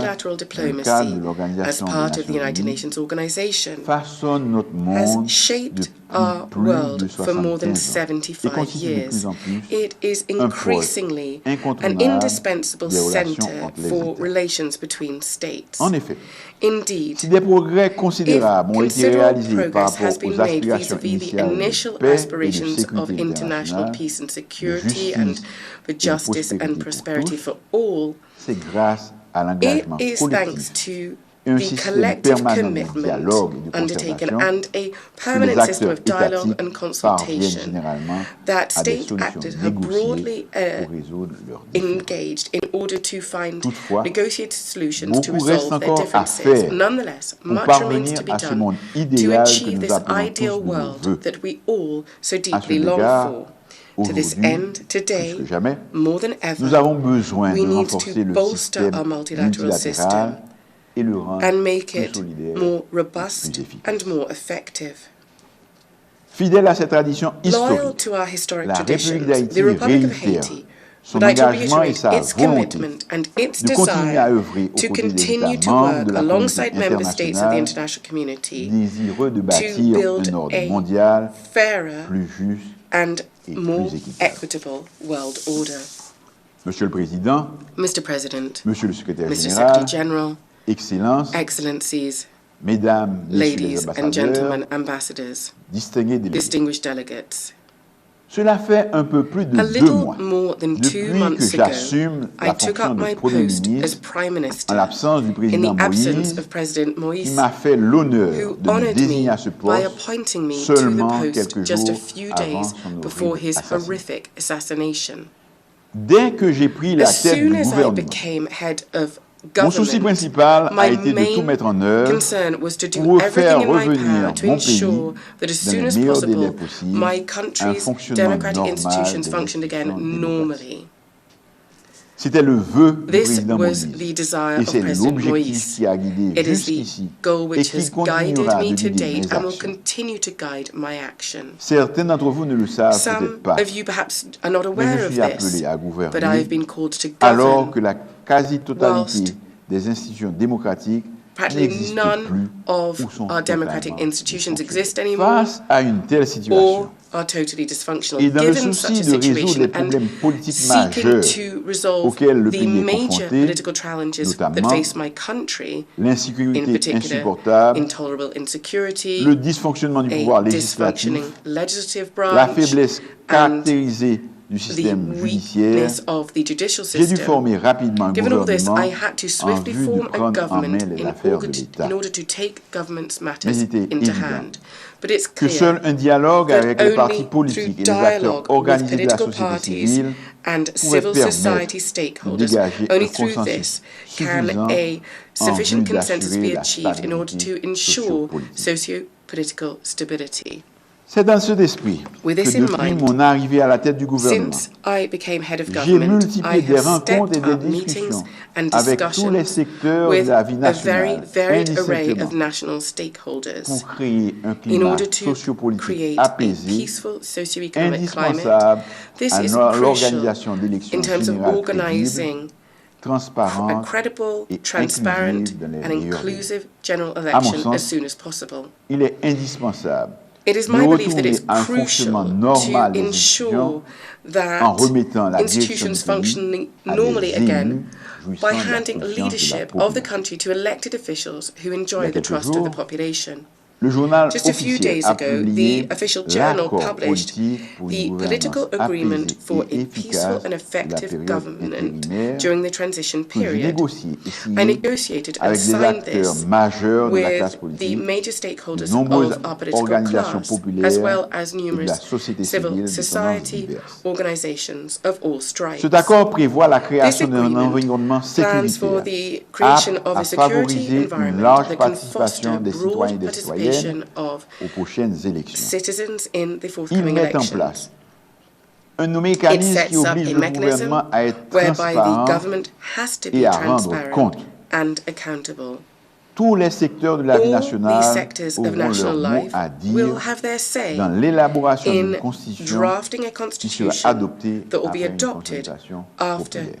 multilateral diplomacy as part of the United Nations organization has shaped our world for more than 75 years. It is increasingly an indispensable center for relations between states. Indeed, si des progrès considérables ont été réalisés par rapport aux aspirations initiales de paix et de sécurité internationale, de justice and prosperity for all, c'est grâce à l'engagement collectif, the collective commitment undertaken and a permanent system of dialogue and consultation that state actors have broadly engaged in order to find negotiated solutions to resolve their differences. Nonetheless, much remains to be done to achieve this ideal world that we all so deeply long for. To this end, today, more than ever, we need to bolster our multilateral system and make it more robust and more effective. Fidèle à cette tradition Loyal to our historic traditions, the Republic of Haiti would like to reiterate its commitment and its desire to continue to work alongside member states of the international community to build a fairer and more equitable world order. Monsieur le Président, Mr. President, Monsieur le Secrétaire Mr. Secretary Général, General, Excellences, Excellencies, Mesdames, ladies Messieurs and les gentlemen, ambassadeurs, ambassadors, distinguished delegates. Cela fait un peu plus de A 2 little mois more than 2 depuis que months ago, j'assume I la took fonction up de my Premier post as ministre Prime Minister en l'absence du in président the absence Moïse, of President qui Moïse, m'a fait l'honneur who de me honored désigner me à ce by poste appointing me to the seulement post quelques just a jours few avant days son before horrible his assassinat. horrific assassination. Dès que j'ai pris la As tête soon du as I gouvernement, became head of mon souci government, principal a my été de tout main mettre en œuvre concern was to do pour faire everything in my revenir power to mon ensure pays that as dans soon les as meilleurs délais possible, possibles, my un country's fonctionnement democratic normal institutions des functioned again institutions normally. C'était le vœu du This président was Moïse. the desire Et of c'est President l'objectif Moïse. qui a guidé It is the jusqu'ici goal et which qui has guided continuera me de to guider date mes and will actions. continue to guide my action. Certains d'entre vous ne le savent Some peut-être pas, of you perhaps are not mais aware je of suis appelé this, à but I have been gouverner called to alors govern que la quasi-totalité whilst des institutions démocratiques practically n'existent none plus of ou sont our democratic totalement institutions dysfonctionnelles. exist anymore Face à une telle situation, or are totally dysfunctional. et dans le Given souci such a de résoudre les situation problèmes and politiques seeking majeurs to resolve auxquels le the pays est major confronté, political challenges that notamment face my country, in l'insécurité particular insupportable, intolerable insecurity, le dysfonctionnement du pouvoir a législatif, dysfunctioning legislative la branch, faiblesse and caractérisée du système the judiciaire, weakness of the judicial j'ai dû system. former rapidement un Given all this, gouvernement I had to en swiftly vue de form a prendre en main government les affaires de l'État. in order to take government's Mais matters il était into évident hand. But it's que clear seul un dialogue that avec les partis only politiques through et les acteurs dialogue with organisés de la political société parties civile and pourrait civil permettre society de stakeholders, dégager only un through consensus this can suffisant a en sufficient vue consensus be d'assurer la achieved in order to stabilité ensure sociopolitique. socio-political stability. C'est dans cet esprit With que this in depuis mind, mon arrivée à la tête du gouvernement, since I became head of j'ai government, I multiplié des have rencontres et stepped des up meetings discussions and avec tous les discussions secteurs de with la vie a very nationale, varied array of indistinctement, national stakeholders pour créer un in climat order to sociopolitique create a apaisé, peaceful socio-economic climate. indispensable This à is crucial l'organisation in d'élections terms of générales crédibles, organizing a transparentes credible, et transparent, inclusives dans les and meilleurs délais. inclusive general À mon election as sens, soon as possible. il est indispensable It is de my belief that retourner it's à un fonctionnement crucial normal to des ensure institutions that en remettant la direction institutions du pays functioning à normally des again élus jouissant by de la handing confiance de la leadership of the population. country to elected officials who Il y enjoy a the quelques trust of the jours, population. le journal Just a few officiel days a ago, publié the official journal l'accord published politique pour the une political gouvernance agreement apaisée for et a peaceful efficace and de la effective période government intérimaire during the transition que j'ai period. négocié et I signé negotiated and avec des signed acteurs this majeurs de la classe with the politique, major de stakeholders nombreuses of our political organisations class, as populaires well as et de la numerous société civil civile de tendances society diverses. organizations of all stripes. Cet accord prévoit la création d'un agreement environnement plans for sécuritaire the creation apte of à a security favoriser une environment large that can foster participation des citoyens broad et des participation citoyennes of aux prochaines élections. citizens in the Il forthcoming met en elections. place un It mécanisme sets qui up oblige a le mechanism gouvernement à être whereby the transparent government has to be et à rendre transparent compte. and accountable. Tous les secteurs de la vie All nationale these sectors of auront national leur mot life à will dire have their say dans l'élaboration in d'une constitution drafting a qui sera constitution adoptée that will be après une adopted consultation after populaire.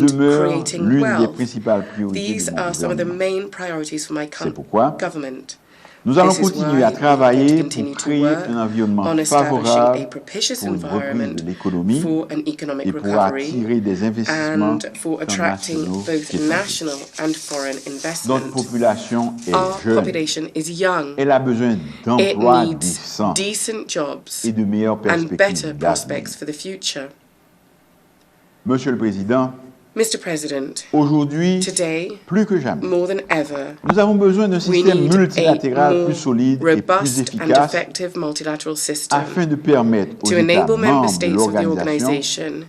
demeure creating l'une des wealth. principales priorités These de mon are some of the gouvernement. main priorities for my C'est pourquoi government. Nous allons This is continuer why à we travailler will continue pour to créer work un environnement on establishing a favorable propitious pour une reprise environment de l'économie for an economic et pour recovery attirer des investissements and for tant attracting nationaux both qu'étrangers. national and foreign Notre investment. population est Our jeune. population is young. Elle a besoin It d'emplois needs décents decent jobs et de meilleures and perspectives better d'avenir. prospects for the future. Monsieur le Président, Mr. President, aujourd'hui, today, plus que jamais, more than ever, nous avons besoin d'un we système need multilatéral a plus solide more et plus robust and efficace effective multilateral system afin de permettre aux to États enable member membres de states of the l'organisation organization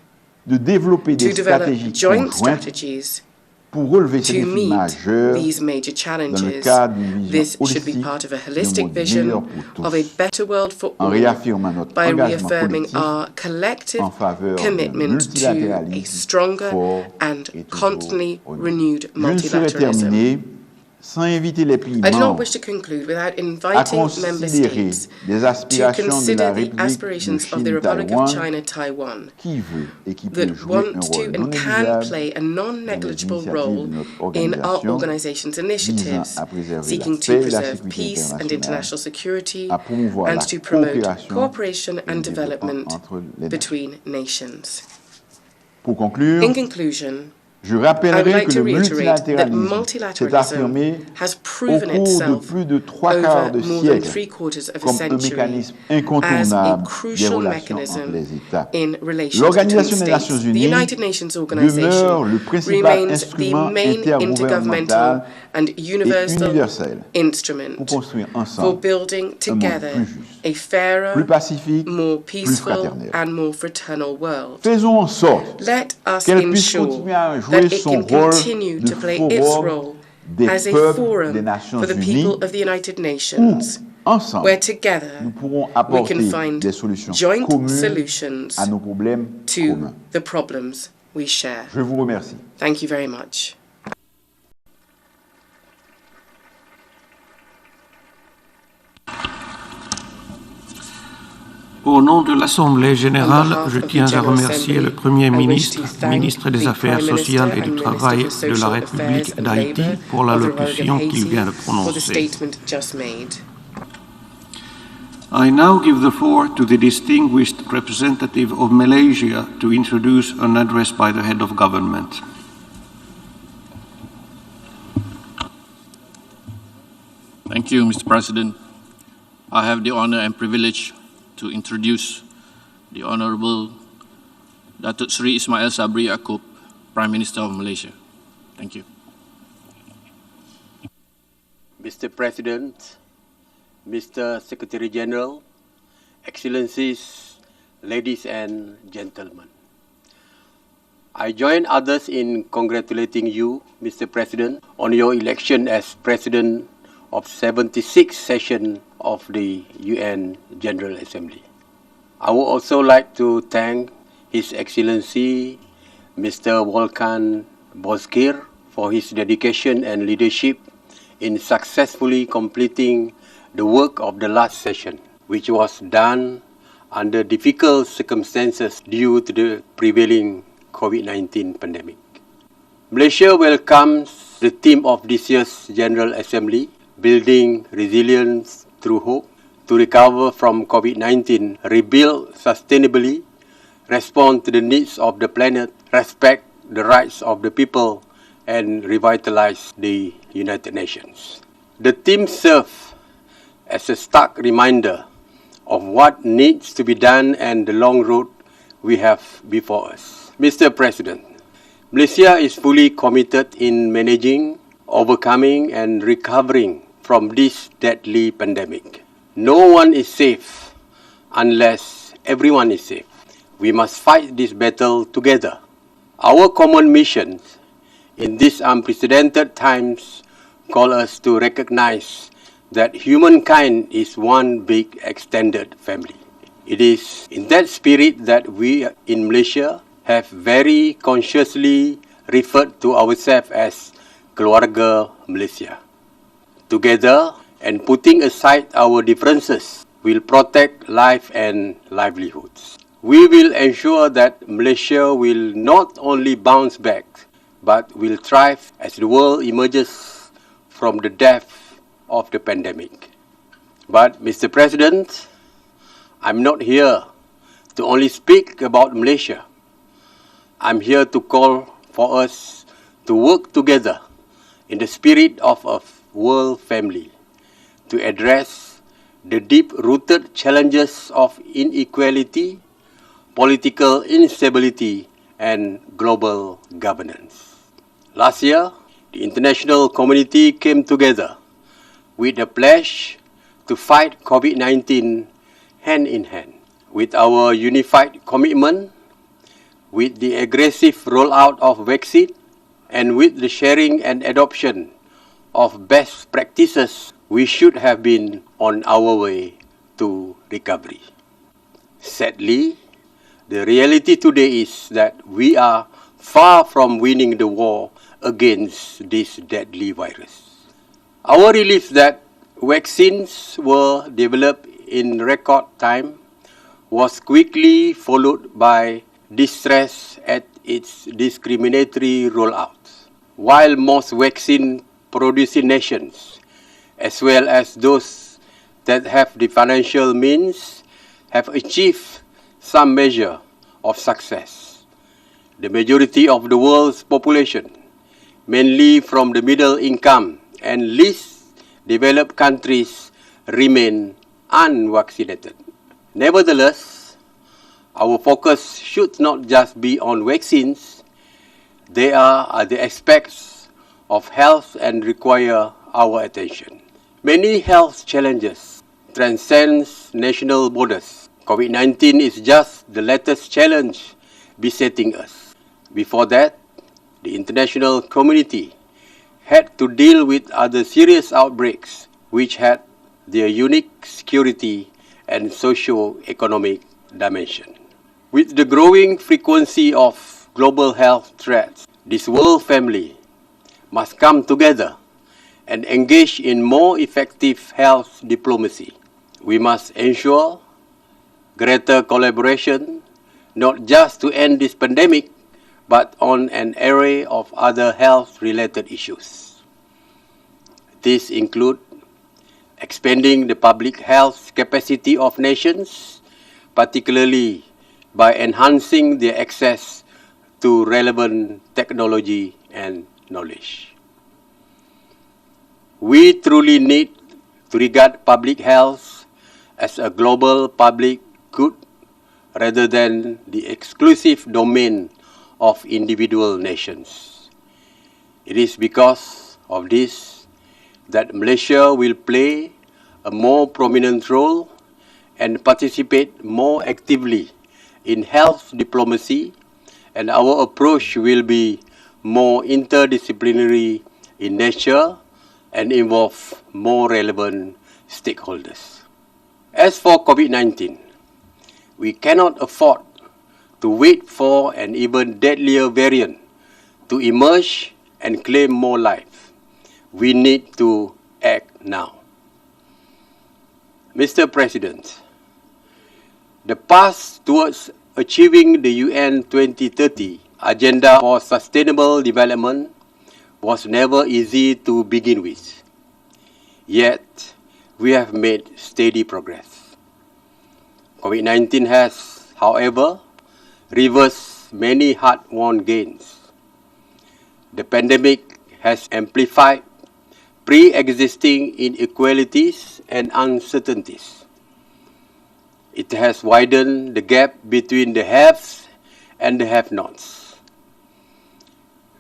de développer to des develop stratégies joint conjointes strategies pour relever ces to défis meet majeurs these major dans le challenges. cadre d'une vision This should be holistique part of a d'un holistic monde vision meilleur pour of a tous, better world for en all réaffirmant notre by engagement reaffirming collectif our collective en faveur d'un commitment to a multilatéralisme stronger fort and et toujours constantly honnête. renewed Je ne saurais multilateralism. terminer sans inviter les pays I do not membres wish to conclude without à inviting member considérer states les to aspirations de consider la the République de aspirations of Chine the Republic of Taïwan China, Taiwan, qui veut et qui peut that jouer un want to rôle non and can négligeable play a dans les non-negligible initiatives role de notre in our organisation organization's visant initiatives, à préserver seeking la to paix et la preserve sécurité peace and internationale, international security, à promouvoir and la to promote coopération cooperation et and le développement development entre les nations. between nations. Pour conclure, In conclusion, je I would rappellerai like que to le reiterate that multilatéralisme s'est affirmé has au proven cours de itself plus de 3/4 de over more than siècle 3/4 of a comme un century mécanisme as a incontournable des crucial relations entre mechanism les États. in relations L'Organisation between des Nations states. The Unies United Nations Organization demeure le principal remains the instrument main intergovernmental intergouvernemental and et universal universel instrument pour construire for ensemble building un monde together plus juste, a fairer, plus pacifique, more plus peaceful fraternel. and more fraternal world. Faisons en sorte Let us qu'elle puisse ensure continuer à that jouer it son can rôle continue de to play its forum role des as a peuples des forum Nations for the Unies people of the United où, Nations, ensemble, where together nous pourrons we apporter can find des solutions joint communes solutions à nos problèmes to communs. the problems we share. Je vous remercie. Thank you very much. Au nom de l'Assemblée générale, je tiens à remercier le Premier ministre, ministre des Affaires sociales et du Travail de la République d'Haïti pour l'allocution qu'il vient de prononcer. I now give the floor to the distinguished representative of Malaysia to introduce an address by the head of government. Thank you, Mr. President. I have the honor and privilege to introduce the Honorable Datuk Sri Ismail Sabri Yaakob, Prime Minister of Malaysia. Thank you. Mr. President, Mr. Secretary General, Excellencies, ladies and gentlemen. I join others in congratulating you, Mr. President, on your election as President of 76th session of the UN General Assembly. I would also like to thank His Excellency Mr. Volkan Bozkir for his dedication and leadership in successfully completing the work of the last session, which was done under difficult circumstances due to the prevailing COVID-19 pandemic. Malaysia welcomes the theme of this year's General Assembly, Building Resilience Through Hope, to recover from COVID-19, rebuild sustainably, respond to the needs of the planet, respect the rights of the people, and revitalize the United Nations. The theme serves as a stark reminder of what needs to be done and the long road we have before us. Mr. President, Malaysia is fully committed in managing, overcoming, and recovering from this deadly pandemic. No one is safe unless everyone is safe. We must fight this battle together. Our common missions in these unprecedented times call us to recognize that humankind is one big extended family. It is in that spirit that we in Malaysia have very consciously referred to ourselves as Keluarga Malaysia. Together, and putting aside our differences, will protect life and livelihoods. We will ensure that Malaysia will not only bounce back, but will thrive as the world emerges from the depth of the pandemic. But, Mr. President, I'm not here to only speak about Malaysia. I'm here to call for us to work together in the spirit of a world family to address the deep-rooted challenges of inequality, political instability, and global governance. Last year, the international community came together with a pledge to fight COVID-19 hand in hand. With our unified commitment, with the aggressive rollout of vaccine, and with the sharing and adoption of best practices, we should have been on our way to recovery. Sadly, the reality today is that we are far from winning the war against this deadly virus. Our relief that vaccines were developed in record time was quickly followed by distress at its discriminatory rollout. While most vaccine-producing nations, as well as those that have the financial means, have achieved some measure of success, the majority of the world's population, mainly from the middle income and least developed countries, remain unvaccinated. Nevertheless, our focus should not just be on vaccines. They are the aspects of health and require our attention. Many health challenges transcend national borders. COVID-19 is just the latest challenge besetting us. Before that, the international community had to deal with other serious outbreaks which had their unique security and socio-economic dimension. With the growing frequency of global health threats, this world family must come together and engage in more effective health diplomacy. We must ensure greater collaboration, not just to end this pandemic, but on an array of other health-related issues. These include expanding the public health capacity of nations, particularly by enhancing their access to relevant technology and knowledge. We truly need to regard public health as a global public good rather than the exclusive domain of individual nations. It is because of this that Malaysia will play a more prominent role and participate more actively in health diplomacy, and our approach will be more interdisciplinary in nature and involve more relevant stakeholders. As for COVID-19, we cannot afford to wait for an even deadlier variant to emerge and claim more life. We need to act now. Mr. President, the path towards achieving the UN 2030 Agenda for Sustainable Development was never easy to begin with. Yet, we have made steady progress. COVID-19 has, however, reversed many hard-won gains. The pandemic has amplified pre-existing inequalities and uncertainties. It has widened the gap between the haves and the have-nots.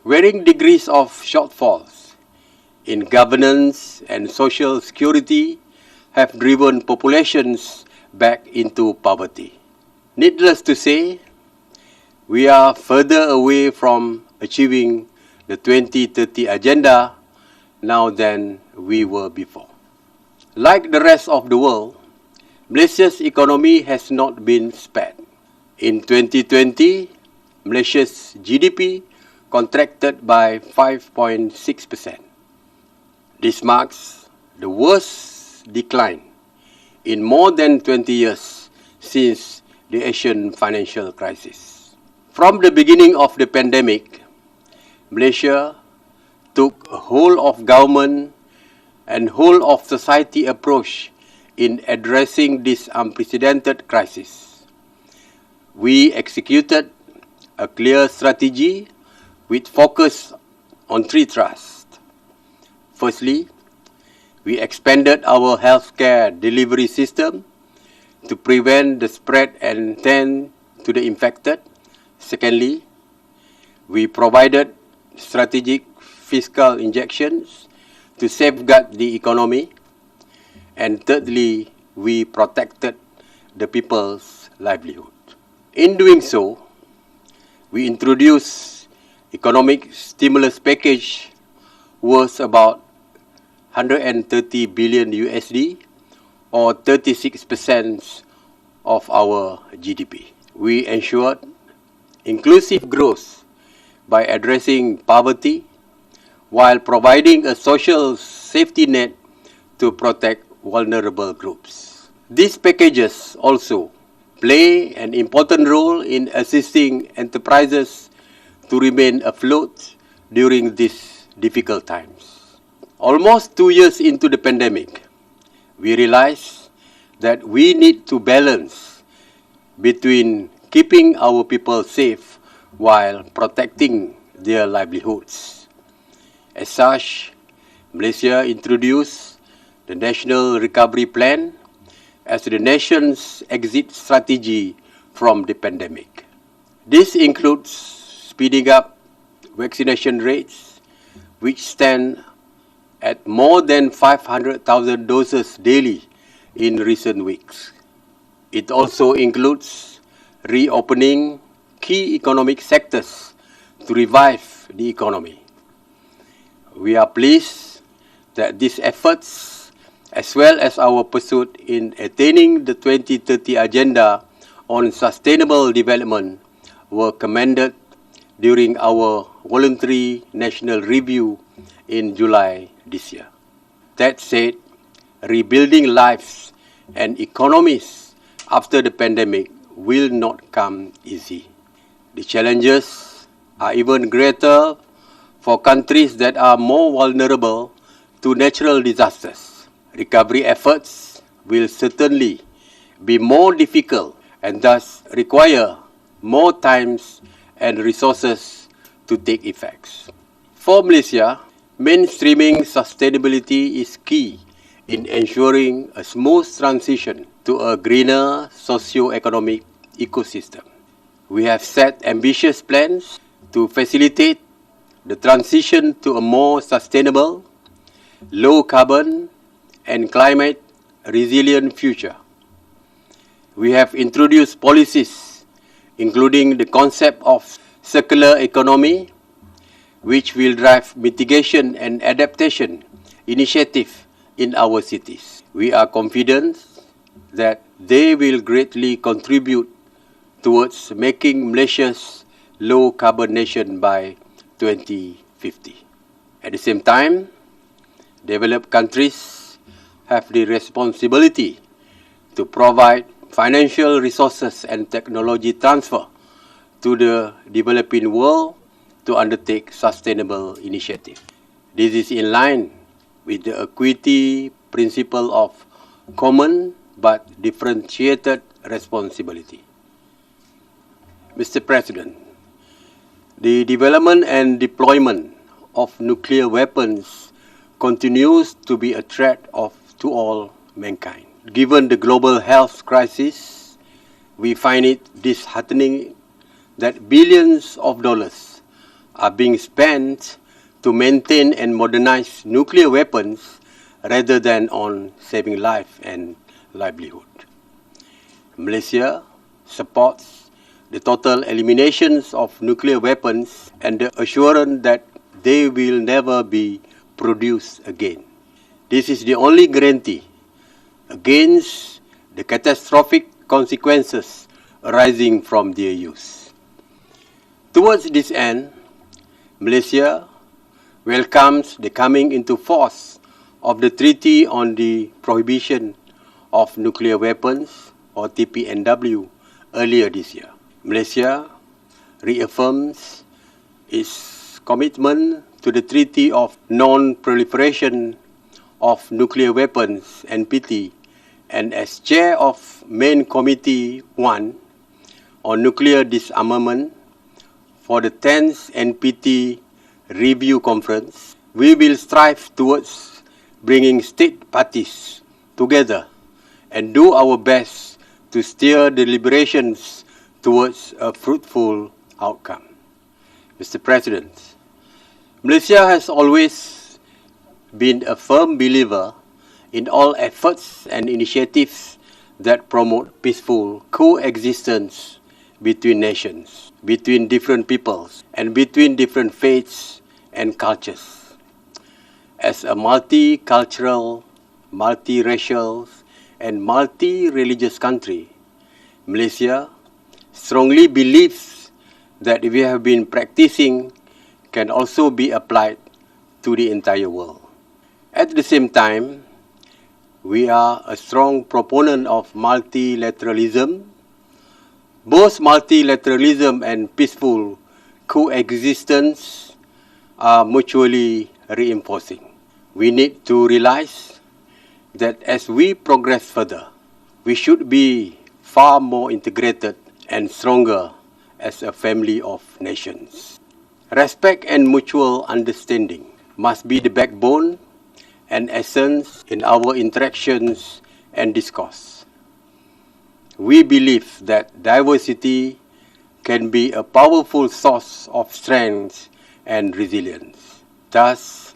Varying degrees of shortfalls in governance and social security have driven populations back into poverty. Needless to say, we are further away from achieving the 2030 Agenda now than we were before. Like the rest of the world, Malaysia's economy has not been spared. In 2020, Malaysia's GDP contracted by 5.6%. This marks the worst decline in more than 20 years since the Asian financial crisis. From the beginning of the pandemic, Malaysia took a whole of government and whole of society approach in addressing this unprecedented crisis. We executed a clear strategy with focus on three thrusts. Firstly, we expanded our healthcare delivery system to prevent the spread and tend to the infected. Secondly, we provided strategic fiscal injections to safeguard the economy. And thirdly, we protected the people's livelihood. In doing so, we introduced economic stimulus package worth about 130 billion USD, or 36% of our GDP. We ensured inclusive growth by addressing poverty while providing a social safety net to protect vulnerable groups. These packages also play an important role in assisting enterprises to remain afloat during these difficult times. Almost 2 years into the pandemic, we realize that we need to balance between keeping our people safe while protecting their livelihoods. As such, Malaysia introduced the National Recovery Plan as the nation's exit strategy from the pandemic. This includes speeding up vaccination rates, which stand at more than 500,000 doses daily in recent weeks. It also includes reopening key economic sectors to revive the economy. We are pleased that these efforts, as well as our pursuit in attaining the 2030 Agenda on Sustainable Development, were commended during our voluntary national review in July this year. That said, rebuilding lives and economies after the pandemic will not come easy. The challenges are even greater for countries that are more vulnerable to natural disasters. Recovery efforts will certainly be more difficult and thus require more time and resources to take effect. For Malaysia, mainstreaming sustainability is key in ensuring a smooth transition to a greener socio-economic ecosystem. We have set ambitious plans to facilitate the transition to a more sustainable, low-carbon, and climate-resilient future. We have introduced policies, including the concept of circular economy, which will drive mitigation and adaptation initiatives in our cities. We are confident that they will greatly contribute towards making Malaysia's low-carbon nation by 2050. At the same time, developed countries have the responsibility to provide financial resources and technology transfer to the developing world to undertake sustainable initiatives. This is in line with the equity principle of common but differentiated responsibility. Mr. President, the development and deployment of nuclear weapons continues to be a threat to all mankind. Given the global health crisis, we find it disheartening that billions of dollars are being spent to maintain and modernize nuclear weapons rather than on saving life and livelihood. Malaysia supports the total eliminations of nuclear weapons and the assurance that they will never be produced again. This is the only guarantee against the catastrophic consequences arising from their use. Towards this end, Malaysia welcomes the coming into force of the Treaty on the Prohibition of Nuclear Weapons, or TPNW, earlier this year. Malaysia reaffirms its commitment to the Treaty of Non-Proliferation of Nuclear Weapons, NPT, and as chair of Main Committee 1 on Nuclear Disarmament for the 10th NPT Review Conference, we will strive towards bringing state parties together and do our best to steer the deliberations towards a fruitful outcome. Mr. President, Malaysia has always been a firm believer in all efforts and initiatives that promote peaceful coexistence between nations, between different peoples, and between different faiths and cultures. As a multicultural, multiracial, and multi-religious country, Malaysia strongly believes that we have been practicing can also be applied to the entire world. At the same time, we are a strong proponent of multilateralism. Both multilateralism and peaceful coexistence are mutually reinforcing. We need to realize that as we progress further, we should be far more integrated and stronger as a family of nations. Respect and mutual understanding must be the backbone and essence in our interactions and discourse. We believe that diversity can be a powerful source of strength and resilience. Thus,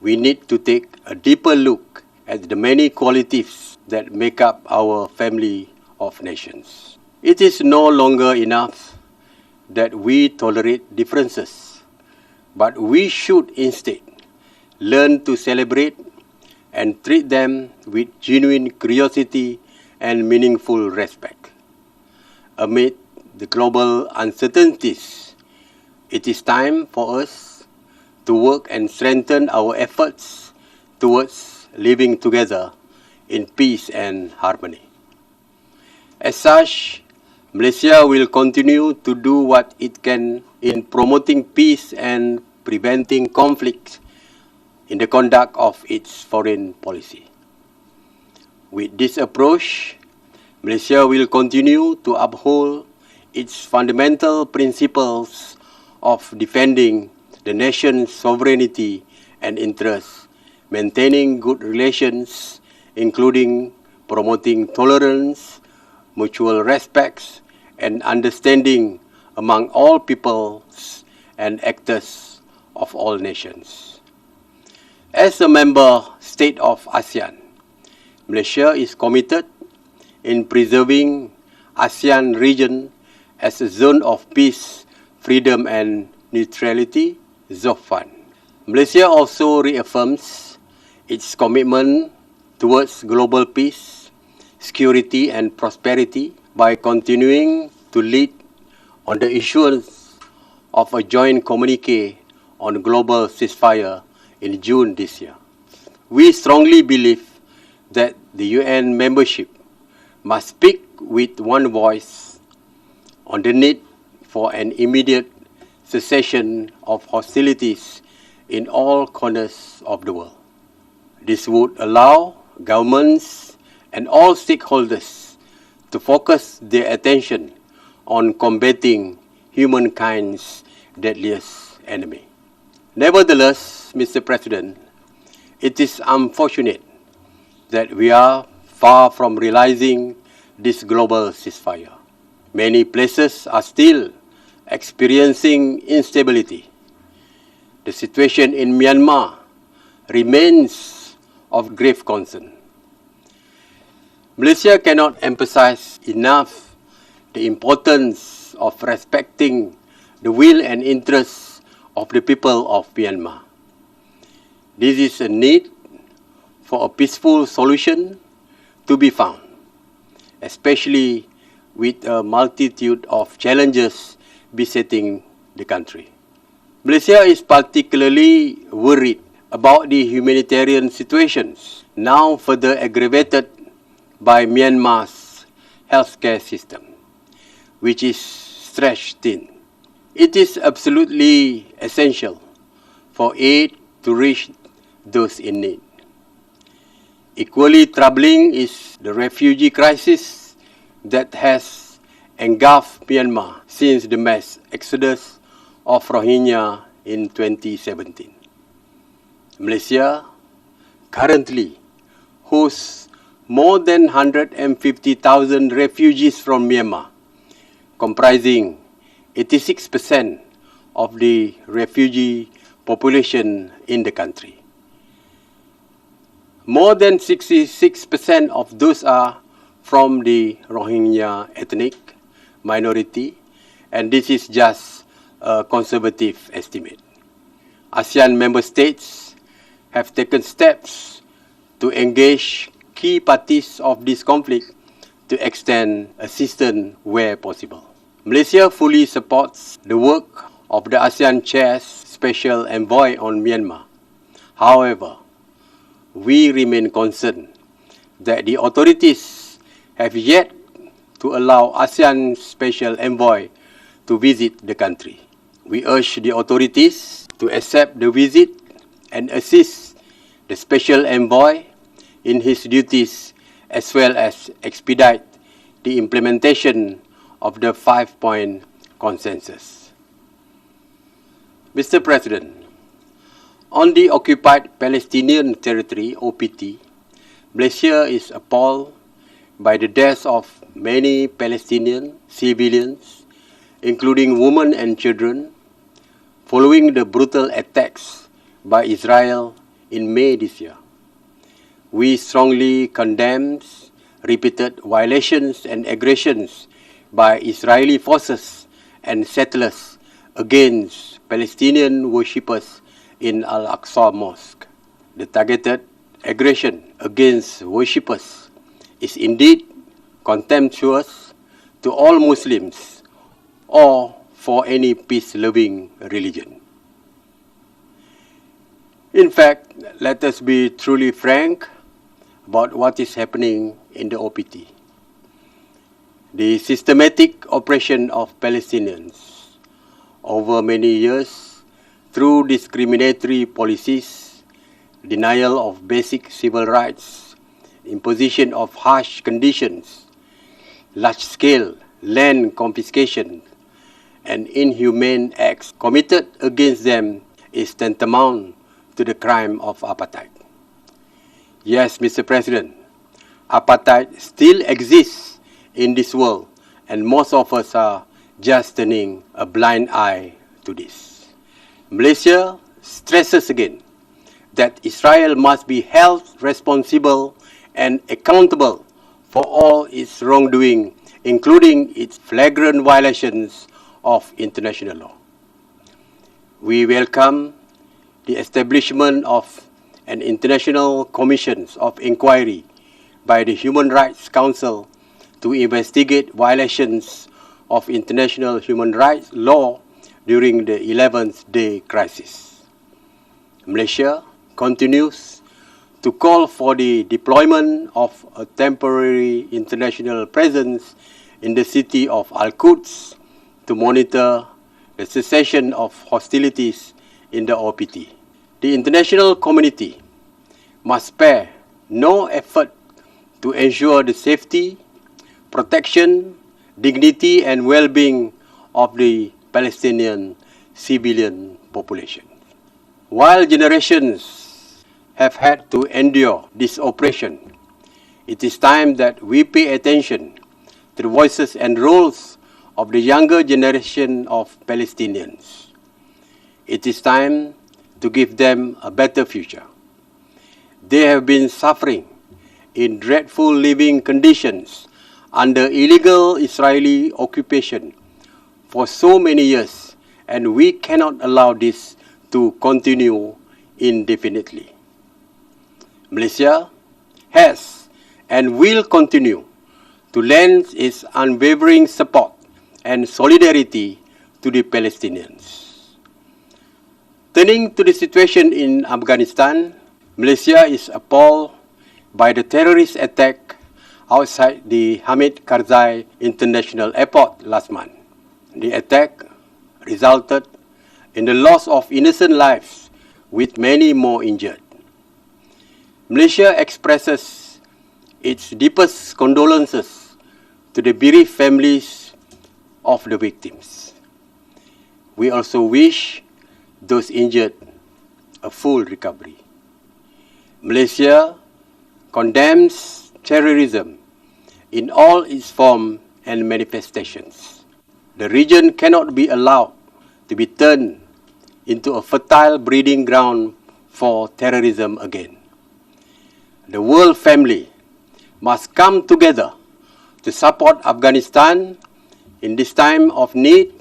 we need to take a deeper look at the many qualities that make up our family of nations. It is no longer enough that we tolerate differences, but we should instead learn to celebrate and treat them with genuine curiosity and meaningful respect. Amid the global uncertainties, it is time for us to work and strengthen our efforts towards living together in peace and harmony. As such, Malaysia will continue to do what it can in promoting peace and preventing conflict in the conduct of its foreign policy. With this approach, Malaysia will continue to uphold its fundamental principles of defending the nation's sovereignty and interests, maintaining good relations, including promoting tolerance, mutual respect, and understanding among all peoples and actors of all nations. As a member state of ASEAN, Malaysia is committed in preserving ASEAN region as a zone of peace, freedom and neutrality, ZOFAN. Malaysia also reaffirms its commitment towards global peace, security and prosperity by continuing to lead on the issuance of a joint communique on global ceasefire in June this year. We strongly believe that the UN membership must speak with one voice on the need for an immediate cessation of hostilities in all corners of the world. This would allow governments and all stakeholders to focus their attention on combating humankind's deadliest enemy. Nevertheless, Mr. President, it is unfortunate that we are far from realizing this global ceasefire. Many places are still experiencing instability. The situation in Myanmar remains of grave concern. Malaysia cannot emphasize enough the importance of respecting the will and interests of the people of Myanmar. This is a need for a peaceful solution to be found, especially with a multitude of challenges besetting the country. Malaysia is particularly worried about the humanitarian situations, now further aggravated by Myanmar's healthcare system, which is stretched thin. It is absolutely essential for aid to reach those in need. Equally troubling is the refugee crisis that has engulfed Myanmar since the mass exodus of Rohingya in 2017. Malaysia currently hosts more than 150,000 refugees from Myanmar, comprising 86% of the refugee population in the country. More than 66% of those are from the Rohingya ethnic minority, and this is just a conservative estimate. ASEAN member states have taken steps to engage key parties of this conflict to extend assistance where possible. Malaysia fully supports the work of the ASEAN Chair's Special Envoy on Myanmar. However, we remain concerned that the authorities have yet to allow ASEAN Special Envoy to visit the country. We urge the authorities to accept the visit and assist the Special Envoy in his duties, as well as expedite the implementation of the 5-point consensus. Mr. President, on the occupied Palestinian territory, OPT, Malaysia is appalled by the deaths of many Palestinian civilians, including women and children, following the brutal attacks by Israel in May this year. We strongly condemn repeated violations and aggressions by Israeli forces and settlers against Palestinian worshippers in Al-Aqsa Mosque. The targeted aggression against worshippers is indeed contemptuous to all Muslims or for any peace-loving religion. In fact, let us be truly frank about what is happening in the OPT. The systematic oppression of Palestinians over many years through discriminatory policies, denial of basic civil rights, imposition of harsh conditions, large-scale land confiscation, and inhumane acts committed against them is tantamount to the crime of apartheid. Yes, Mr. President, apartheid still exists in this world, and most of us are just turning a blind eye to this. Malaysia stresses again that Israel must be held responsible and accountable for all its wrongdoing, including its flagrant violations of international law. We welcome the establishment of an international commission of inquiry by the Human Rights Council to investigate violations of international human rights law during the 11th day crisis. Malaysia continues to call for the deployment of a temporary international presence in the city of Al-Quds to monitor the cessation of hostilities in the OPT. The international community must spare no effort to ensure the safety, protection, dignity, and well-being of the Palestinian civilian population. While generations have had to endure this oppression, it is time that we pay attention to the voices and roles of the younger generation of Palestinians. It is time to give them a better future. They have been suffering in dreadful living conditions under illegal Israeli occupation for so many years, and we cannot allow this to continue indefinitely. Malaysia has and will continue to lend its unwavering support and solidarity to the Palestinians. Turning to the situation in Afghanistan, Malaysia is appalled by the terrorist attack outside the Hamid Karzai International Airport last month. The attack resulted in the loss of innocent lives, with many more injured. Malaysia expresses its deepest condolences to the bereaved families of the victims. We also wish those injured a full recovery. Malaysia condemns terrorism in all its forms and manifestations. The region cannot be allowed to be turned into a fertile breeding ground for terrorism again. The world family must come together to support Afghanistan in this time of need,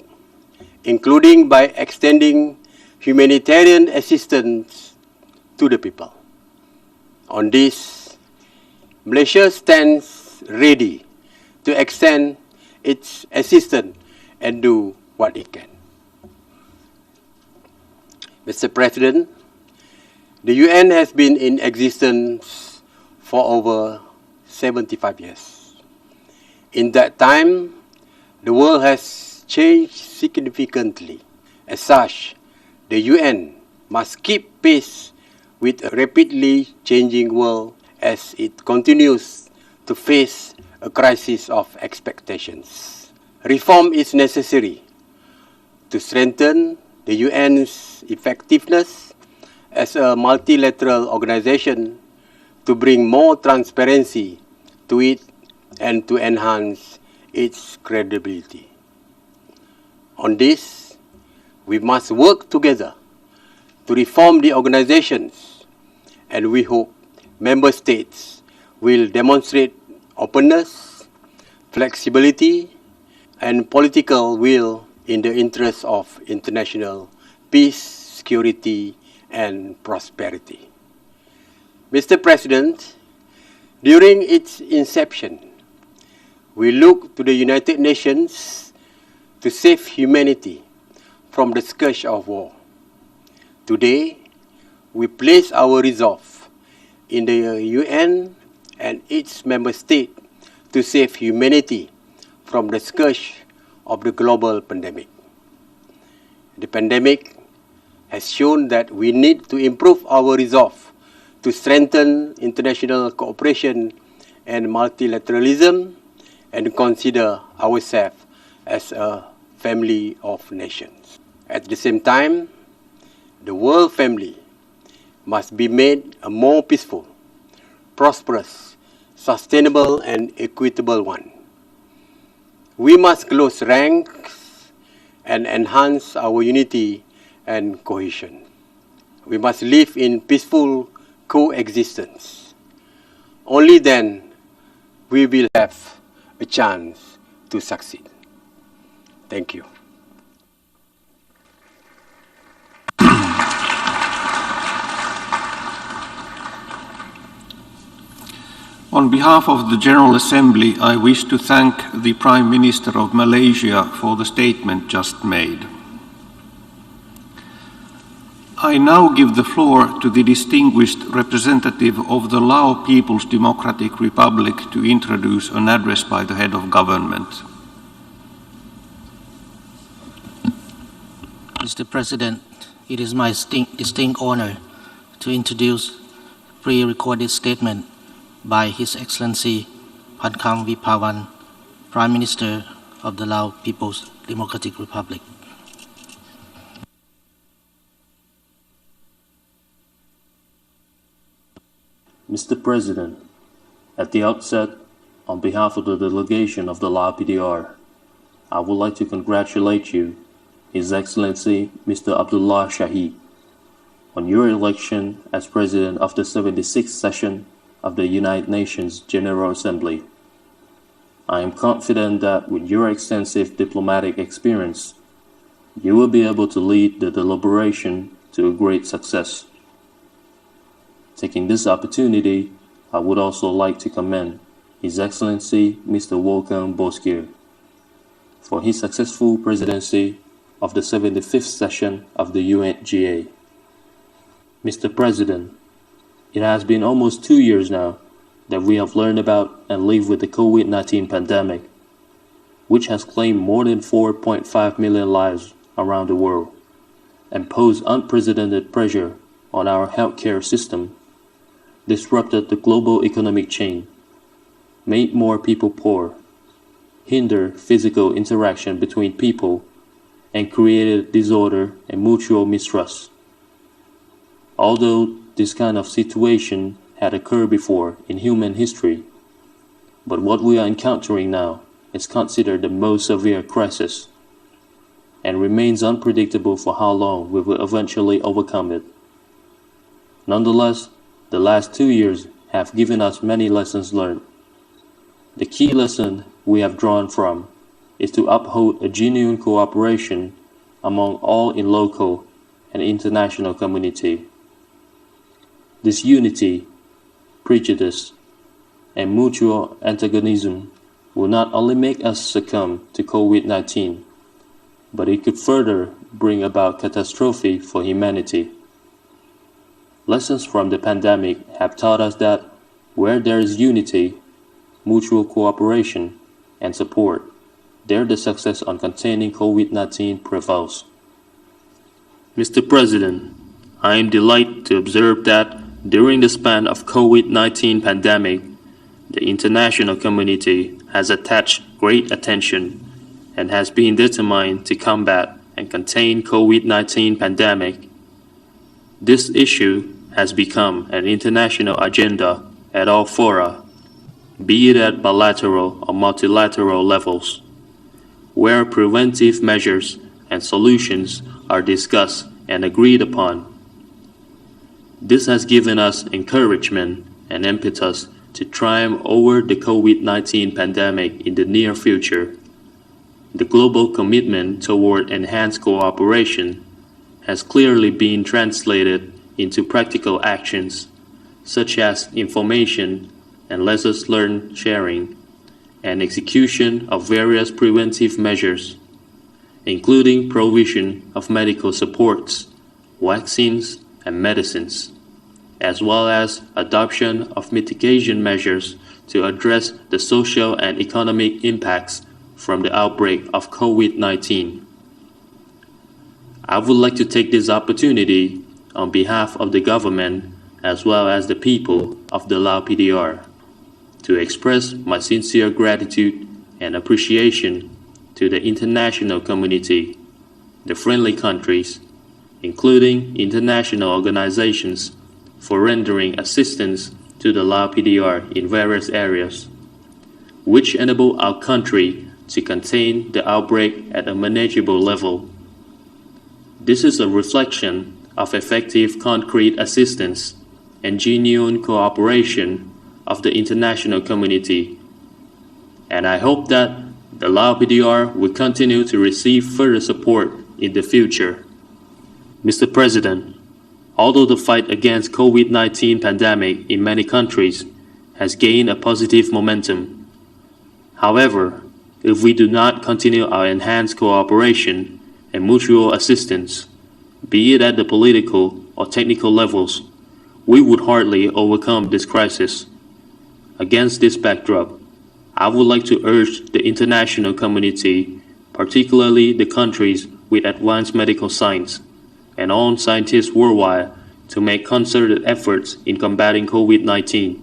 including by extending humanitarian assistance to the people. On this, Malaysia stands ready to extend its assistance and do what it can. Mr. President, the UN has been in existence for over 75 years. In that time, the world has changed significantly. As such, the UN must keep pace with a rapidly changing world as it continues to face a crisis of expectations. Reform is necessary to strengthen the UN's effectiveness as a multilateral organization, to bring more transparency to it and to enhance its credibility. On this, we must work together to reform the organizations, and we hope member states will demonstrate openness, flexibility, and political will in the interest of international peace, security, and prosperity. Mr. President, during its inception, we looked to the United Nations to save humanity from the scourge of war. Today, we place our resolve in the UN and its member state to save humanity from the scourge of the global pandemic. The pandemic has shown that we need to improve our resolve to strengthen international cooperation and multilateralism and consider ourselves as a family of nations. At the same time, the world family must be made a more peaceful, prosperous, sustainable, and equitable one. We must close ranks and enhance our unity and cohesion. We must live in peaceful coexistence. Only then we will have a chance to succeed. Thank you. On behalf of the General Assembly, I wish to thank the Prime Minister of Malaysia for the statement just made. I now give the floor to the distinguished representative of the Lao People's Democratic Republic to introduce an address by the head of government. Mr. President, it is my distinct honor to introduce a pre-recorded statement by His Excellency Pankam Vipawan, Prime Minister of the Lao People's Democratic Republic. Mr. President, at the outset, on behalf of the delegation of the Lao PDR, I would like to congratulate you, His Excellency Mr. Abdullah Shahid, on your election as President of the 76th session of the United Nations General Assembly. I am confident that with your extensive diplomatic experience, you will be able to lead the deliberation to a great success. Taking this opportunity, I would also like to commend His Excellency Mr. Wolfgang Bosquier for his successful presidency of the 75th session of the UNGA. Mr. President, it has been almost 2 years now that we have learned about and lived with the COVID-19 pandemic, which has claimed more than 4.5 million lives around the world and posed unprecedented pressure on our healthcare system. disrupted the global economic chain, made more people poor, hindered physical interaction between people, and created disorder and mutual mistrust. Although this kind of situation had occurred before in human history, but what we are encountering now is considered the most severe crisis and remains unpredictable for how long we will eventually overcome it. Nonetheless, the last 2 years have given us many lessons learned. The key lesson we have drawn from is to uphold a genuine cooperation among all in local and international community. This unity, prejudice, and mutual antagonism will not only make us succumb to COVID-19, but it could further bring about catastrophe for humanity. Lessons from the pandemic have taught us that where there is unity, mutual cooperation, and support, there the success on containing COVID-19 prevails. Mr. President, I am delighted to observe that during the span of COVID-19 pandemic, the international community has attached great attention and has been determined to combat and contain COVID-19 pandemic. This issue has become an international agenda at all fora, be it at bilateral or multilateral levels, where preventive measures and solutions are discussed and agreed upon. This has given us encouragement and impetus to triumph over the COVID-19 pandemic in the near future. The global commitment toward enhanced cooperation has clearly been translated into practical actions, such as information and lessons learned sharing, and execution of various preventive measures, including provision of medical supports, vaccines, and medicines, as well as adoption of mitigation measures to address the social and economic impacts from the outbreak of COVID-19. I would like to take this opportunity on behalf of the government as well as the people of the Lao PDR to express my sincere gratitude and appreciation to the international community, the friendly countries, including international organizations, for rendering assistance to the Lao PDR in various areas, which enable our country to contain the outbreak at a manageable level. This is a reflection of effective concrete assistance and genuine cooperation of the international community, and I hope that the Lao PDR will continue to receive further support in the future. Mr. President, although the fight against COVID-19 pandemic in many countries has gained a positive momentum, however, if we do not continue our enhanced cooperation and mutual assistance, be it at the political or technical levels, we would hardly overcome this crisis. Against this backdrop, I would like to urge the international community, particularly the countries with advanced medical science, and all scientists worldwide to make concerted efforts in combating COVID-19,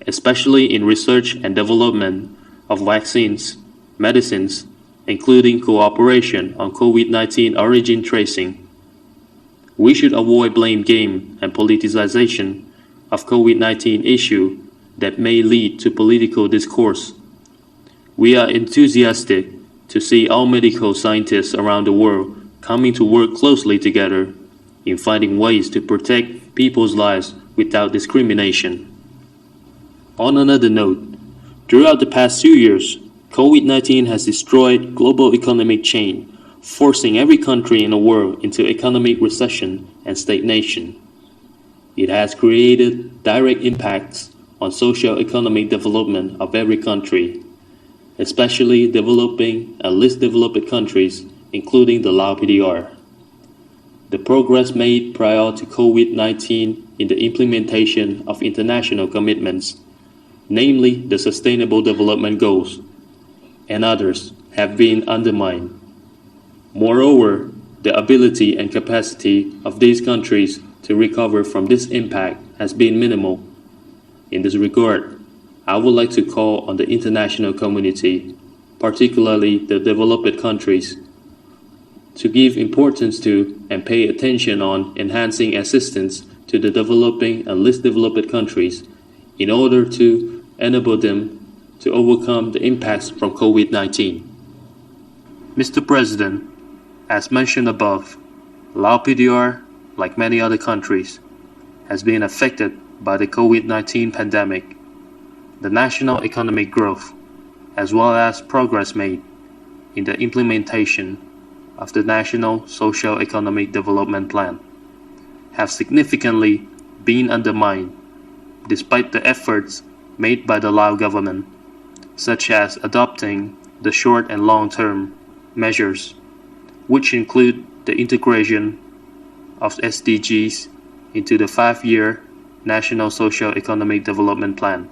especially in research and development of vaccines, medicines, including cooperation on COVID-19 origin tracing. We should avoid blame game and politicization of COVID-19 issue that may lead to political discourse. We are enthusiastic to see all medical scientists around the world coming to work closely together in finding ways to protect people's lives without discrimination. On another note, throughout the past 2 years, COVID-19 has destroyed global economic chain, forcing every country in the world into economic recession and stagnation. It has created direct impacts on socio-economic development of every country, especially developing and least developed countries, including the Lao PDR. The progress made prior to COVID-19 in the implementation of international commitments, namely the Sustainable Development Goals, and others, have been undermined. Moreover, the ability and capacity of these countries to recover from this impact has been minimal In this regard, I would like to call on the international community, particularly the developed countries, to give importance to and pay attention on enhancing assistance to the developing and least developed countries in order to enable them to overcome the impacts from COVID-19. Mr. President, as mentioned above, Laos PDR, like many other countries, has been affected by the COVID-19 pandemic. The national economic growth, as well as progress made in the implementation of the National Socio-Economic Development Plan, have significantly been undermined despite the efforts made by the Lao government, such as adopting the short and long-term measures, which include the integration of SDGs into the 5-year National Socio-Economic Development Plan,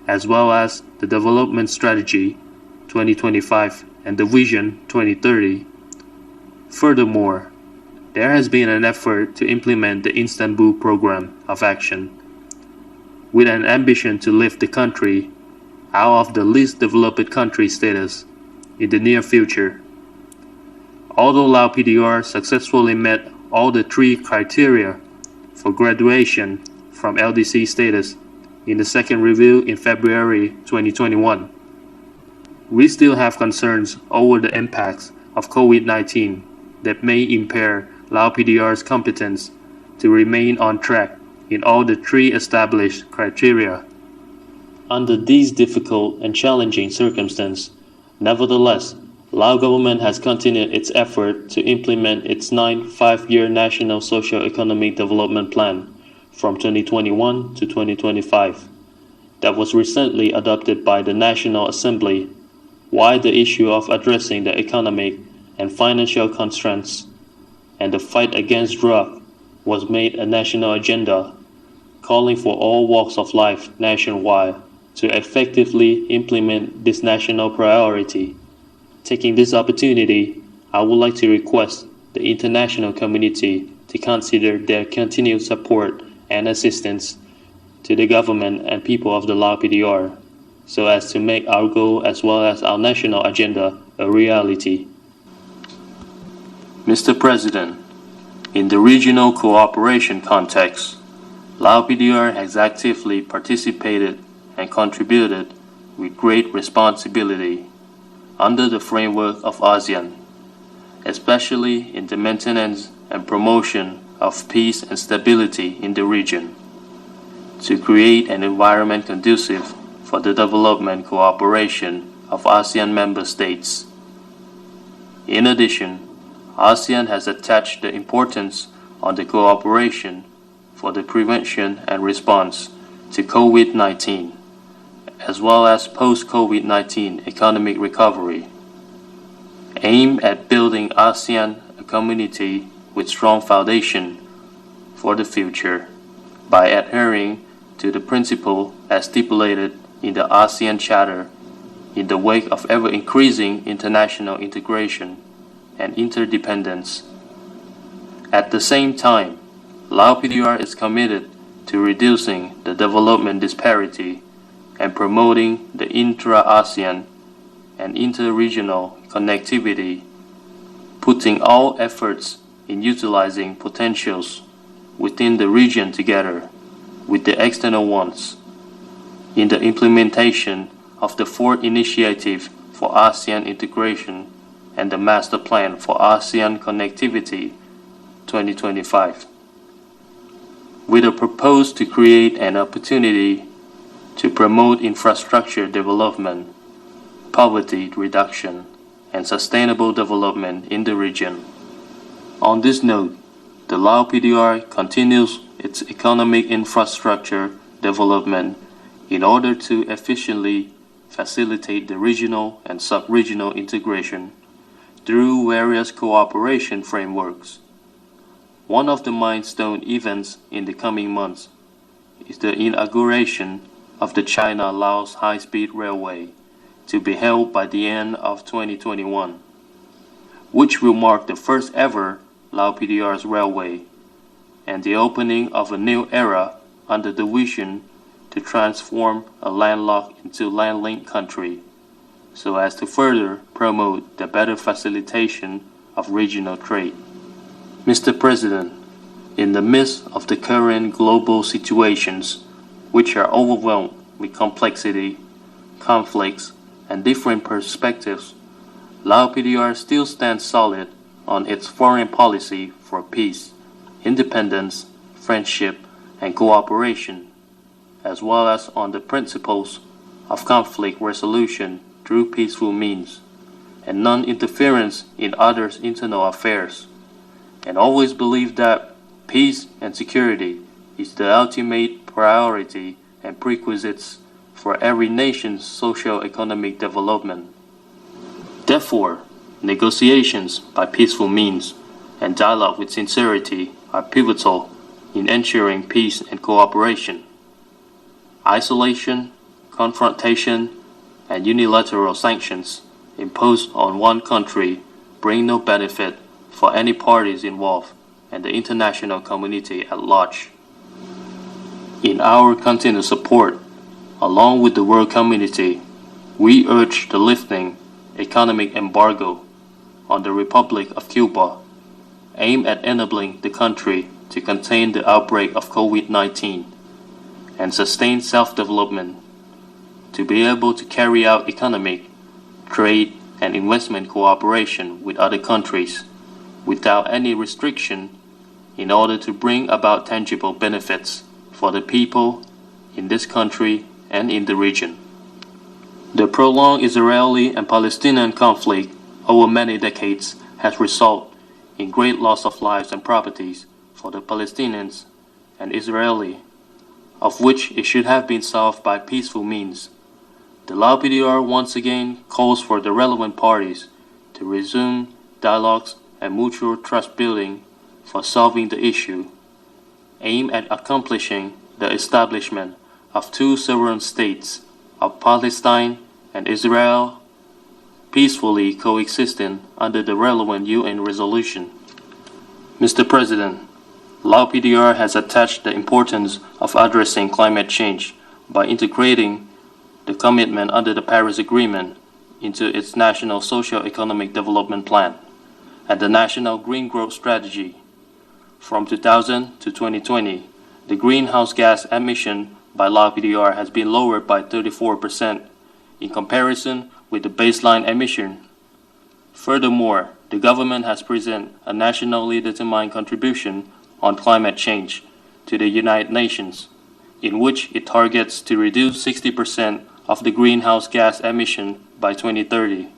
as well as the Development Strategy 2025 and the Vision 2030. Furthermore, there has been an effort to implement the Istanbul Program of Action, with an ambition to lift the country out of the least developed country status in the near future. Although Laos PDR successfully met all the 3 criteria for graduation from LDC status in the second review in February 2021, we still have concerns over the impacts of COVID-19 that may impair Laos PDR's competence to remain on track in all the 3 established criteria. Under these difficult and challenging circumstances, nevertheless, Lao government has continued its effort to implement its 9th 5-year National Socio-Economic Development Plan from 2021 to 2025 that was recently adopted by the National Assembly, while the issue of addressing the economic and financial constraints and the fight against drug was made a national agenda, calling for all walks of life nationwide to effectively implement this national priority. Taking this opportunity, I would like to request the international community to consider their continued support and assistance to the government and people of the Laos PDR, so as to make our goal as well as our national agenda a reality. Mr. President, in the regional cooperation context, Laos PDR has actively participated and contributed with great responsibility under the framework of ASEAN, especially in the maintenance and promotion of peace and stability in the region, to create an environment conducive for the development cooperation of ASEAN member states. In addition, ASEAN has attached the importance on the cooperation for the prevention and response to COVID-19, as well as post-COVID-19 economic recovery, aimed at building ASEAN a community with strong foundation for the future by adhering to the principle as stipulated in the ASEAN Charter in the wake of ever-increasing international integration and interdependence. At the same time, Laos PDR is committed to reducing the development disparity and promoting the intra-ASEAN and inter-regional connectivity, putting all efforts in utilizing potentials within the region together with the external ones in the implementation of the 4th Initiative for ASEAN Integration and the Master Plan for ASEAN Connectivity 2025, with a purpose to create an opportunity to promote infrastructure development, poverty reduction, and sustainable development in the region. On this note, the Laos PDR continues its economic infrastructure development in order to efficiently facilitate the regional and sub-regional integration through various cooperation frameworks. One of the milestone events in the coming months is the inauguration of the China-Laos high-speed railway to be held by the end of 2021, which will mark the first ever Laos PDR's railway and the opening of a new era under the Vision to transform a landlocked into land-linked country so as to further promote the better facilitation of regional trade. Mr. President, in the midst of the current global situations, which are overwhelmed with complexity, conflicts, and different perspectives, Lao PDR still stands solid on its foreign policy for peace, independence, friendship, and cooperation, as well as on the principles of conflict resolution through peaceful means, and non-interference in others' internal affairs, and always believe that peace and security is the ultimate priority and prerequisites for every nation's socio-economic development. Therefore, negotiations by peaceful means and dialogue with sincerity are pivotal in ensuring peace and cooperation. Isolation, confrontation, and unilateral sanctions imposed on one country bring no benefit for any parties involved and the international community at large. In our continued support, along with the world community, we urge the lifting economic embargo on the Republic of Cuba, aimed at enabling the country to contain the outbreak of COVID-19 and sustain self-development, to be able to carry out economic, trade, and investment cooperation with other countries without any restriction in order to bring about tangible benefits for the people in this country and in the region. The prolonged Israeli and Palestinian conflict over many decades has resulted in great loss of lives and properties for the Palestinians and Israeli, of which it should have been solved by peaceful means. The Lao PDR once again calls for the relevant parties to resume dialogues and mutual trust building for solving the issue, aimed at accomplishing the establishment of two sovereign states of Palestine and Israel, peacefully coexisting under the relevant UN resolution. Mr. President, Lao PDR has attached the importance of addressing climate change by integrating the commitment under the Paris Agreement into its National Socio-Economic Development Plan and the National Green Growth Strategy. From 2000 to 2020, the greenhouse gas emission by Lao PDR has been lowered by 34% in comparison with the baseline emission. Furthermore, the government has presented a nationally determined contribution on climate change to the United Nations, in which it targets to reduce 60% of the greenhouse gas emission by 2030.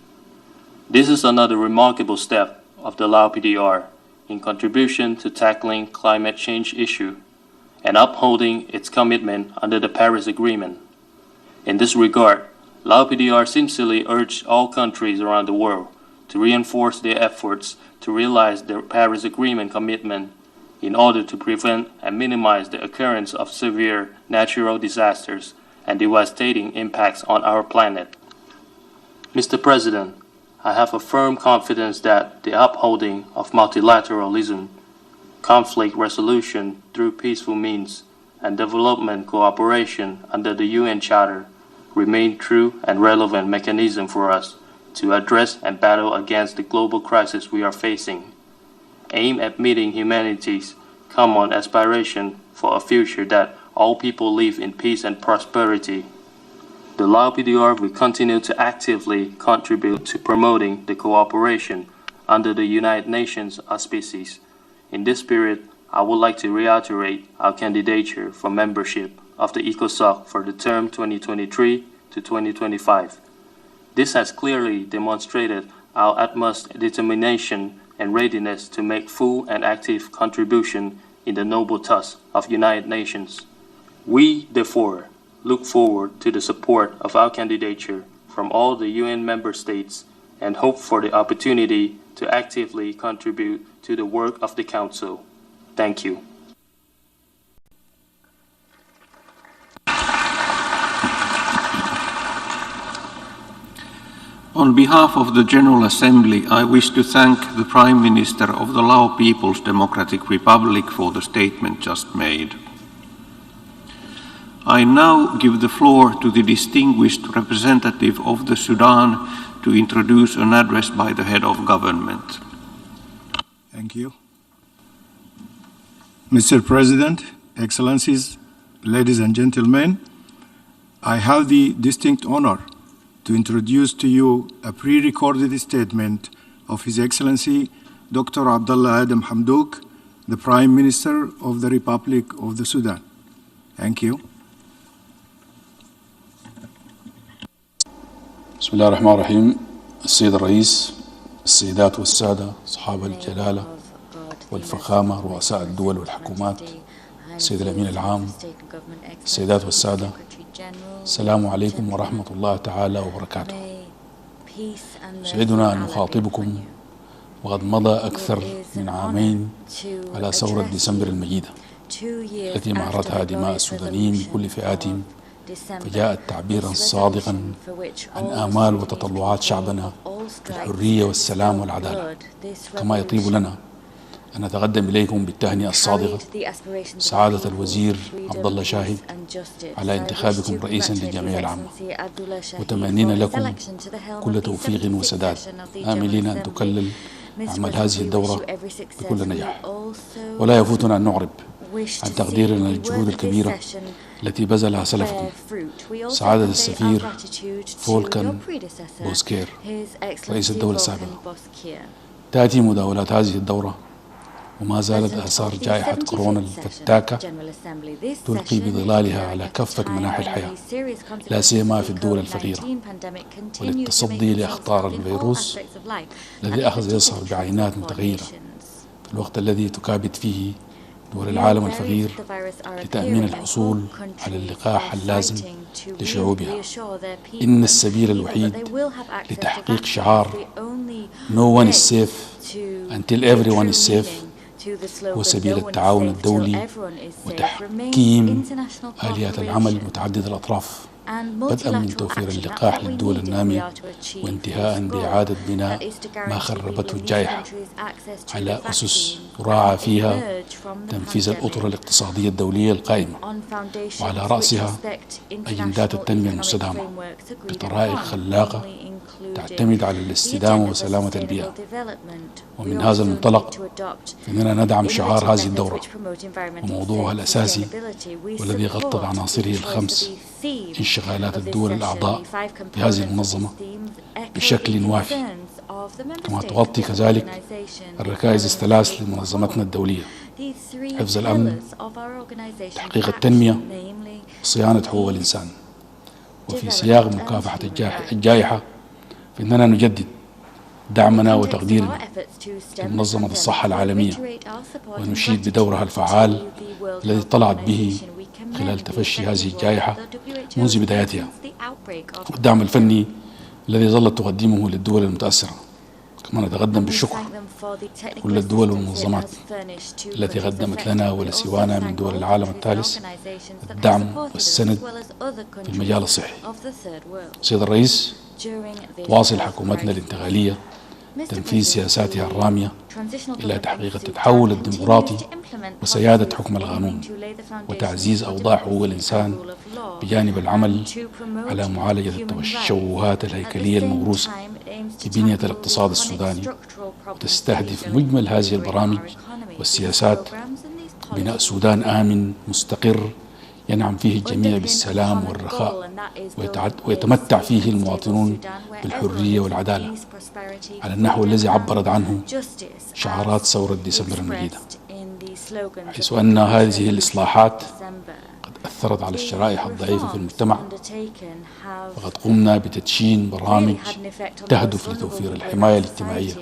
This is another remarkable step of the Lao PDR in contribution to tackling climate change issue and upholding its commitment under the Paris Agreement. In this regard, Lao PDR sincerely urged all countries around the world to reinforce their efforts to realize the Paris Agreement commitment in order to prevent and minimize the occurrence of severe natural disasters and devastating impacts on our planet. Mr. President, I have a firm confidence that the upholding of multilateralism, conflict resolution through peaceful means, and development cooperation under the UN Charter remain true and relevant mechanisms for us to address and battle against the global crisis we are facing, aimed at meeting humanity's common aspiration for a future that all people live in peace and prosperity. The Lao PDR will continue to actively contribute to promoting the cooperation under the United Nations auspices. In this spirit, I would like to reiterate our candidature for membership of the ECOSOC for the term 2023 to 2025. This has clearly demonstrated our utmost determination and readiness to make full and active contribution in the noble task of United Nations. We, therefore, look forward to the support of our candidature from all the UN member states and hope for the opportunity to actively contribute to the work of the Council. Thank you. On behalf of the General Assembly, I wish to thank the Prime Minister of the Lao People's Democratic Republic for the statement just made. I now give the floor to the distinguished representative of the Sudan to introduce an address by the head of government. Thank you. Mr. President, Excellencies, ladies and gentlemen, I have the distinct honor to introduce to you a pre-recorded statement of His Excellency Dr. Abdullah Adam Hamdouk, the Prime Minister of the Republic of the Sudan. Thank you. بسم الله الرحمن الرحيم. السيد الرئيس، السيدات والسادة أصحاب الجلالة والفخامة، رؤساء الدول والحكومات، السيد الأمين العام، السيدات والسادة، السلام عليكم ورحمة الله تعالى وبركاته. سعدنا أن نخاطبكم وقد مضى أكثر من عامين على ثورة ديسمبر المجيدة التي معرتها دماء السودانيين بكل فئاتهم، فجاءت تعبيرا صادقا عن آمال وتطلعات شعبنا في الحرية والسلام والعدالة. كما يطيب لنا أن نتقدم إليكم بالتهنئة الصادقة سعادة الوزير عبد الله شاهد على انتخابكم رئيسا للجمعية العامة، وتمنينا لكم كل توفيق وسداد، آملين أن تكلل أعمال هذه الدورة بكل نجاح. ولا يفوتنا أن نعرب عن تقديرنا للجهود الكبيرة التي بذلها سلفكم سعادة السفير فولكان بوسكير رئيس الدولة السابقة. تأتي مداولات هذه الدورة وما زالت آثار جائحة كورونا الفتاكة تلقي بظلالها على كافة مناحي الحياة، لا سيما في الدول الفقيرة، وللتصدي لأخطار الفيروس الذي أخذ يظهر بعينات متغيرة في الوقت الذي تكابد فيه دول العالم الفقير لتأمين الحصول على اللقاح اللازم لشعوبها. إن السبيل الوحيد لتحقيق شعار No one is safe until everyone is safe هو سبيل التعاون الدولي وتحكيم آليات العمل متعددة الأطراف، بدءا من توفير اللقاح للدول النامية وانتهاء بإعادة بناء ما خربته الجائحة على أسس تراعى فيها تنفيذ الأطر الاقتصادية الدولية القائمة، وعلى رأسها أجندات التنمية المستدامة بطرائق خلاقة تعتمد على الاستدامة وسلامة البيئة. ومن هذا المنطلق فإننا ندعم شعار هذه الدورة وموضوعها الأساسي والذي غطت عناصره الخمس انشغالات الدول الأعضاء في هذه المنظمة بشكل وافي، كما تغطي كذلك الركائز الثلاث لمنظمتنا الدولية: حفظ الأمن، تحقيق التنمية، وصيانة حقوق الإنسان. وفي سياق مكافحة الجائحة فإننا نجدد دعمنا وتقديرنا لمنظمة الصحة العالمية ونشيد بدورها الفعال الذي طلعت به خلال تفشي هذه الجائحة منذ بدايتها، والدعم الفني الذي ظلت تقدمه للدول المتأثرة. كما نتقدم بالشكر كل الدول والمنظمات التي قدمت لنا ولسوانا من دول العالم الثالث الدعم والسند في المجال الصحي. سيد الرئيس، تواصل حكومتنا الانتقالية تنفيذ سياساتها الرامية إلى تحقيق التحول الديمقراطي وسيادة حكم القانون وتعزيز أوضاع حقوق الإنسان، بجانب العمل على معالجة التشوهات الهيكلية الموروثة في بنية الاقتصاد السوداني. وتستهدف مجمل هذه البرامج والسياسات بناء سودان آمن مستقر ينعم فيه الجميع بالسلام والرخاء ويتمتع فيه المواطنون بالحرية والعدالة على النحو الذي عبرت عنه شعارات ثورة ديسمبر المجيدة، حيث أن هذه الإصلاحات قد أثرت على الشرائح الضعيفة في المجتمع، وقد قمنا بتدشين برامج تهدف لتوفير الحماية الاجتماعية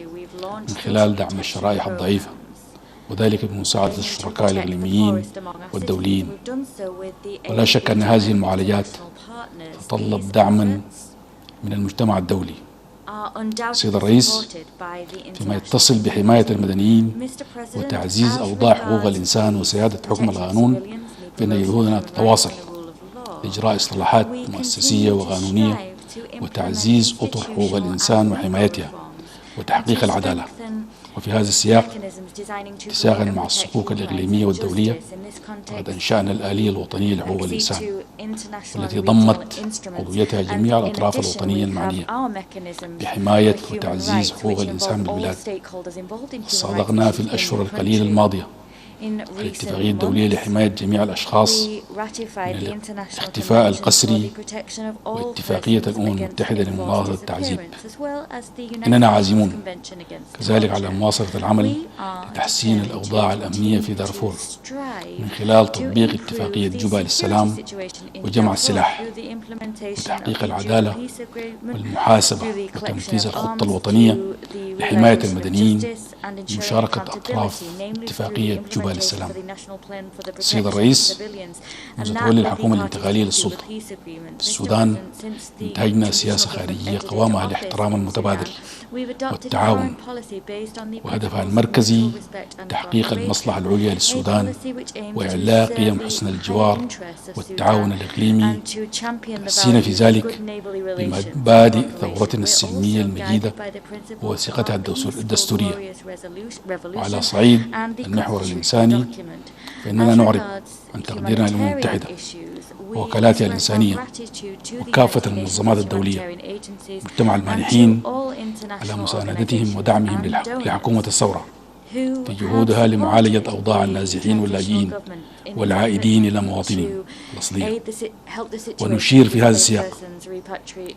من خلال دعم الشرائح الضعيفة، وذلك بمساعدة الشركاء الإقليميين والدوليين. ولا شك أن هذه المعالجات تتطلب دعما من المجتمع الدولي. سيد الرئيس، فيما يتصل بحماية المدنيين وتعزيز أوضاع حقوق الإنسان وسيادة حكم القانون، فإن جهودنا تتواصل لإجراء إصلاحات مؤسسية وقانونية وتعزيز أطر حقوق الإنسان وحمايتها وتحقيق العدالة. وفي هذا السياق، اتساقا مع الصكوك الإقليمية والدولية، فقد أنشأنا الآلية الوطنية لحقوق الإنسان والتي ضمت عضويتها جميع الأطراف الوطنية المعنية بحماية وتعزيز حقوق الإنسان بالبلاد. صادقنا في الأشهر القليلة الماضية الاتفاقية الدولية لحماية جميع الأشخاص من الاختفاء القسري واتفاقية الأمم المتحدة لمناهضة التعذيب. إننا عازمون كذلك على مواصلة العمل لتحسين الأوضاع الأمنية في دارفور من خلال تطبيق اتفاقية جوبا للسلام وجمع السلاح وتحقيق العدالة والمحاسبة وتنفيذ الخطة الوطنية لحماية المدنيين بمشاركة أطراف اتفاقية جوبا للسلام. السيد الرئيس، منذ تولي الحكومة الانتقالية للسلطة السودان انتهجنا سياسة خارجية قوامها الاحترام المتبادل والتعاون، وهدفها المركزي تحقيق المصلحة العليا للسودان وإعلاء قيم حسن الجوار والتعاون الإقليمي، تحسين في ذلك بمبادئ ثورتنا السلمية المجيدة ووثيقتها الدستورية. وعلى صعيد المحور الإنساني فإننا نعرب عن تقديرنا للأمم المتحدة ووكالاتها الإنسانية وكافة المنظمات الدولية مجتمع المانحين على مساندتهم ودعمهم لحكومة الثورة في جهودها لمعالجة أوضاع النازحين واللاجئين والعائدين إلى مواطنهم الأصلية. ونشير في هذا السياق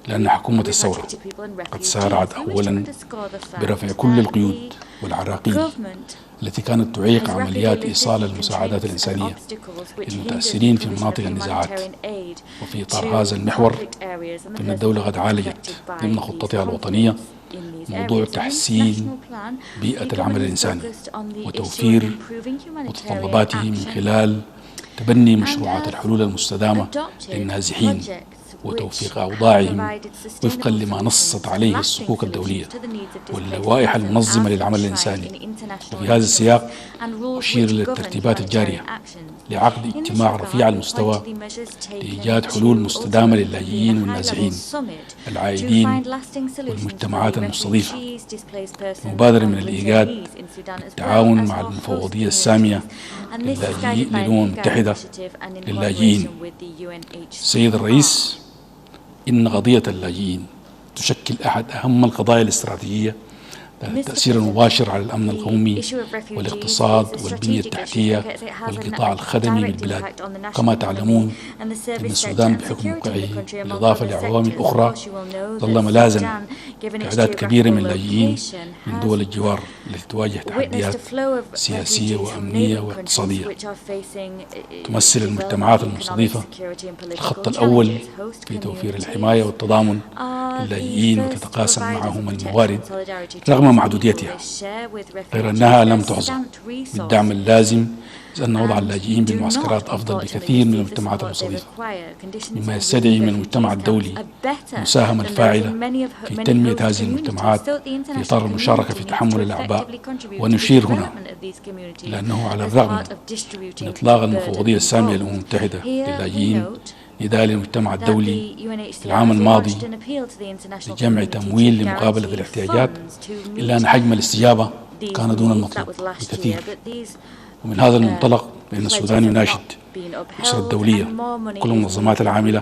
لأن حكومة الثورة قد سارعت أولا برفع كل القيود والعراقيل التي كانت تعيق عمليات إيصال المساعدات الإنسانية للمتأثرين في مناطق النزاعات. وفي إطار هذا المحور فإن الدولة قد عالجت ضمن خطتها الوطنية موضوع تحسين بيئة العمل الإنساني وتوفير متطلباته من خلال تبني مشروعات الحلول المستدامة للنازحين وتوفيق أوضاعهم وفقا لما نصت عليه الصكوك الدولية واللوائح المنظمة للعمل الإنساني. وفي هذا السياق أشير إلى الترتيبات الجارية لعقد اجتماع رفيع المستوى لإيجاد حلول مستدامة للاجئين والنازحين العائدين والمجتمعات المستضيفة، مبادرة من الإيجاد بالتعاون مع المفوضية السامية للأمم المتحدة للاجئين. سيد الرئيس، إن قضية اللاجئين تشكل أحد أهم القضايا الاستراتيجية ذات التأثير المباشر على الأمن القومي والاقتصاد والبنية التحتية والقطاع الخدمي بالبلاد. كما تعلمون أن السودان بحكم موقعه بالإضافة لعوامل أخرى ظل ملازا لأعداد كبيرة من اللاجئين من دول الجوار التي تواجه تحديات سياسية وأمنية واقتصادية. تمثل المجتمعات المستضيفة الخط الأول في توفير الحماية والتضامن للاجئين وتتقاسم معهم الموارد رغم محدوديتها، غير أنها لم تحظى بالدعم اللازم، إذ أن وضع اللاجئين بالمعسكرات أفضل بكثير من المجتمعات المستضيفة، مما يستدعي من المجتمع الدولي المساهمة الفاعلة في تنمية هذه المجتمعات في إطار المشاركة في تحمل الأعباء. ونشير هنا لأنه على الرغم من إطلاق المفوضية السامية للأمم المتحدة للاجئين نداء للمجتمع الدولي في العام الماضي لجمع تمويل لمقابلة الاحتياجات، إلا أن حجم الاستجابة كان دون المطلوب بكثير. ومن هذا المنطلق فإن السودان يناشد الأسرة الدولية كل المنظمات العاملة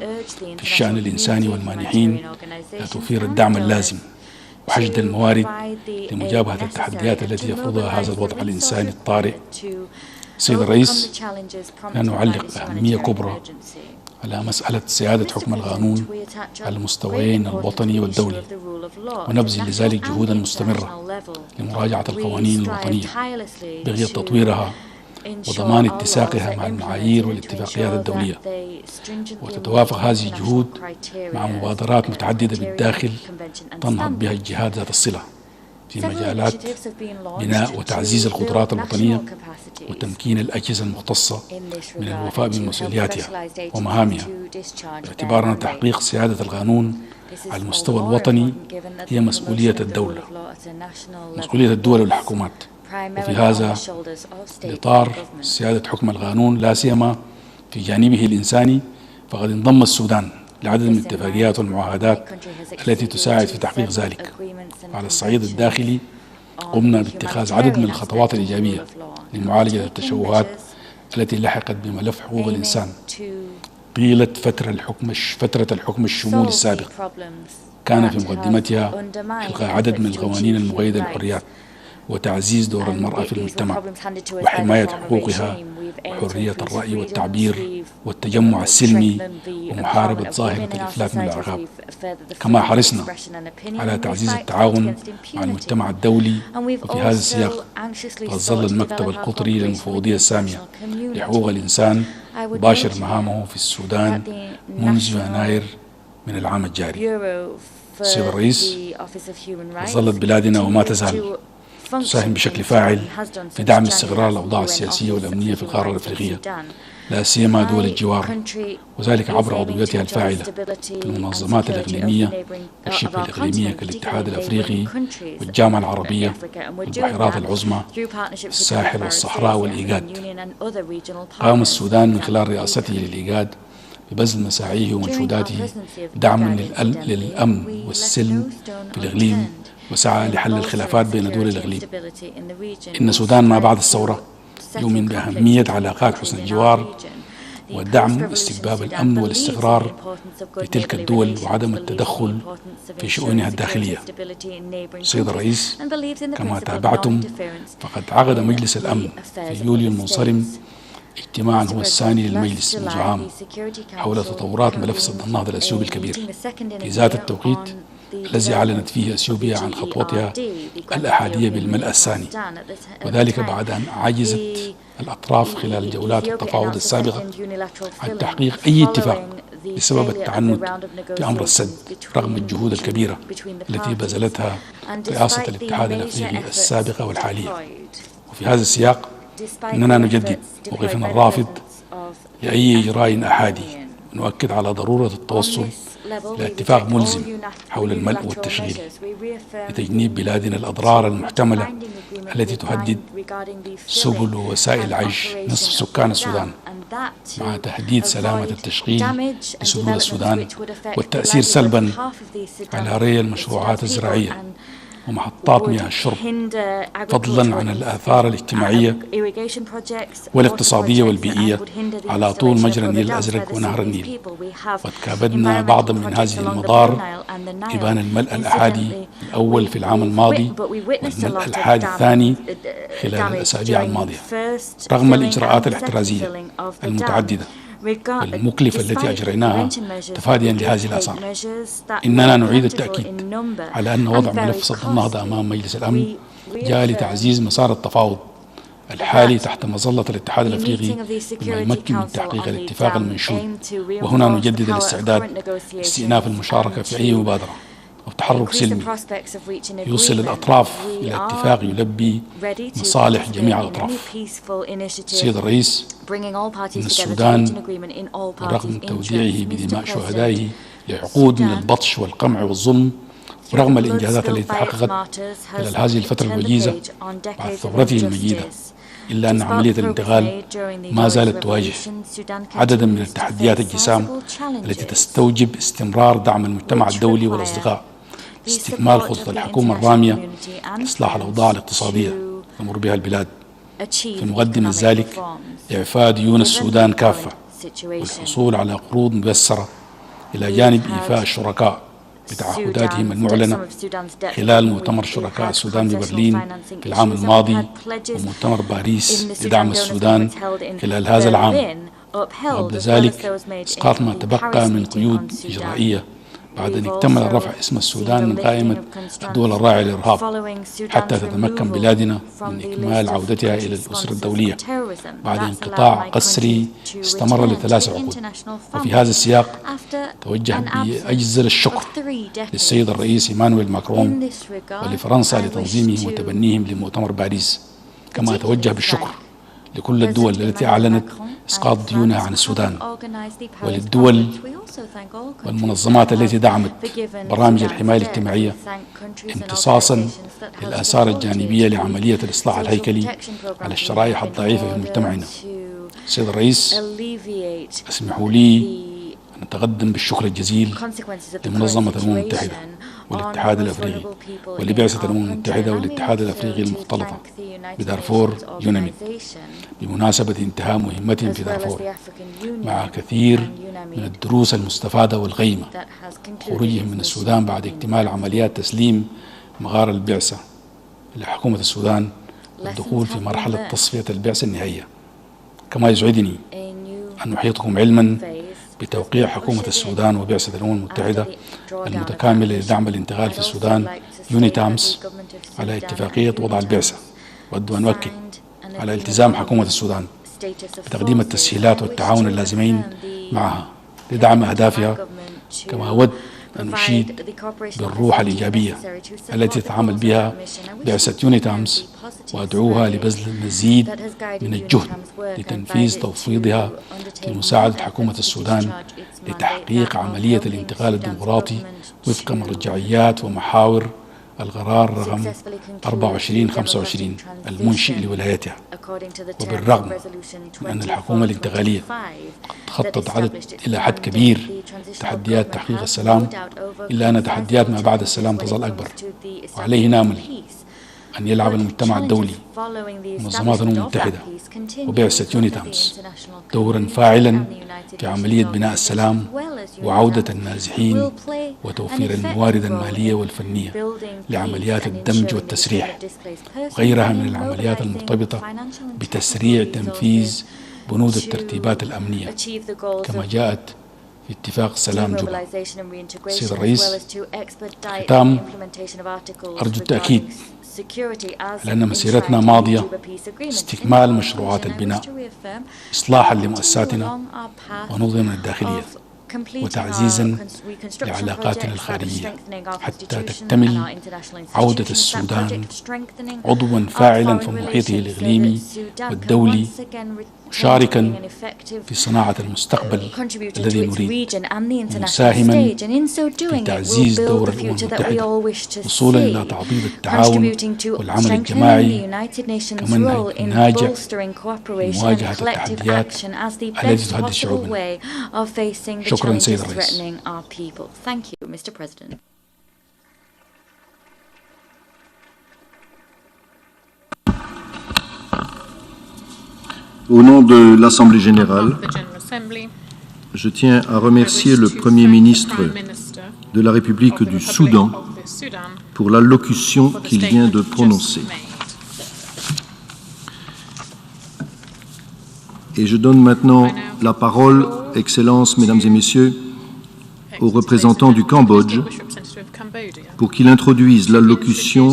في الشأن الإنساني والمانحين لتوفير الدعم اللازم وحشد الموارد لمجابهة التحديات التي يفرضها هذا الوضع الإنساني الطارئ. سيد الرئيس، نعلق أهمية كبرى على مسألة سيادة حكم القانون على المستويين الوطني والدولي، ونبذل لذلك جهودا مستمرة لمراجعة القوانين الوطنية بغية تطويرها وضمان اتساقها مع المعايير والاتفاقيات الدولية. وتتوافق هذه الجهود مع مبادرات متعددة بالداخل تنهض بها الجهات ذات الصلة في مجالات بناء وتعزيز القدرات الوطنية وتمكين الأجهزة المختصة من الوفاء بمسؤولياتها ومهامها، باعتبار أن تحقيق سيادة القانون على المستوى الوطني هي مسؤولية الدولة، مسؤولية الدول والحكومات. وفي هذا الإطار سيادة حكم القانون لا سيما في جانبه الإنساني فقد انضم السودان لعدد من الاتفاقيات والمعاهدات التي تساعد في تحقيق ذلك. على الصعيد الداخلي قمنا باتخاذ عدد من الخطوات الإيجابية لمعالجة التشوهات التي لحقت بملف حقوق الإنسان طيلة فترة الحكم الشمولي السابق كان في مقدمتها إلغاء عدد من القوانين المقيدة للحريات وتعزيز دور المرأة في المجتمع وحماية حقوقها وحرية الرأي والتعبير والتجمع السلمي ومحاربة ظاهرة الإفلات من العقاب. كما حرصنا على تعزيز التعاون مع المجتمع الدولي، وفي هذا السياق ظل المكتب القطري للمفوضية السامية لحقوق الإنسان باشر مهامه في السودان منذ يناير من العام الجاري. سيد الرئيس، ظلت بلادنا وما تزال تساهم بشكل فاعل في دعم استقرار الأوضاع السياسية والأمنية في القارة الأفريقية، لا سيما دول الجوار، وذلك عبر عضويتها الفاعلة في المنظمات الإقليمية والشبه الإقليمية كالاتحاد الأفريقي والجامعة العربية والبحيرات العظمى، الساحل والصحراء والإيجاد. قام السودان من خلال رئاسته للإيجاد ببذل مساعيه ومجهوداته دعما للأمن والسلم في الإقليم، وسعى لحل الخلافات بين دول الإقليم. إن السودان ما بعد الثورة يؤمن بأهمية علاقات حسن الجوار ودعم استتباب الأمن والاستقرار في تلك الدول وعدم التدخل في شؤونها الداخلية. سيد الرئيس، كما تابعتم فقد عقد مجلس الأمن في يوليو المنصرم اجتماعا هو الثاني للمجلس منذ عام حول تطورات ملف سد النهضة الأثيوبي الكبير، في ذات التوقيت الذي أعلنت فيه أثيوبيا عن خطوتها الأحادية بالملء الثاني، وذلك بعد أن عجزت الأطراف خلال جولات التفاوض السابقة عن تحقيق أي اتفاق بسبب التعنت في أمر السد رغم الجهود الكبيرة التي بذلتها رئاسة الاتحاد الأفريقي السابقة والحالية. وفي هذا السياق إننا نجدد موقفنا الرافض لأي إجراء أحادي، ونؤكد على ضرورة التوصل لاتفاق ملزم حول الملء والتشغيل لتجنيب بلادنا الأضرار المحتملة التي تهدد سبل ووسائل عيش نصف سكان السودان، مع تهديد سلامة التشغيل لسبل السودان والتأثير سلبا على ري المشروعات الزراعية ومحطات مياه الشرب، فضلا عن الآثار الاجتماعية والاقتصادية والبيئية على طول مجرى النيل الأزرق ونهر النيل. قد كابدنا بعضا من هذه المضار إبان الملء الأحادي الأول في العام الماضي والملء الأحادي الثاني خلال الأسابيع الماضية، رغم الإجراءات الاحترازية المتعددة والمكلفة التي أجريناها تفاديا لهذه الآثار. إننا نعيد التأكيد على أن وضع ملف سد النهضة أمام مجلس الأمن جاء لتعزيز مسار التفاوض الحالي تحت مظلة الاتحاد الأفريقي بما يمكن من تحقيق الاتفاق المنشود. وهنا نجدد الاستعداد لاستئناف المشاركة في أي مبادرة أو تحرك سلمي يوصل الأطراف إلى اتفاق يلبي مصالح جميع الأطراف. سيد الرئيس، إن السودان برغم توديعه بدماء شهدائه لعقود من البطش والقمع والظلم، ورغم الإنجازات التي تحققت خلال هذه الفترة الوجيزة بعد ثورته المجيدة، إلا أن عملية الانتقال ما زالت تواجه عددا من التحديات الجسام التي تستوجب استمرار دعم المجتمع الدولي والأصدقاء لاستكمال خطط الحكومة الرامية لإصلاح الأوضاع الاقتصادية تمر بها البلاد، في مقدمة ذلك إعفاء ديون السودان كافة والحصول على قروض ميسرة، إلى جانب إيفاء الشركاء بتعهداتهم المعلنة خلال مؤتمر شركاء السودان ببرلين في العام الماضي ومؤتمر باريس لدعم السودان خلال هذا العام، وقبل ذلك إسقاط ما تبقى من قيود إجرائية بعد أن اكتمل رفع اسم السودان من قائمة الدول الراعية للإرهاب، حتى تتمكن بلادنا من إكمال عودتها إلى الأسرة الدولية بعد انقطاع قسري استمر ل3 عقود. وفي هذا السياق توجه بأجزل الشكر للسيد الرئيس إيمانويل ماكرون ولفرنسا لتنظيمهم وتبنيهم لمؤتمر باريس، كما توجه بالشكر لكل الدول التي أعلنت إسقاط ديونها عن السودان، وللدول والمنظمات التي دعمت برامج الحماية الاجتماعية امتصاصا للآثار الجانبية لعملية الإصلاح الهيكلي على الشرائح الضعيفة في مجتمعنا. سيد الرئيس، اسمحوا لي أن أتقدم بالشكر الجزيل لمنظمة الأمم المتحدة والاتحاد الأفريقي ولبعثة الأمم المتحدة والاتحاد الأفريقي المختلطة بدارفور يوناميد بمناسبة انتهاء مهمتهم في دارفور، مع كثير من الدروس المستفادة والقيمة. خروجهم من السودان بعد اكتمال عمليات تسليم مغار البعثة لحكومة السودان والدخول في مرحلة تصفية البعثة النهائية. كما يسعدني أن أحيطكم علما بتوقيع حكومة السودان وبعثة الأمم المتحدة المتكاملة لدعم الانتقال في السودان يونيتامس على اتفاقية وضع البعثة. وأود أن أؤكد على التزام حكومة السودان بتقديم التسهيلات والتعاون اللازمين معها لدعم أهدافها. كما أود أن أشيد بالروح الإيجابية التي تتعامل بها بعثة يونيتامس، وأدعوها لبذل المزيد من الجهد لتنفيذ تفويضها في مساعدة حكومة السودان لتحقيق عملية الانتقال الديمقراطي وفق مرجعيات ومحاور القرار رقم 2425 المنشئ لولايتها. وبالرغم من أن الحكومة الانتقالية تخطط إلى حد كبير تحديات تحقيق السلام، إلا أن تحديات ما بعد السلام تظل أكبر، وعليه نأمل أن يلعب المجتمع الدولي ومنظمات الأمم المتحدة وبعثة يونيتامس دورا فاعلا في عملية بناء السلام وعودة النازحين وتوفير الموارد المالية والفنية لعمليات الدمج والتسريح وغيرها من العمليات المرتبطة بتسريع تنفيذ بنود الترتيبات الأمنية كما جاءت في اتفاق سلام جوبا. سيد الرئيس، ختام أرجو التأكيد على أن مسيرتنا ماضية استكمال مشروعات البناء، إصلاحا لمؤسساتنا ونظمنا الداخلية، وتعزيزا لعلاقاتنا الخارجية حتى تكتمل عودة السودان عضوا فاعلا في محيطه الإقليمي والدولي، مشاركا في صناعة المستقبل الذي نريد، ومساهما في تعزيز دور الأمم المتحدة وصولا إلى تعضيد التعاون والعمل الجماعي كمنهج ناجع لمواجهة التحديات التي تهدد شعوبنا. شكرا سيد الرئيس. Au nom de l'Assemblée générale, je tiens à remercier le Premier ministre de la République du Soudan pour l'allocution qu'il vient de prononcer. Et je donne maintenant la parole, Excellences, Mesdames et Messieurs, au représentant du Cambodge pour qu'il introduise l'allocution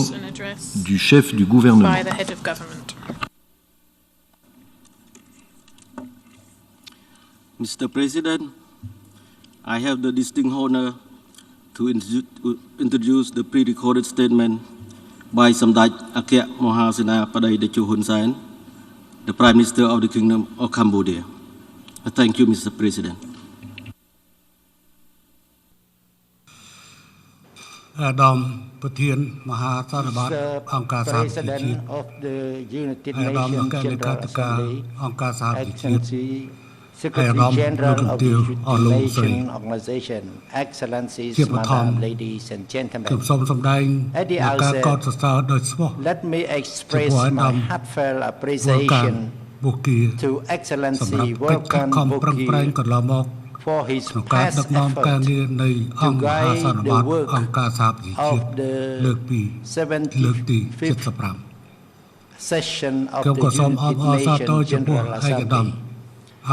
du chef du gouvernement. Mr. President, I have the distinct honor to introduce the pre-recorded statement by Samdech Akya Mohasena Padai Dechu Hun Sen, the Prime Minister of the Kingdom of Cambodia. Thank you, Mr. President. Adam Pathian Mahasanabat Angka President of the United Nations General Assembly, Excellency Secretary General of the United Nations Organization, Excellencies, Madam, Ladies and Gentlemen. At the outset, let me express my heartfelt appreciation to Excellency Volkan Bokir for his past effort to guide the work of the 75th session of the United Nations General Assembly. I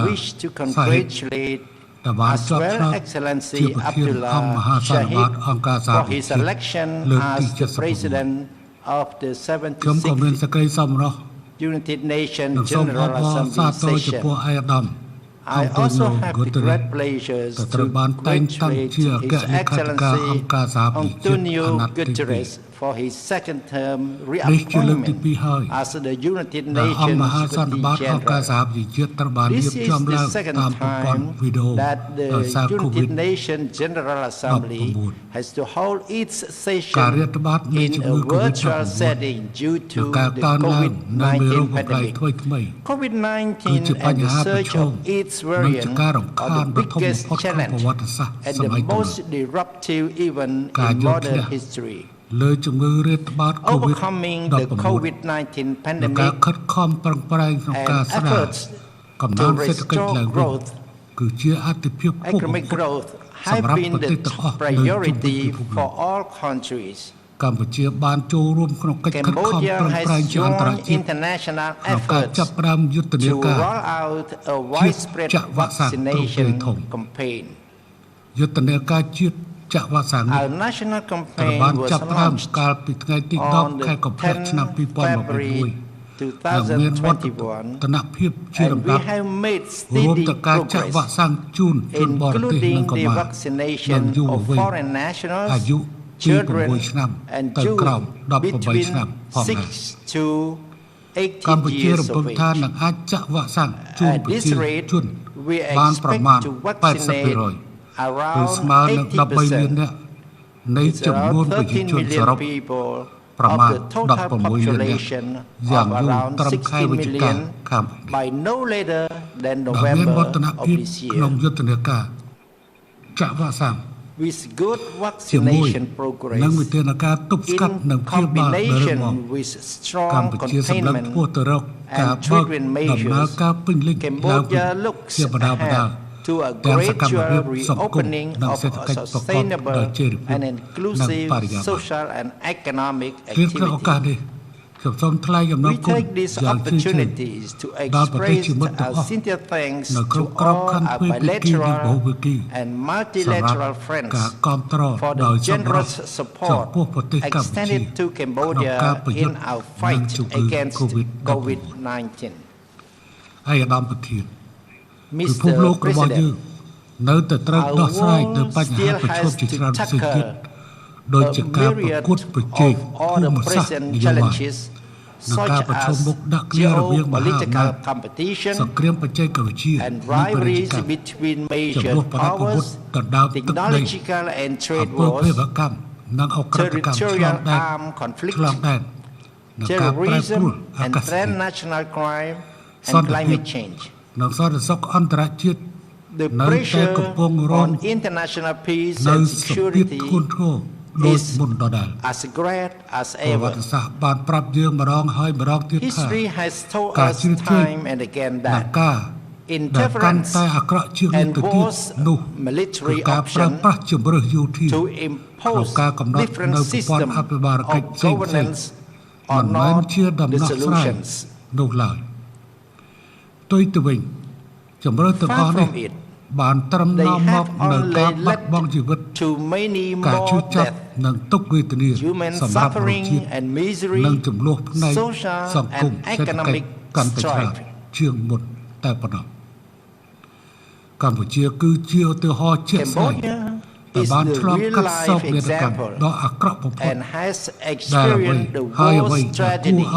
wish to congratulate as well Excellency Abdullah Shahid for his election as the President of the 76th United Nations General Assembly session. I also have the great pleasure to congratulate His Excellency Antonio Guterres for his second term reappointment as the United Nations Secretary General. This is the second time that the United Nations General Assembly has to hold its session in a virtual setting due to the COVID-19 pandemic. COVID-19 and the surge of its variant are the biggest challenge and the most disruptive event in modern history. Overcoming the COVID-19 pandemic and efforts to restore growth, economic growth, have been the top priority for all countries. Cambodia has joined international efforts to roll out a widespread vaccination campaign. Our national campaign was launched on the 10th February 2021, and we have made steady progress, including the vaccination of foreign nationals, children, and youth between 6 to 18 years of age. At this rate, we expect to vaccinate around 80%. It's around 13 million people of the total population of around 60 million by no later than November of this year. With good vaccination progress, in combination with strong containment and treatment measures, Cambodia looks ahead to a gradual reopening of a sustainable and inclusive social and economic activity. We take these opportunities to express our sincere thanks to all our bilateral and multilateral friends for the generous support extended to Cambodia in our fight against COVID-19. Mr. President, our world still has to tackle a myriad of all the present challenges such as geopolitical competition and rivalries between major powers, technological and trade wars, territorial armed conflict, terrorism and transnational crime, and climate change. The pressure on international peace and security is as great as ever. History has told us time and again that interference and wars military option to impose different systems of governance are not the solutions. Far from it, they have only led to many more deaths, human suffering and misery, social and economic strife. Cambodia is the real-life example and has experienced the worst tragedies,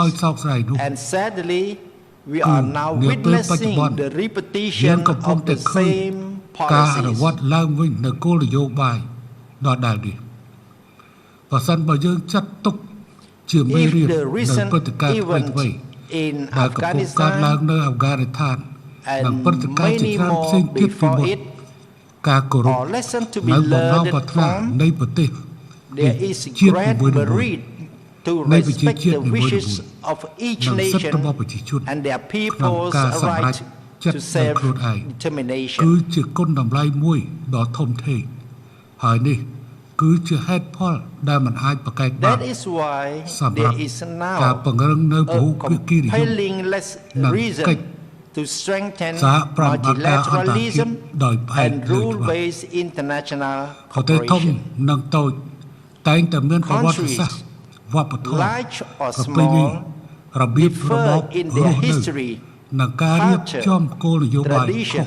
and sadly, we are now witnessing the repetition of the same policies. If the recent events in Afghanistan and many more before it are lessons to be learned from, there is great merit to respect the wishes of each nation and their people's right to self-determination. That is why there is now a compelling reason to strengthen multilateralism and rule-based international cooperation. Countries, large or small, differ in their history, culture, tradition,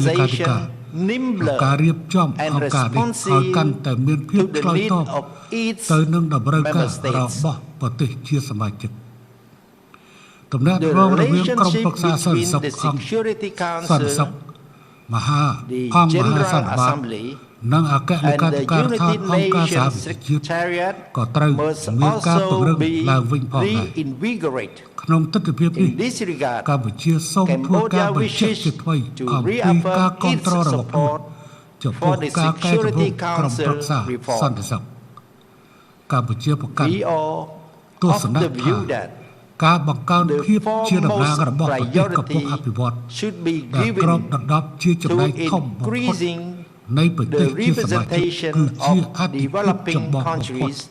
mobilization, nimbler and responsive to the need of each member states. The relationship between the Security Council the General Assembly and the United Nations Secretariat must also be reinvigorated. In this regard, Cambodia wishes to reaffirm its support for the Security Council reform. We are of the view that the foremost priority should be given to increasing the representation of developing countries,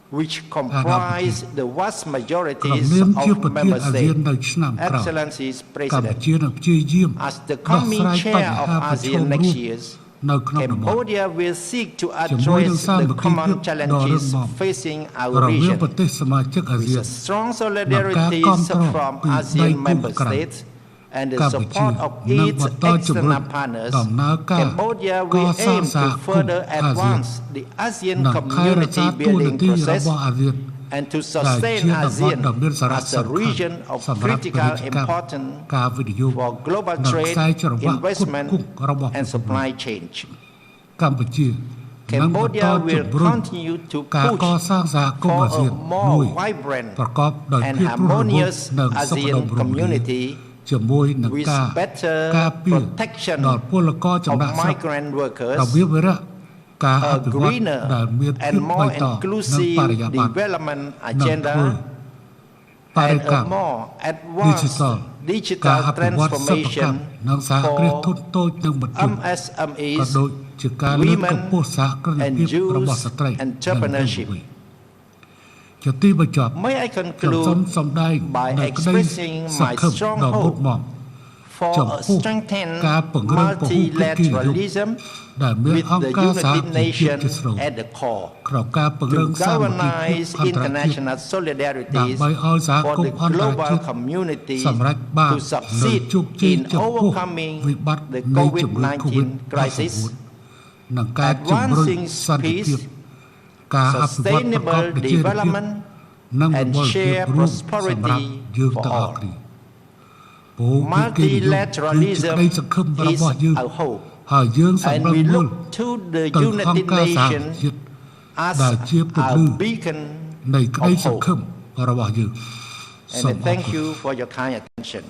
which comprise the vast majorities of member states. Excellencies, President, as the coming chair of ASEAN next year, Cambodia will seek to address the common challenges facing our region with strong solidarity from ASEAN member states and the support of its external partners. Cambodia will aim to further advance the ASEAN community building process and to sustain ASEAN as a region of critical importance for global trade, investment, and supply chain. Cambodia will continue to push for a more vibrant and harmonious ASEAN community with better protection of migrant workers, a greener and more inclusive development agenda, and a more advanced digital transformation for MSMEs, women, and youth entrepreneurship. May I conclude by expressing my strong hope for a strengthened multilateralism with the United Nations at the core, to galvanize international solidarity for the global community to succeed in overcoming the COVID-19 crisis, advancing peace, sustainable development, and shared prosperity for all. Multilateralism is our hope, and we look to the United Nations as our beacon of hope. And I thank you for your kind attention.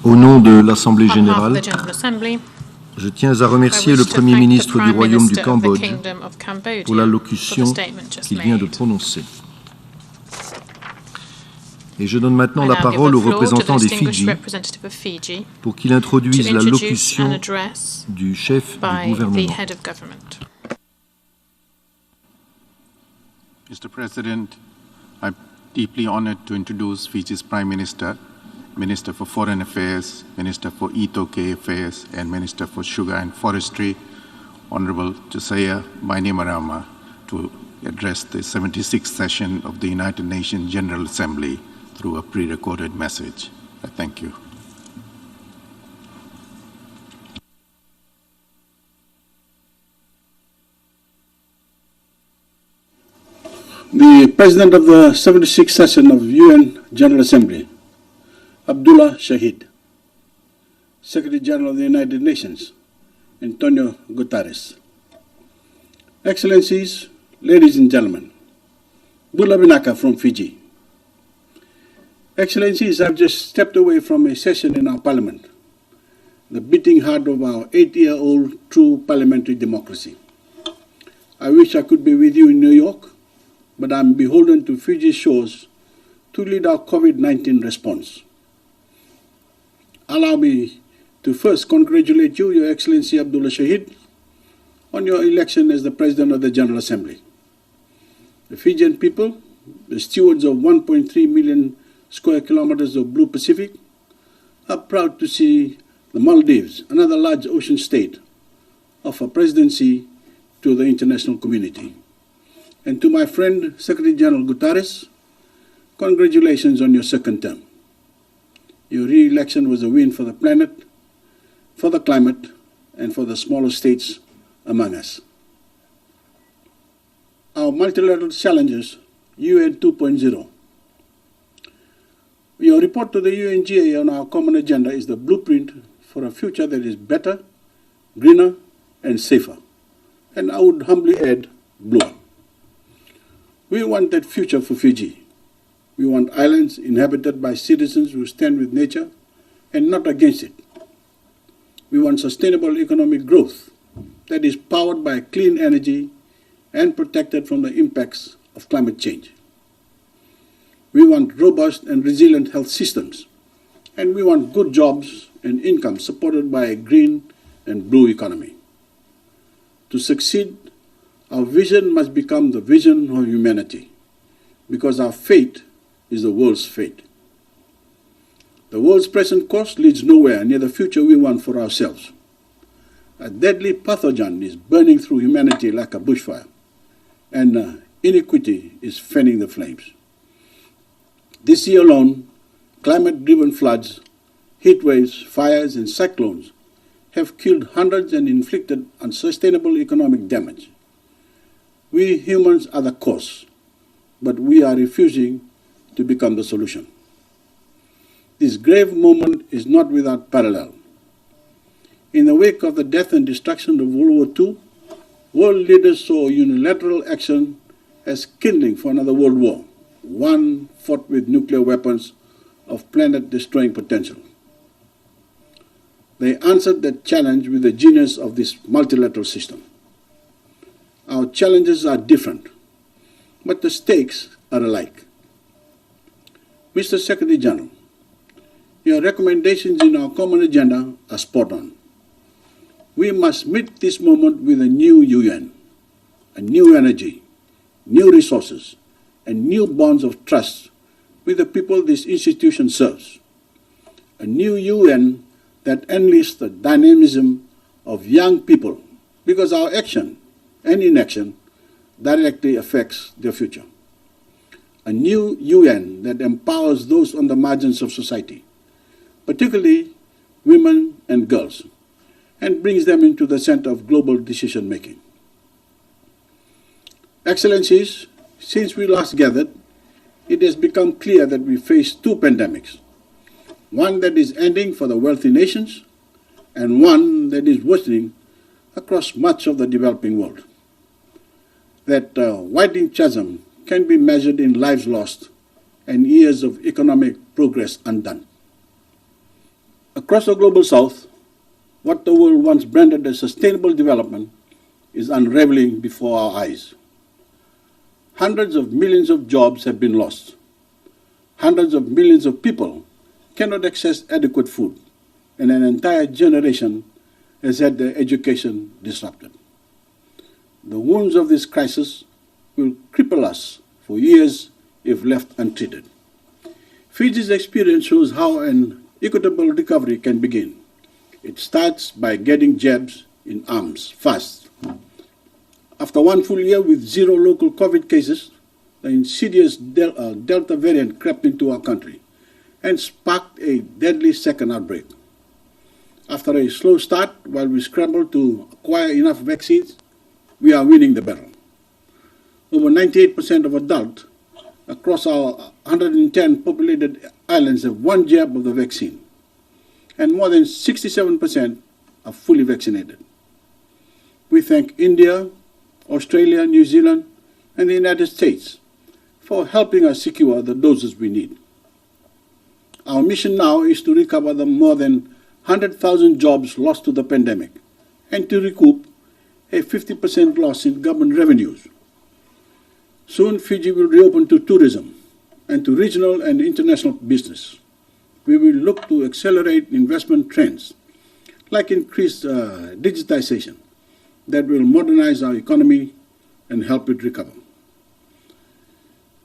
Au nom de l'Assemblée générale, je tiens à remercier le Premier ministre du Royaume du Cambodge pour l'allocution qu'il vient de prononcer. Et je donne maintenant la parole au représentant des Fidji pour qu'il introduise l'allocution du chef du gouvernement. Mr. President, I'm deeply honored to introduce Fiji's Prime Minister, Minister for Foreign Affairs, Minister for Itoke Affairs, and Minister for Sugar and Forestry, Honorable Josiah Bainimarama, to address the 76th session of the United Nations General Assembly through a pre-recorded message. I thank you. The President of the 76th session of UN General Assembly, Abdullah Shahid, Secretary General of the United Nations, Antonio Guterres, Excellencies, ladies and gentlemen, Bula Binaka from Fiji. Excellencies, I've just stepped away from a session in our parliament, the beating heart of our 8-year-old true parliamentary democracy. I wish I could be with you in New York, but I'm beholden to Fiji's shores to lead our COVID-19 response. Allow me to first congratulate you, Your Excellency Abdullah Shahid, on your election as the President of the General Assembly. The Fijian people, the stewards of 1.3 million square kilometers of blue Pacific, are proud to see the Maldives, another large ocean state, offer presidency to the international community. And to my friend, Secretary General Guterres, congratulations on your second term. Your re-election was a win for the planet, for the climate, and for the smaller states among us. Our multilateral challenges UN 2.0. Your report to the UNGA on our common agenda is the blueprint for a future that is better, greener, and safer. And I would humbly add, bluer. We want that future for Fiji. We want islands inhabited by citizens who stand with nature and not against it. We want sustainable economic growth that is powered by clean energy and protected from the impacts of climate change. We want robust and resilient health systems, and we want good jobs and income supported by a green and blue economy. To succeed, our vision must become the vision of humanity, because our fate is the world's fate. The world's present course leads nowhere near the future we want for ourselves. A deadly pathogen is burning through humanity like a bushfire, and inequity is fanning the flames. This year alone, climate-driven floods, heat waves, fires, and cyclones have killed hundreds and inflicted unsustainable economic damage. We humans are the cause, but we are refusing to become the solution. This grave moment is not without parallel. In the wake of the death and destruction of World War II, world leaders saw unilateral action as kindling for another world war, one fought with nuclear weapons of planet-destroying potential. They answered that challenge with the genius of this multilateral system. Our challenges are different, but the stakes are alike. Mr. Secretary General, your recommendations in our common agenda are spot on. We must meet this moment with a new UN, a new energy, new resources, and new bonds of trust with the people this institution serves. A new UN that enlists the dynamism of young people, because our action and inaction directly affects their future. A new UN that empowers those on the margins of society, particularly women and girls, and brings them into the center of global decision-making. Excellencies, since we last gathered, it has become clear that we face two pandemics, one that is ending for the wealthy nations and one that is worsening across much of the developing world. That widening chasm can be measured in lives lost and years of economic progress undone. Across the global south, what the world once branded as sustainable development is unraveling before our eyes. Hundreds of millions of jobs have been lost. Hundreds of millions of people cannot access adequate food, and an entire generation has had their education disrupted. The wounds of this crisis will cripple us for years if left untreated. Fiji's experience shows how an equitable recovery can begin. It starts by getting jabs in arms fast. After one full year with zero local COVID cases, the insidious Delta variant crept into our country and sparked a deadly second outbreak. After a slow start, while we scrambled to acquire enough vaccines, we are winning the battle. Over 98% of adults across our 110 populated islands have one jab of the vaccine, and more than 67% are fully vaccinated. We thank India, Australia, New Zealand, and the United States for helping us secure the doses we need. Our mission now is to recover the more than 100,000 jobs lost to the pandemic and to recoup a 50% loss in government revenues. Soon, Fiji will reopen to tourism and to regional and international business. We will look to accelerate investment trends, like increased digitization, that will modernize our economy and help it recover.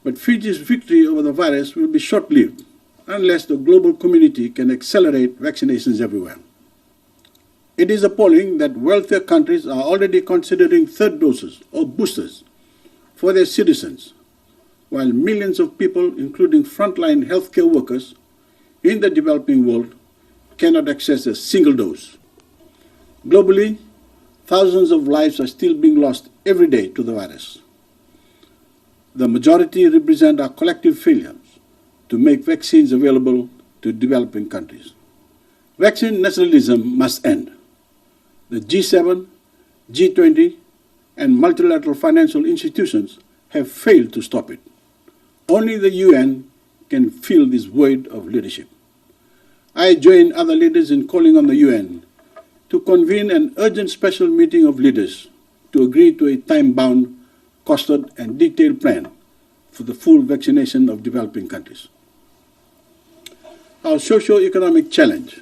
But Fiji's victory over the virus will be short-lived unless the global community can accelerate vaccinations everywhere. It is appalling that wealthier countries are already considering third doses or boosters for their citizens, while millions of people, including frontline healthcare workers in the developing world, cannot access a single dose. Globally, thousands of lives are still being lost every day to the virus. The majority represent our collective failure to make vaccines available to developing countries. Vaccine nationalism must end. The G7, G20, and multilateral financial institutions have failed to stop it. Only the UN can fill this void of leadership. I join other leaders in calling on the UN to convene an urgent special meeting of leaders to agree to a time-bound, costed, and detailed plan for the full vaccination of developing countries. Our socio-economic challenge.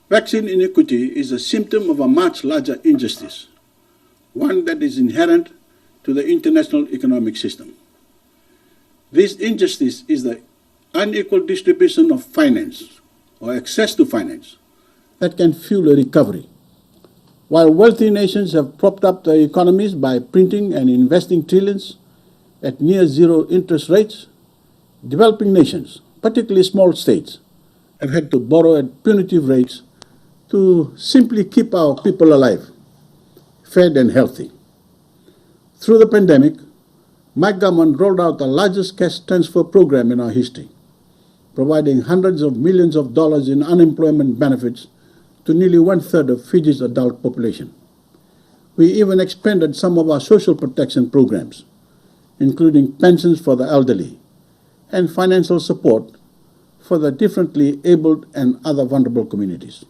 Vaccine inequity is a symptom of a much larger injustice, one that is inherent to the international economic system. This injustice is the unequal distribution of finance or access to finance that can fuel a recovery. While wealthy nations have propped up their economies by printing and investing trillions at near zero interest rates, developing nations, particularly small states, have had to borrow at punitive rates to simply keep our people alive, fed and healthy. Through the pandemic, my government rolled out the largest cash transfer program in our history, providing hundreds of millions of dollars in unemployment benefits to nearly one-third of Fiji's adult population. We even expanded some of our social protection programs, including pensions for the elderly and financial support for the differently abled and other vulnerable communities.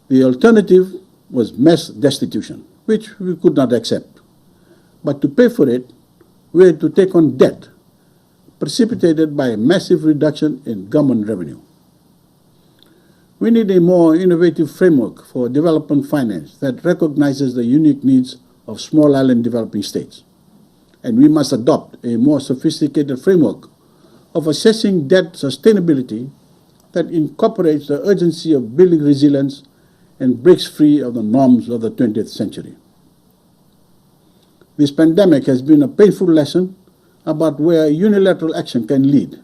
The alternative was mass destitution, which we could not accept. But to pay for it, we had to take on debt, precipitated by a massive reduction in government revenue. We need a more innovative framework for development finance that recognizes the unique needs of small island developing states. And we must adopt a more sophisticated framework of assessing debt sustainability that incorporates the urgency of building resilience and breaks free of the norms of the 20th century. This pandemic has been a painful lesson about where unilateral action can lead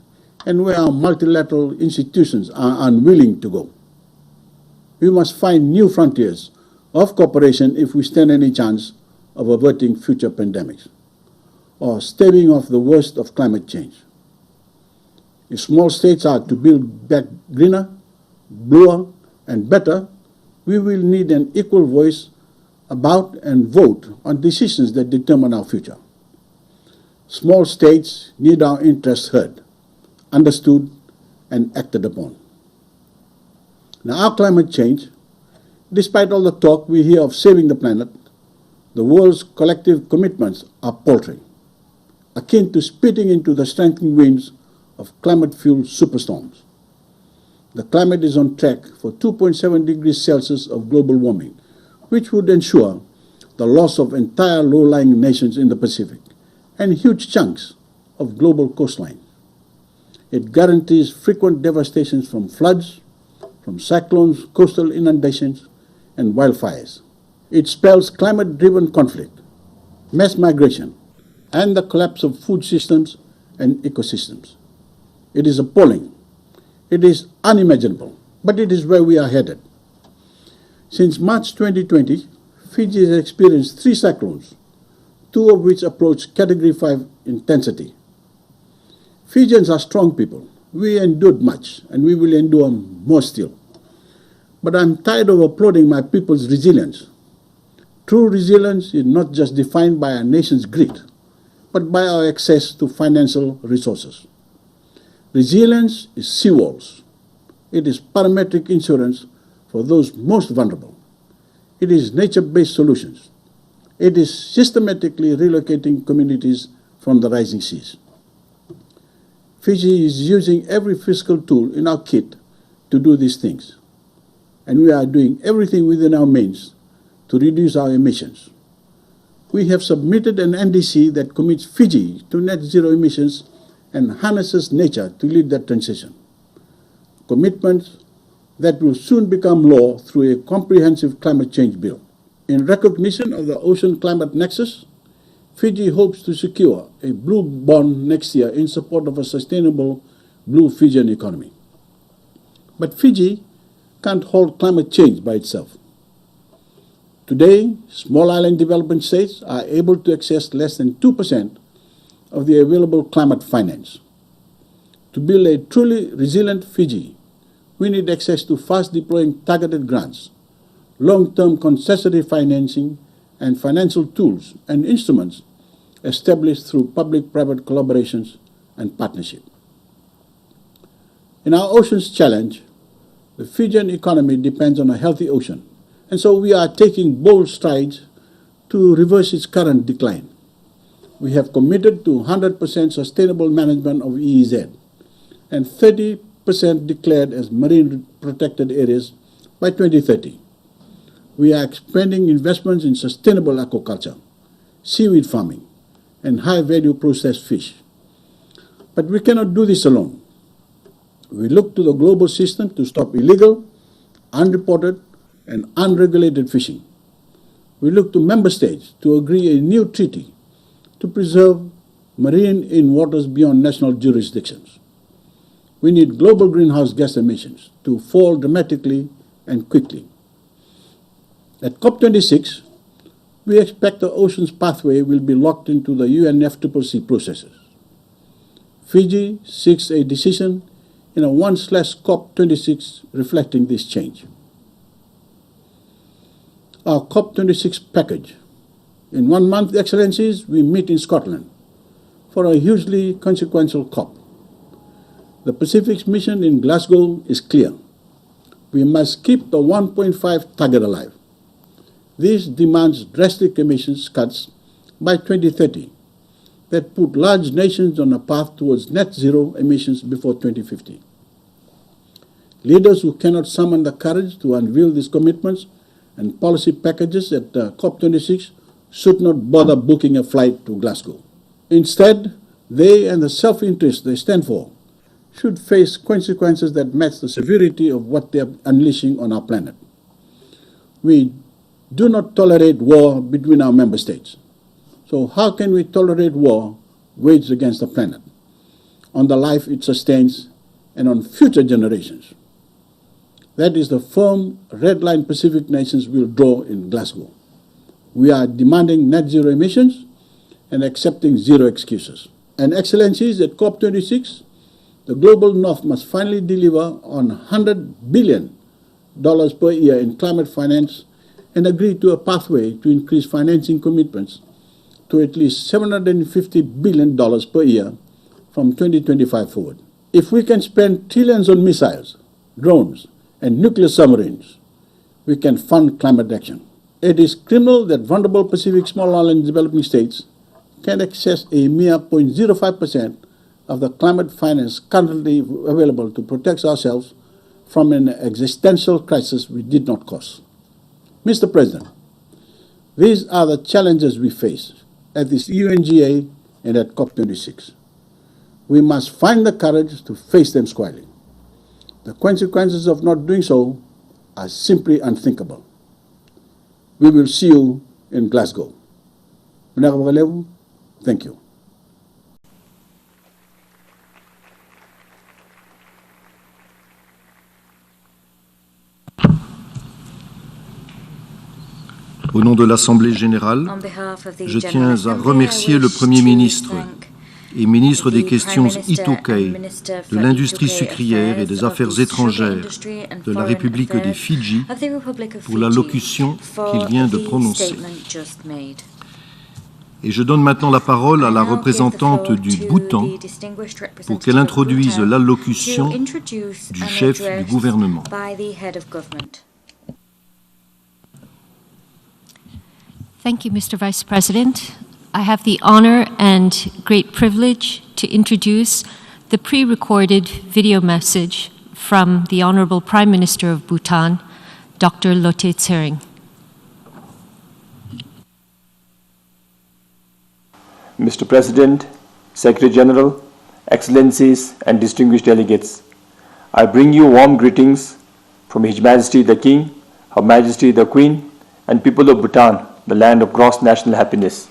and where our multilateral institutions are unwilling to go. We must find new frontiers of cooperation if we stand any chance of averting future pandemics or staving off the worst of climate change. If small states are to build back greener, bluer, and better, we will need an equal voice about and vote on decisions that determine our future. Small states need our interests heard, understood, and acted upon. Now, our climate change, despite all the talk we hear of saving the planet, the world's collective commitments are paltry, akin to spitting into the strengthening winds of climate-fueled superstorms. The climate is on track for 2.7 degrees Celsius of global warming, which would ensure the loss of entire low-lying nations in the Pacific and huge chunks of global coastline. It guarantees frequent devastations from floods, from cyclones, coastal inundations, and wildfires. It spells climate-driven conflict, mass migration, and the collapse of food systems and ecosystems. It is appalling. It is unimaginable, but it is where we are headed. Since March 2020, Fiji has experienced 3 cyclones, 2 of which approach Category 5 intensity. Fijians are strong people. We endured much, and we will endure more still. But I'm tired of applauding my people's resilience. True resilience is not just defined by our nation's grit, but by our access to financial resources. Resilience is seawalls. It is parametric insurance for those most vulnerable. It is nature-based solutions. It is systematically relocating communities from the rising seas. Fiji is using every fiscal tool in our kit to do these things, and we are doing everything within our means to reduce our emissions. We have submitted an NDC that commits Fiji to net zero emissions and harnesses nature to lead that transition. Commitments that will soon become law through a comprehensive climate change bill. In recognition of the ocean climate nexus, Fiji hopes to secure a blue bond next year in support of a sustainable blue Fijian economy. But Fiji can't halt climate change by itself. Today, small island development states are able to access less than 2% of the available climate finance. To build a truly resilient Fiji, we need access to fast-deploying targeted grants, long-term concessionary financing, and financial tools and instruments established through public-private collaborations and partnership. In our Oceans Challenge, the Fijian economy depends on a healthy ocean, and so we are taking bold strides to reverse its current decline. We have committed to 100% sustainable management of EEZ and 30% declared as marine protected areas by 2030. We are expanding investments in sustainable aquaculture, seaweed farming, and high-value processed fish. But we cannot do this alone. We look to the global system to stop illegal, unreported, and unregulated fishing. We look to member states to agree a new treaty to preserve marine in waters beyond national jurisdictions. We need global greenhouse gas emissions to fall dramatically and quickly. At COP26, we expect the ocean's pathway will be locked into the UNFCCC processes. Fiji seeks a decision in a 1/COP26 reflecting this change. Our COP26 package. In 1 month, Excellencies, we meet in Scotland for a hugely consequential COP. The Pacific's mission in Glasgow is clear. We must keep the 1.5 target alive. This demands drastic emissions cuts by 2030 that put large nations on a path towards net zero emissions before 2050. Leaders who cannot summon the courage to unveil these commitments and policy packages at COP26 should not bother booking a flight to Glasgow. Instead, they and the self-interest they stand for should face consequences that match the severity of what they are unleashing on our planet. We do not tolerate war between our member states. So how can we tolerate war waged against the planet, on the life it sustains, and on future generations? That is the firm red line Pacific nations will draw in Glasgow. We are demanding net zero emissions and accepting zero excuses. And Excellencies, at COP26, the Global North must finally deliver on $100 billion per year in climate finance and agree to a pathway to increase financing commitments to at least $750 billion per year from 2025 forward. If we can spend trillions on missiles, drones, and nuclear submarines, we can fund climate action. It is criminal that vulnerable Pacific small island developing states can access a mere 0.05% of the climate finance currently available to protect ourselves from an existential crisis we did not cause. Mr. President, these are the challenges we face at this UNGA and at COP26. We must find the courage to face them squarely. The consequences of not doing so are simply unthinkable. We will see you in Glasgow. Thank you. Au nom de l'Assemblée générale, je tiens à remercier le Premier ministre et ministre des questions Itokai, de l'industrie sucrière et des affaires étrangères de la République des Fidji pour l'allocution qu'il vient de prononcer. Et je donne maintenant la parole à la représentante du Bhoutan pour qu'elle introduise l'allocution du chef du gouvernement. Thank you, Mr. Vice President. I have the honor and great privilege to introduce the pre-recorded video message from the Honorable Prime Minister of Bhutan, Dr. Lote Tsering. Mr. President, Secretary General, Excellencies and distinguished delegates, I bring you warm greetings from His Majesty the King, Her Majesty the Queen, and people of Bhutan, the land of gross national happiness.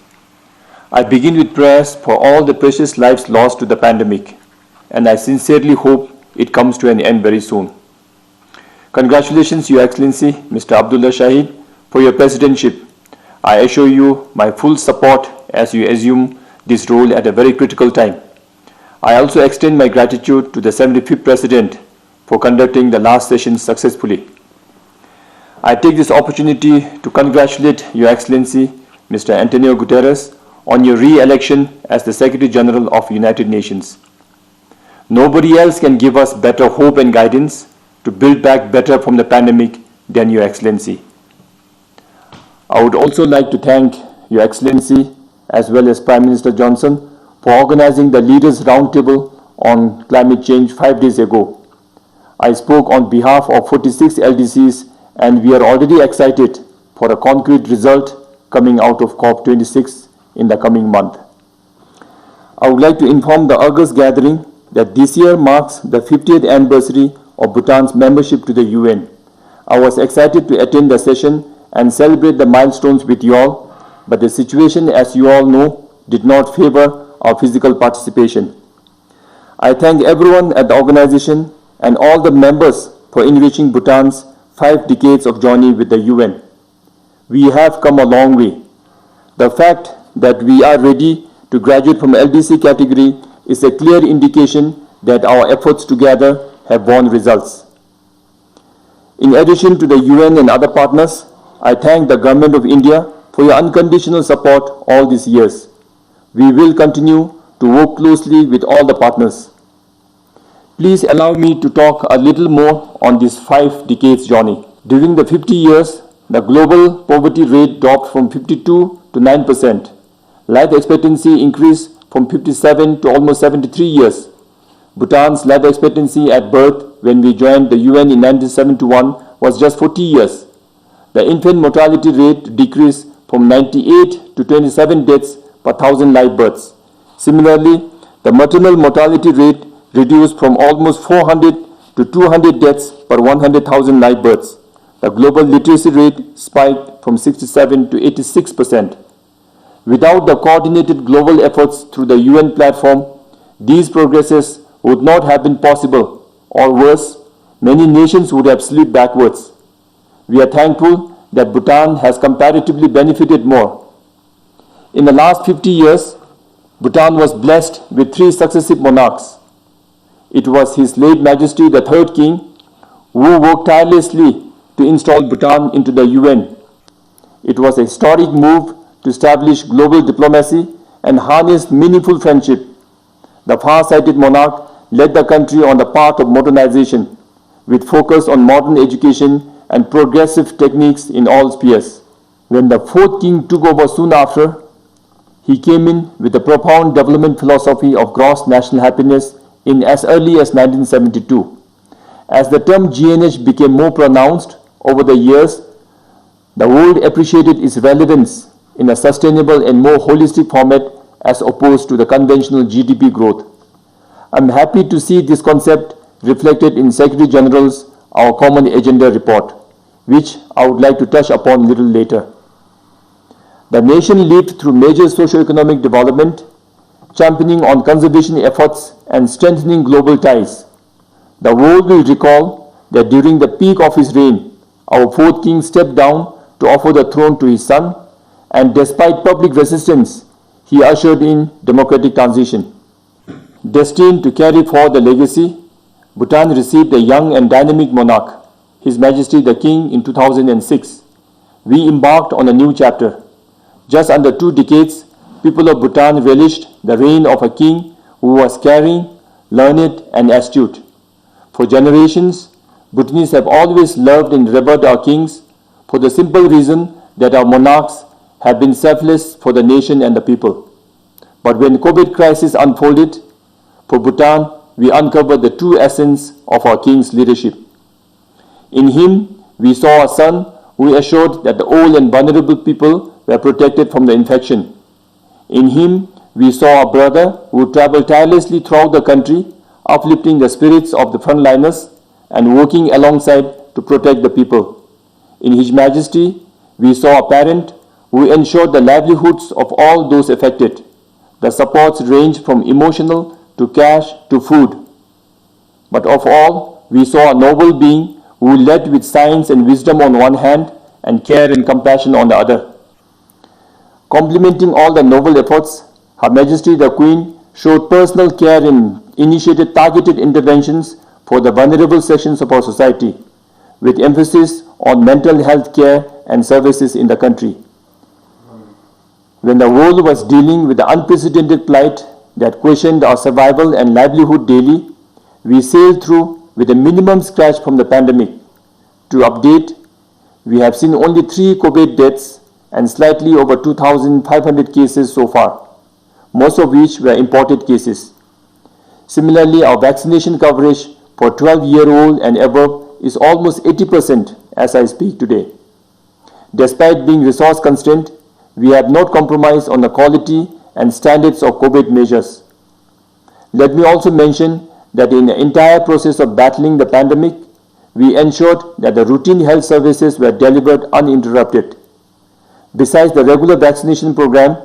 I begin with prayers for all the precious lives lost to the pandemic, and I sincerely hope it comes to an end very soon. Congratulations, Your Excellency, Mr. Abdullah Shahid, for your presidentship. I assure you my full support as you assume this role at a very critical time. I also extend my gratitude to the 75th President for conducting the last session successfully. I take this opportunity to congratulate Your Excellency, Mr. Antonio Guterres, on your re-election as the Secretary General of the United Nations. Nobody else can give us better hope and guidance to build back better from the pandemic than Your Excellency. I would also like to thank Your Excellency as well as Prime Minister Johnson for organizing the Leaders' Roundtable on climate change 5 days ago. I spoke on behalf of 46 LDCs, and we are already excited for a concrete result coming out of COP26 in the coming month. I would like to inform the August gathering that this year marks the 50th anniversary of Bhutan's membership to the UN. I was excited to attend the session and celebrate the milestones with you all, but the situation, as you all know, did not favor our physical participation. I thank everyone at the organization and all the members for enriching Bhutan's 5 decades of journey with the UN. We have come a long way. The fact that we are ready to graduate from LDC category is a clear indication that our efforts together have borne results. In addition to the UN and other partners, I thank the Government of India for your unconditional support all these years. We will continue to work closely with all the partners. Please allow me to talk a little more on this 5 decades journey. During the 50 years, the global poverty rate dropped from 52 to 9%. Life expectancy increased from 57 to almost 73 years. Bhutan's life expectancy at birth when we joined the UN in 1971 was just 40 years. The infant mortality rate decreased from 98 to 27 deaths per 1,000 live births. Similarly, the maternal mortality rate reduced from almost 400 to 200 deaths per 100,000 live births. The global literacy rate spiked from 67 to 86%. Without the coordinated global efforts through the UN platform, these progresses would not have been possible, or worse, many nations would have slipped backwards. We are thankful that Bhutan has comparatively benefited more. In the last 50 years, Bhutan was blessed with 3 successive monarchs. It was His late Majesty the Third King who worked tirelessly to install Bhutan into the UN. It was a historic move to establish global diplomacy and harness meaningful friendship. The far-sighted monarch led the country on the path of modernization, with focus on modern education and progressive techniques in all spheres. When the 4th king took over soon after, he came in with a profound development philosophy of gross national happiness in as early as 1972. As the term GNH became more pronounced over the years, the world appreciated its relevance in a sustainable and more holistic format as opposed to the conventional GDP growth. I'm happy to see this concept reflected in Secretary General's Our Common Agenda report, which I would like to touch upon a little later. The nation lived through major socio-economic development, championing on conservation efforts and strengthening global ties. The world will recall that during the peak of his reign, our 4th king stepped down to offer the throne to his son, and despite public resistance, he ushered in democratic transition. Destined to carry forward the legacy, Bhutan received a young and dynamic monarch, His Majesty the King, in 2006. We embarked on a new chapter. Just under 2 decades, people of Bhutan relished the reign of a king who was caring, learned, and astute. For generations, Bhutanese have always loved and revered our kings for the simple reason that our monarchs have been selfless for the nation and the people. But when COVID crisis unfolded, for Bhutan, we uncovered the true essence of our king's leadership. In him, we saw a son who assured that the old and vulnerable people were protected from the infection. In him, we saw a brother who traveled tirelessly throughout the country, uplifting the spirits of the frontliners and working alongside to protect the people. In His Majesty, we saw a parent who ensured the livelihoods of all those affected. The supports ranged from emotional to cash to food. But of all, we saw a noble being who led with science and wisdom on one hand and care and compassion on the other. Complementing all the noble efforts, Her Majesty the Queen showed personal care and initiated targeted interventions for the vulnerable sections of our society, with emphasis on mental health care and services in the country. When the world was dealing with the unprecedented plight that questioned our survival and livelihood daily, we sailed through with a minimum scratch from the pandemic. To update, we have seen only 3 COVID deaths and slightly over 2,500 cases so far, most of which were imported cases. Similarly, our vaccination coverage for 12-year-old and above is almost 80% as I speak today. Despite being resource constrained, we have not compromised on the quality and standards of COVID measures. Let me also mention that in the entire process of battling the pandemic, we ensured that the routine health services were delivered uninterrupted. Besides the regular vaccination program,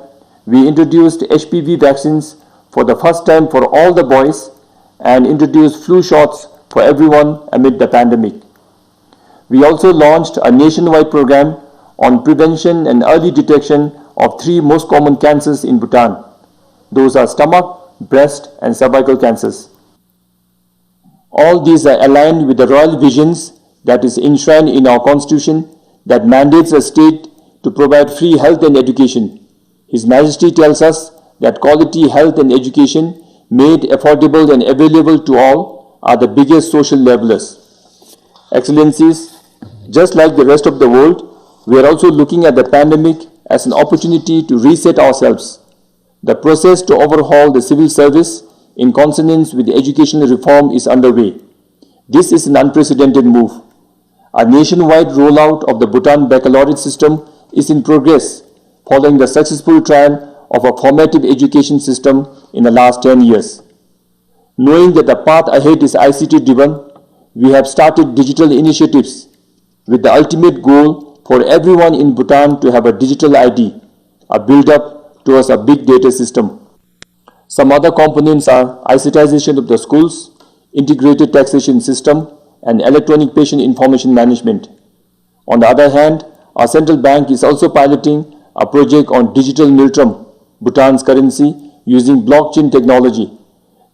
we introduced Hpv vaccines for the first time for all the boys and introduced flu shots for everyone amid the pandemic. We also launched a nationwide program on prevention and early detection of 3 most common cancers in Bhutan. Those are stomach, breast, and cervical cancers. All these are aligned with the royal visions that is enshrined in our constitution that mandates a state to provide free health and education. His Majesty tells us that quality health and education made affordable and available to all are the biggest social levelers. Excellencies, just like the rest of the world, we are also looking at the pandemic as an opportunity to reset ourselves. The process to overhaul the civil service in consonance with the educational reform is underway. This is an unprecedented move. A nationwide rollout of the Bhutan baccalaureate system is in progress following the successful trial of a formative education system in the last 10 years. Knowing that the path ahead is ICT-driven, we have started digital initiatives with the ultimate goal for everyone in Bhutan to have a digital ID, a build-up towards a big data system. Some other components are ICTization of the schools, integrated taxation system, and electronic patient information management. On the other hand, our central bank is also piloting a project on digital miltram, Bhutan's currency, using blockchain technology.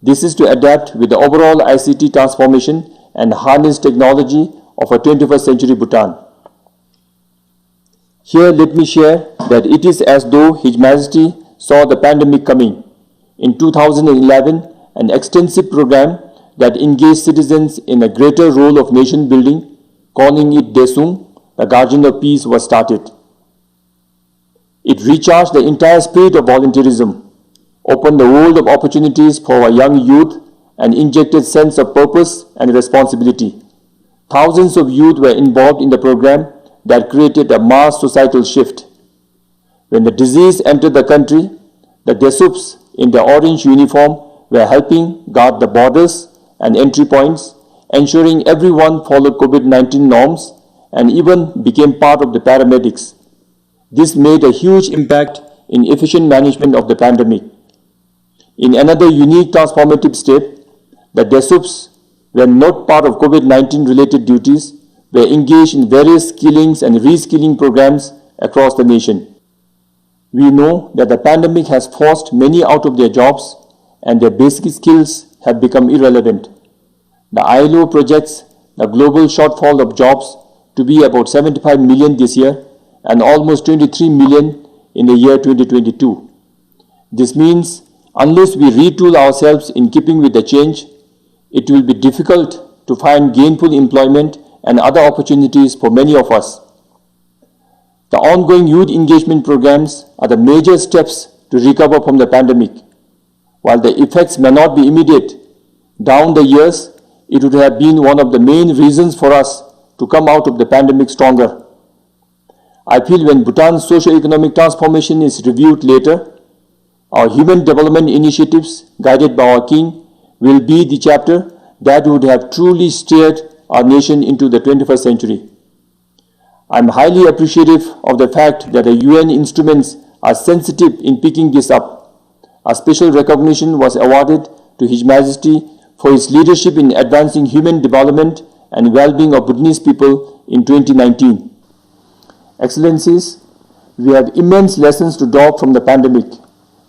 This is to adapt with the overall ICT transformation and harness technology of a 21st century Bhutan. Here, let me share that it is as though His Majesty saw the pandemic coming. In 2011, an extensive program that engaged citizens in a greater role of nation building, calling it Desung, the Guardian of Peace, was started. It recharged the entire spirit of volunteerism, opened the world of opportunities for our young youth, and injected sense of purpose and responsibility. Thousands of youth were involved in the program that created a mass societal shift. When the disease entered the country, the Desups in their orange uniform were helping guard the borders and entry points, ensuring everyone followed COVID-19 norms and even became part of the paramedics. This made a huge impact in efficient management of the pandemic. In another unique transformative step, the Desups were not part of COVID-19 related duties, were engaged in various skillings and reskilling programs across the nation. We know that the pandemic has forced many out of their jobs and their basic skills have become irrelevant. The ILO projects the global shortfall of jobs to be about 75 million this year and almost 23 million in the year 2022. This means unless we retool ourselves in keeping with the change, it will be difficult to find gainful employment and other opportunities for many of us. The ongoing youth engagement programs are the major steps to recover from the pandemic. While the effects may not be immediate, down the years, it would have been one of the main reasons for us to come out of the pandemic stronger. I feel when Bhutan's socio-economic transformation is reviewed later, our human development initiatives guided by our King will be the chapter that would have truly steered our nation into the 21st century. I am highly appreciative of the fact that the UN instruments are sensitive in picking this up. A special recognition was awarded to His Majesty for his leadership in advancing human development and well-being of Bhutanese people in 2019. Excellencies, we have immense lessons to draw from the pandemic.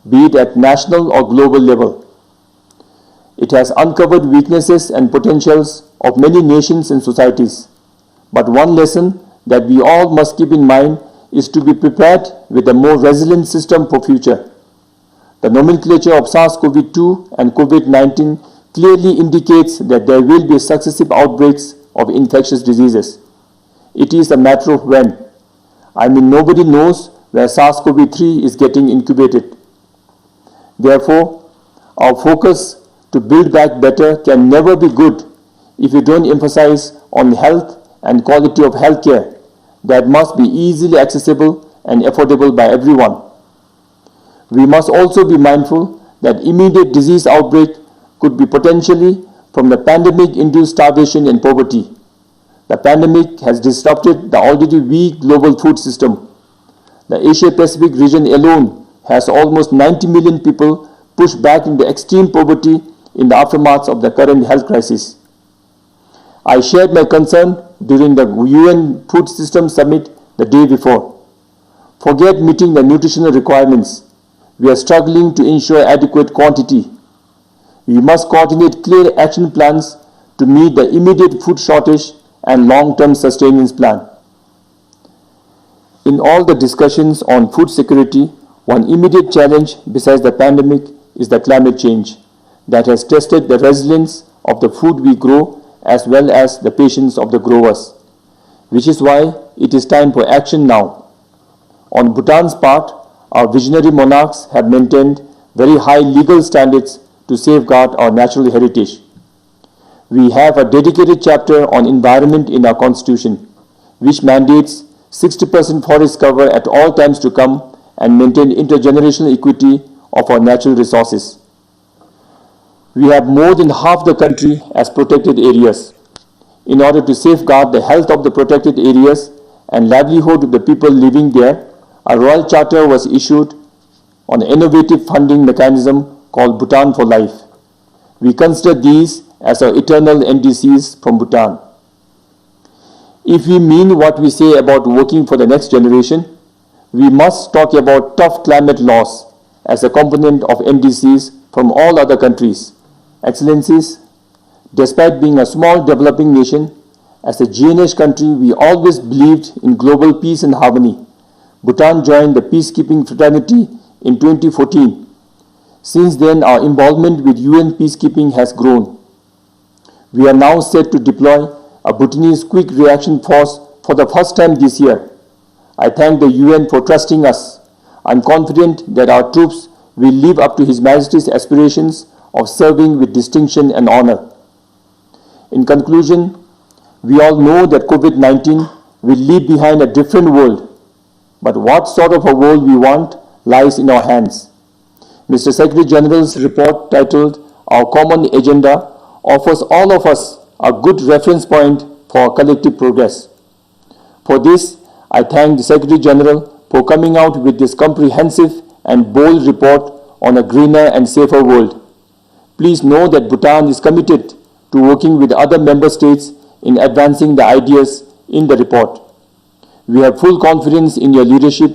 be it at national or global level. It has uncovered weaknesses and potentials of many nations and societies. But one lesson that we all must keep in mind is to be prepared with a more resilient system for future. The nomenclature of SARS-CoV-2 and COVID-19 clearly indicates that there will be successive outbreaks of infectious diseases. It is a matter of when. I mean, nobody knows where SARS-CoV-3 is getting incubated. Therefore, our focus to build back better can never be good if we don't emphasize on health and quality of healthcare that must be easily accessible and affordable by everyone. We must also be mindful that immediate disease outbreak could be potentially from the pandemic-induced starvation and poverty. The pandemic has disrupted the already weak global food system. The Asia-Pacific region alone has almost 90 million people pushed back into extreme poverty in the aftermath of the current health crisis. I shared my concern during the UN Food System Summit the day before. Forget meeting the nutritional requirements. We are struggling to ensure adequate quantity. We must coordinate clear action plans to meet the immediate food shortage and long-term sustenance plan. In all the discussions on food security, one immediate challenge besides the pandemic is the climate change that has tested the resilience of the food we grow as well as the patience of the growers, which is why it is time for action now. On Bhutan's part, our visionary monarchs have maintained very high legal standards to safeguard our natural heritage. We have a dedicated chapter on environment in our constitution, which mandates 60% forest cover at all times to come and maintain intergenerational equity of our natural resources. We have more than half the country as protected areas. In order to safeguard the health of the protected areas and livelihood of the people living there, a royal charter was issued on an innovative funding mechanism called Bhutan for Life. We consider these as our eternal NDCs from Bhutan. If we mean what we say about working for the next generation, we must talk about tough climate laws as a component of NDCs from all other countries. Excellencies, despite being a small developing nation, as a GNH country, we always believed in global peace and harmony. Bhutan joined the peacekeeping fraternity in 2014. Since then, our involvement with UN peacekeeping has grown. We are now set to deploy a Bhutanese quick reaction force for the first time this year. I thank the UN for trusting us. I am confident that our troops will live up to His Majesty's aspirations of serving with distinction and honor. In conclusion, we all know that COVID-19 will leave behind a different world, but what sort of a world we want lies in our hands. Mr. Secretary General's report titled Our Common Agenda offers all of us a good reference point for our collective progress. For this, I thank the Secretary General for coming out with this comprehensive and bold report on a greener and safer world. Please know that Bhutan is committed to working with other member states in advancing the ideas in the report. We have full confidence in your leadership